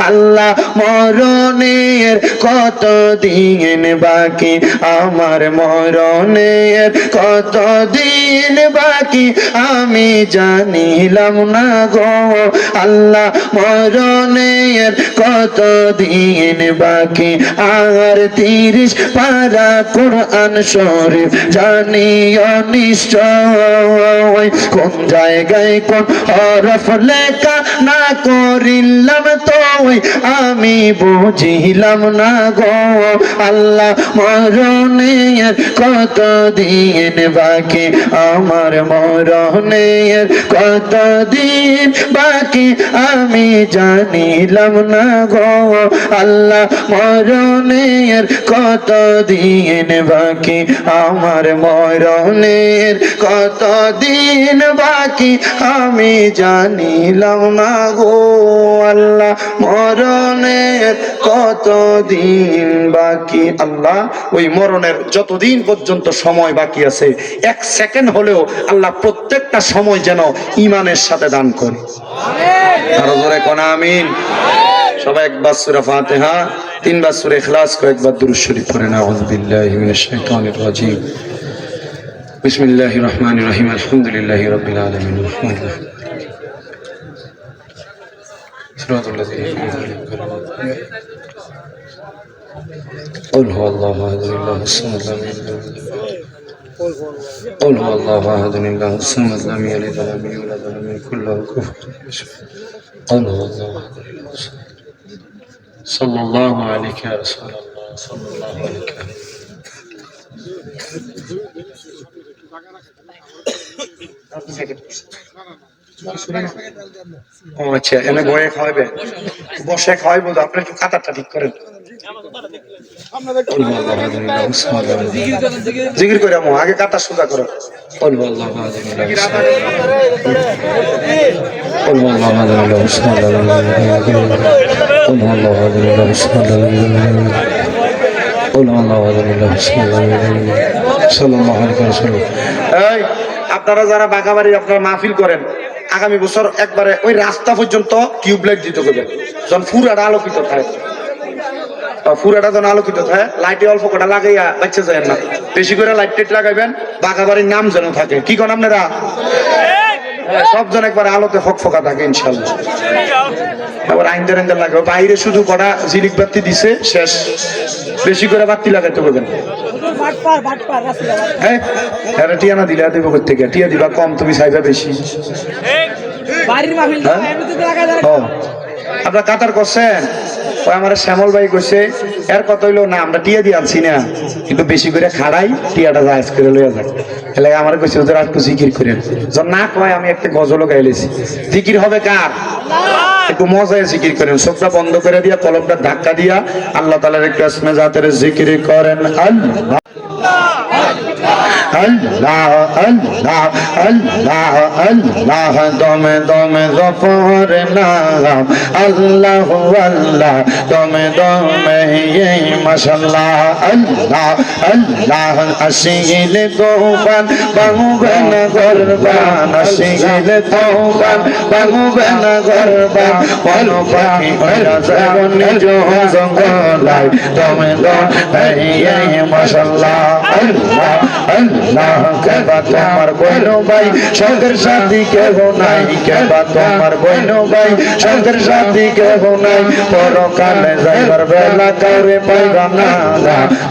আল্লাহ মরণের কত দিন বাকি আমার মরণের কত দিন বাকি আমি জানিলাম না গো আল্লাহ মরণের কত দিন বাকি আর 30 পারা কোরআন শরীফ জানিও নিশ্চয় কোন জায়গায় কোন হরফ লেখা না করিলাম তো আমি বুঝিলাম না গো আল্লাহ মরণের কত দিন বাকি আমার মরণের কত দিন বাকি আমি জানিলাম না গো আল্লাহ মরণের কত দিন বাকি আমার মরণের কত দিন বাকি আমি জানিলাম না গো আল্লাহ মরণের কত দিন বাকি আল্লাহ ওই মরণের যতদিন পর্যন্ত সময় বাকি আছে 1 সেকেন্ড হলেও আল্লাহ প্রত্যেকটা সময় যেন ঈমানের সাথে দান করে আরো জোরে কোন আমিন সবাই একবার সূরা ফাতিহা 3 বার সূরা ইখলাস কয়েকবার দুরূদ শরীফ পড়েন আউযু বিল্লাহি মিনাশ শাইতানির রাজীম বিসমিল্লাহির রহমানির রহিম আলহামদুলিল্লাহি রাব্বিল আলামিন صراط الذين أنعمت عليهم قل هو الله أحد الله الصمد لم يلد قل هو الله أحد الله الصمد لم يلد ولم يولد ولم يكن له كفوا قل هو الله أحد الله الصمد صلى الله عليك يا رسول الله صلى الله عليك ও আচ্ছা এনে বয়ে খাওয়াবে বসে খাওয়াইবো আপনার একটু কাতারটা ঠিক করেন জিকির করে আমো আগে কাতার সোজা করো এই আপনারা যারা বাগাবাড়ি আপনারা মাহফিল করেন আগামী বছর একবারে ওই রাস্তা পর্যন্ত টিউবলাইট দিতে হবে যখন পুরাটা আলোকিত থাকে পুরাটা যখন আলোকিত থাকে লাইটে অল্প কটা লাগাইয়া বাচ্চা যায় না বেশি করে লাইট টাইট লাগাইবেন বাগাবাড়ির নাম যেন থাকে কি কোন আপনারা সবজন একবার আলোতে ফকফকা থাকে ইনশাল্লাহ আবার আইনদের আইনদের লাগবে বাইরে শুধু কটা ঝিলিক বাতি দিছে শেষ বেশি করে বাতি লাগাইতে বলবেন হ্যাঁ টিয়া না দিলে দেবো থেকে টিয়া দিবা কম তুমি চাইবা বেশি আপনার কাতার করছেন ওই আমার শ্যামল ভাই কইছে এর কথা হইলো না আমরা টিয়া দিয়ে আনছি না কিন্তু বেশি করে খাড়াই টিয়াটা জায়েজ করে লইয়া যাক এলে আমার কইছে ওদের আর একটু জিকির করেন যখন না কয় আমি একটা গজলও গাইলেছি জিকির হবে কার একটু মজায় জিকির করেন চোখটা বন্ধ করে দিয়া কলমটা ধাক্কা দিয়া আল্লাহ তাআলার একটু আসমে জাতের জিকির করেন আল্লাহ আল্লাহ আল্লাহ আল্লাহ আল্লাহ দমে দমে গফর নাম আল্লাহ আল্লাহ দমে দমে মাশাআল্লাহ আল্লাহ আল্লাহ আসিলে তোবান বাহুবেন গরবান আসিলে তোবান বাহুবেন গরবান বলো পাখি ওরা জীবন নিজ জঙ্গলায় দমে দমে মাশাআল্লাহ আল্লাহ আল্লাহ কেবা তোমার বইনো ভাই সঙ্গের সাথী কেহ নাই কেবা তোমার বইনো ভাই সঙ্গের সাথী কেহ নাই পরকালে যাইবার বেলা কাউরে পাইবা না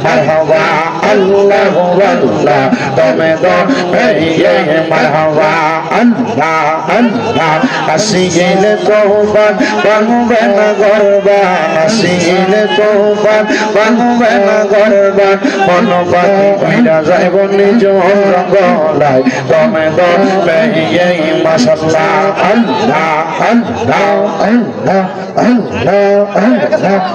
মারহাবা আল্লাহ আল্লাহ দমে দমে মারহাবা আল্লাহ আল্লাহ আসি গেলে তোবান বাহুবে না গরবান আসি গেলে তোবান বাহুবে না গরবান মন পাখি কইরা যাইব নিজ রঙ্গলায় দমে দমে মাশাআল্লাহ আল্লাহ আল্লাহ আল্লাহ আল্লাহ আল্লাহ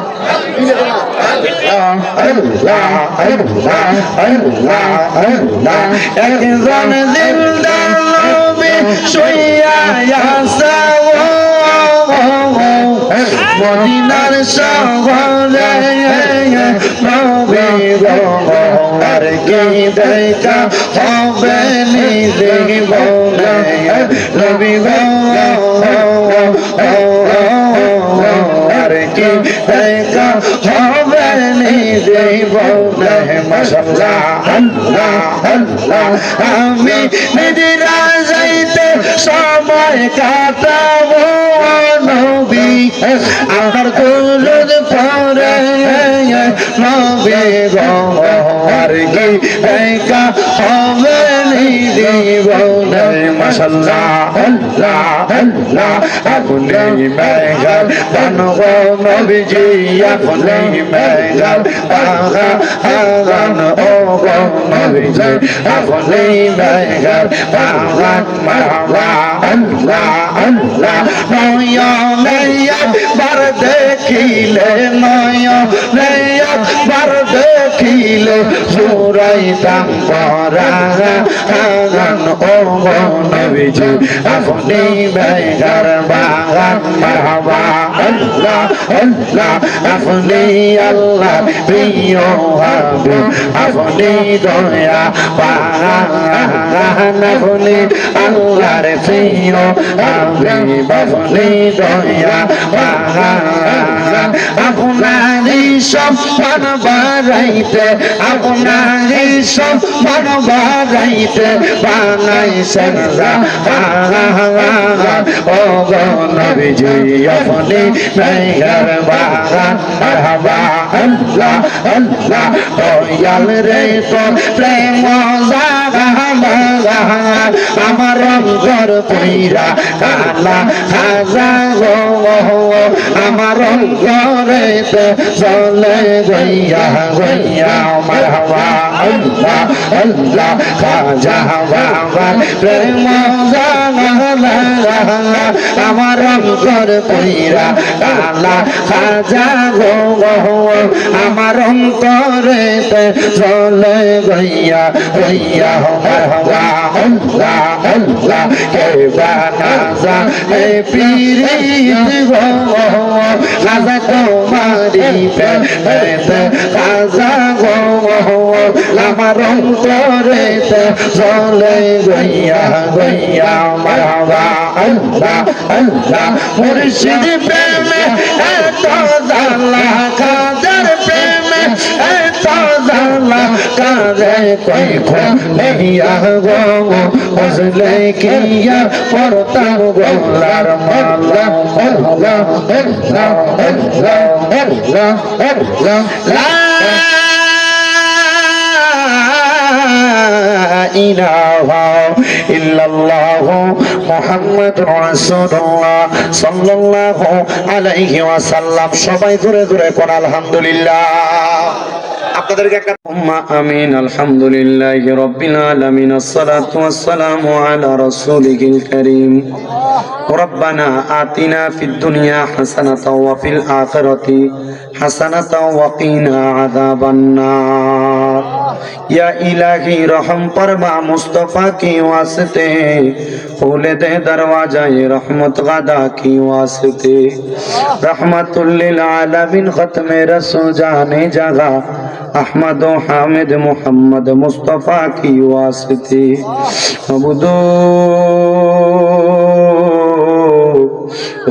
আল্লাহ আল্লাহ আল্লাহ আল্লাহ একজন জিন্দা নবী শুইয়া আসা মদিনার শহরে নবী গো আর কি দেখা হবে নিজে বলে নবী গো আর কি দেখা হবে নিজে বলে মাশাআল্লাহ আল্লাহ আল্লাহ আমি নিজেরা যাইতে সময় কাটাবো নবী আমার দুরুদ পড়ে নবী গো আর কি দেখা হবে নিজে বলে মাশাআল্লাহ আল্লাহ আল্লাহ আপনি মেঘার বানগো নবীজি আপনি মেঘার বাগান ও গো নবীজি আপনি মেঘার বাগান মাওলা আল্লাহ আল্লাহ নয়নে একবার দেখিলে নয়নে একবার দেখিলে জুড়াইতাম পরাগান ও গো নবীজি আপনি মেঘার বাগান মাওলা আল্লাহ আল্লাহ আপনি আল্লাহ প্রিয় হাবিব আপনি দয়া পান আপনি আল্লাহর প্রিয় হাবিব আপনি দয়া পান আপনারই সম্মান বাড়াইতে আপনারই সম্মান বাড়াইতে বানাইছেন ও গো নবীজি আপনি মেঘার বাগান মারহাবা আল্লাহ আল্লাহ দয়াল রে তোর প্রেম আমার অন্তর পইরা কালা খাজা গো আমার অন্তরেতে চলে গইয়া গইয়া মারহাবা আল্লাহ আল্লাহ খাজা বাবা প্রেম আমার অন্তর পইরা কালা খাজা গো আমার অন্তরেতে চলে গইয়া গইয়া মারহাবা আল্লাহ আল্লাহ কে বানাজা হে পীরিত গো খাজা তোমারি পেতে খাজা গো আমার অন্তরেতে চলে গইয়া গইয়া মারহাবা আল্লাহ আল্লাহ মুর্শিদ প্রেমে এত জালা খাজার প্রেমে এত জালা কাজে কই খো নেহিয়া গো বুঝলে কিয়া পরতাম গোলার মালা আল্লাহ আল্লাহ আল্লাহ আল্লাহ আল্লাহ লা ইলাহা ইল্লাল্লাহ মুহাম্মাদুর রাসূলুল্লাহ সাল্লাল্লাহু আলাইহি ওয়াসাল্লাম সবাই জোরে জোরে কোন আলহামদুলিল্লাহ আপনাদেরকে একটা উম্মা আমিন আলহামদুলিল্লাহি রাব্বিল আলামিন আসসালাতু ওয়াসসালামু আলা রাসূলিল কারীম ربنا آتنا في الدنيا حسنة وفي الآخرة حسنة وقنا عذاب النار या इलाही रहम फरमा मुस्तफा की वास्ते खोले दे दरवाजा ये रहमत गदा की वास्ते रहमतुल लिल आलमीन खत्म रसूल जाने जगह अहमद हामिद मोहम्मद मुस्तफा की वास्ते अबुदो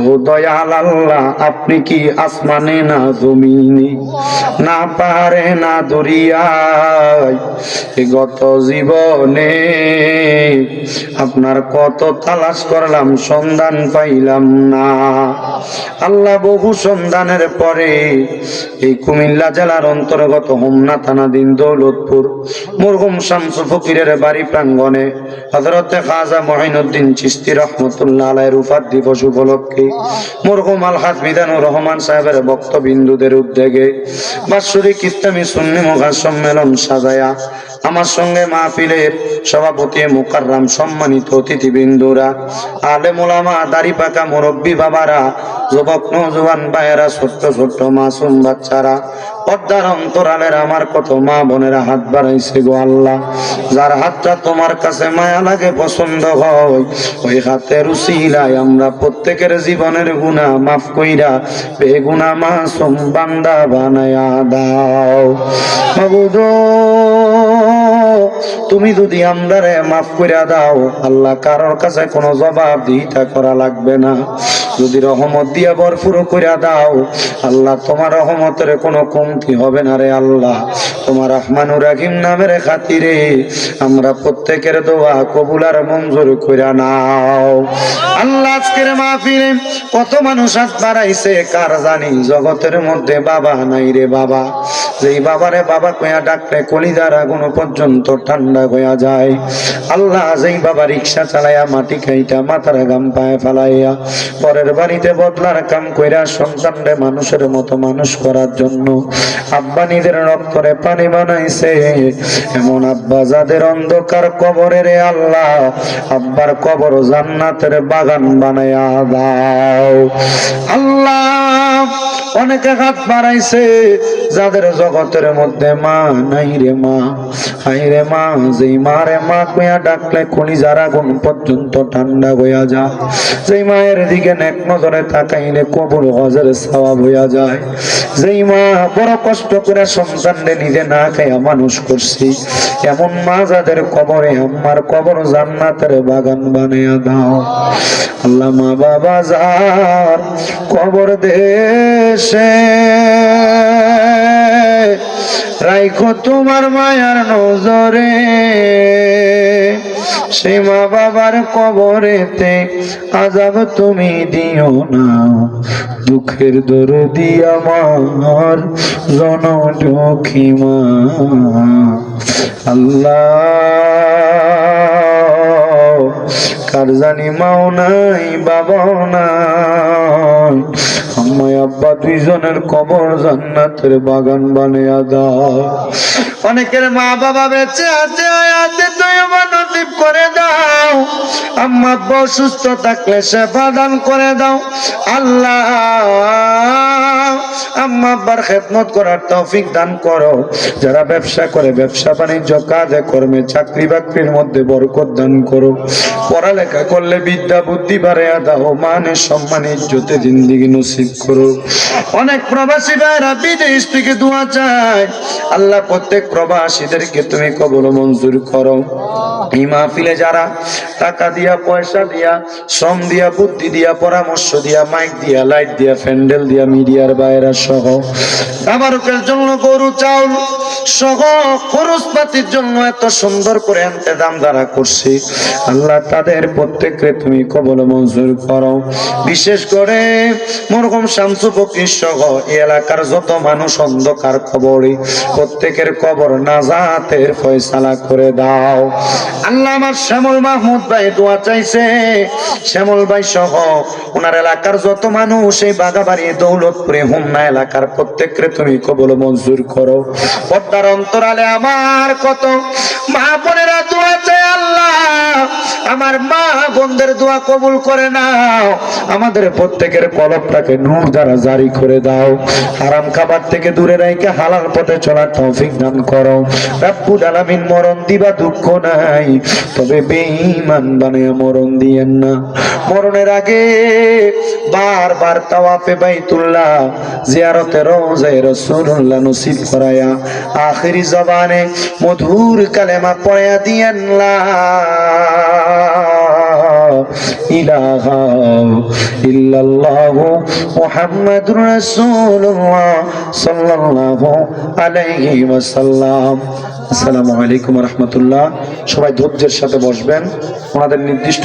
ও দয়াল আল্লাহ আপনি কি আসমানে না জমিনে না পারে না দরিয়ায় গত জীবনে আপনার কত তালাশ করলাম সন্ধান পাইলাম না আল্লাহ বহু সন্ধানের পরে এই কুমিল্লা জেলার অন্তর্গত হোমনা থানাধীন দৌলতপুর মরহুম শামসু ফকিরের বাড়ি প্রাঙ্গণে হযরতে খাজা মঈনুদ্দিন চিশতি রাহমাতুল্লাহ আলাইহির উফাত দিবস উপলক্ষে মরহুম আলহাজ মিজানুর রহমান সাহেবের বক্তবিন্দুদের উদ্যোগে বাৎসরিক ইসলামী সুন্নি মুখা সম্মেলন সাজায়া আমার সঙ্গে মাহফিলের সভাপতি মুকাররম সম্মানিত অতিথিবৃন্দরা আলেম উলামা দাড়ি পাকা মুরব্বী বাবারা যুবক নওজোয়ান ভাইয়েরা ছোট্ট ছোট্ট মাসুম বাচ্চারা পর্দার অন্তরালের আমার কত মা বোনেরা হাত বাড়াইছে গো আল্লাহ, যার হাতটা তোমার কাছে মায়া লাগে, পছন্দ হয়, ওই হাতের উসিলায় আমরা প্রত্যেকের জীবনের গুনাহ মাফ কইরা বেগুনাহ মাসুম বান্দা বানায়া দাও। মাবুদ তুমি যদি আমরারে মাফ কইরা দাও আল্লাহ, কারোর কাছে কোনো জবাব দিতে করা লাগবে না। যদি রহমত দিয়া ভরপুর কইরা দাও আল্লাহ, তোমার রহমতের কোনো কমতি হবে না রে আল্লাহ। তোমার রহমানুর রহিম নামের খাতিরে আমরা প্রত্যেকের দোয়া কবুল আর মঞ্জুর কইরা নাও আল্লাহ। আজকের মাহফিলে কত মানুষ হাত বাড়াইছে, কার জানি জগতের মধ্যে বাবা নাই রে বাবা, যেই বাবারে বাবা কইয়া ডাকলে কলিজার আগুন পর্যন্ত ঠান্ডা হইয়া যায়। আল্লাহ, যেই বাবা রিক্সা চালাইয়া মাটি খাইটা মাথার গাম পায়ে ফেলাইয়া পরের বাড়িতে বদলার কাম কইরা সন্তানরে মানুষের মতো মানুষ করার জন্য আব্বা নিজের রক্তরে পানি বানাইছে, এমন আব্বা যাদের অন্ধকার কবরে রে আল্লাহ, আব্বার কবর জান্নাতের বাগান বানাইয়া দাও আল্লাহ। অনেকে হাত বাড়াইছে যাদের জগতের মধ্যে মা নাই রে মা, হাই রে মা, যেই মা রে মা কইয়া ডাকলে কলিজার আগুন পর্যন্ত ঠান্ডা হইয়া যায়, যেই মায়ের দিকে নেক নজরে তাকাইলে কবুল হজের সওয়াব হইয়া যায়, যেই মা বড় কষ্ট করে সন্তানরে নিজে না খাইয়া মানুষ করছি, এমন মা যাদের কবরে আমার কবর জান্নাতের বাগান বানাইয়া দাও আল্লাহ। মা বাবা যার কবর দেশে রাইখো তোমার মায়ার নজরে, সেই মা বাবার কবরেতে আযাব তুমি দিও না, দুঃখের দরদি আমার জনদুঃখী মা আল্লাহ। কার জানি মাও নাই বাবাও নাই, আম্মাই আব্বা দুইজনের কবর জান্নাতের বাগান বানিয়ে দাও। অনেকের মা বাবা বেঁচে আছে, আয়াতে তয়্যিবা নসিব করে দাও। আম্মা আব্বা সুস্থ থাকলে সেবা দান করে দাও আল্লাহ। আম্মা আব্বার খেদমত করার তৌফিক দান করো। যারা ব্যবসা করে ব্যবসা বাণিজ্য কাজে কর্মে চাকরি বাকরির মধ্যে বরকত দান করো। পড়ালেখা করলে বিদ্যা বুদ্ধি বাড়াইয়া দাও। মানে সম্মান ইজ্জতে জিন্দেগি নসিব করো। অনেক প্রবাসী ভাইরা বিদেশ থেকে দোয়া চায় আল্লাহ, প্রত্যেক প্রবাসীদেরকে তুমি কবুল মঞ্জুর করো। এই মাহফিলে যারা টাকা দিয়া, পয়সা দিয়া, শ্রম দিয়া, বুদ্ধি দিয়া, পরামর্শ দিয়া, মাইক দিয়া, লাইট দিয়া, প্যান্ডেল দিয়া, মিডিয়ার বাইরা সহ তাবারুকের জন্য গরু চাউল সহ খরচপাতির জন্য এত সুন্দর করে ইন্তজাম দ্বারা করছি আল্লাহ, তাদের প্রত্যেককে তুমি কবুল মঞ্জুর করো। বিশেষ করে মরহুম শামসু ফকির সহ এই এলাকার যত মানুষ অন্ধকার কবরে, প্রত্যেকের কবর নাজাতের ফয়সালা করে দাও আল্লাহ। আমার শ্যামল মাহমুদ ভাই দোয়া চাইছে, শ্যামল ভাই সহ ওনার এলাকার যত মানুষ এই বাগাবাড়ি, দৌলতপুরে, হোমনা এলাকার প্রত্যেককে তুমি কবুল মঞ্জুর করো। পর্দার অন্তরালে আমার কত মা বোনেরা দোয়া চায় আল্লাহ, আমার মা বোনদের দোয়া কবুল করে নাও। আমাদের প্রত্যেকের কলবটাকে নূর দ্বারা জারি করে দাও। হারাম খাবার থেকে দূরে রেখে হালাল পথে চলার তৌফিক দান করো রব্বুল আলামিন। মরণ দিবা দুঃখ নাই, তবে বেঈমান বানিয়ে মরণ দিয়েন না। মরণের আগে বারবার তাওয়াফে বাইতুল্লাহ, জিয়ারতে রওজায়ে রাসূলুল্লাহ নসিব করায়া আখিরি জবানে মধুর কালেমা পড়ায়া দিয়েন লা ইলাহা ইল্লাল্লাহু মুহাম্মাদুর রাসূলুল্লাহ সাল্লাল্লাহু আলাইহি ওয়াসাল্লাম। আসসালামু আলাইকুম ওয়া রাহমাতুল্লাহ। সবাই ধৈর্যের সাথে বসবেন। ওনাদের নির্দিষ্ট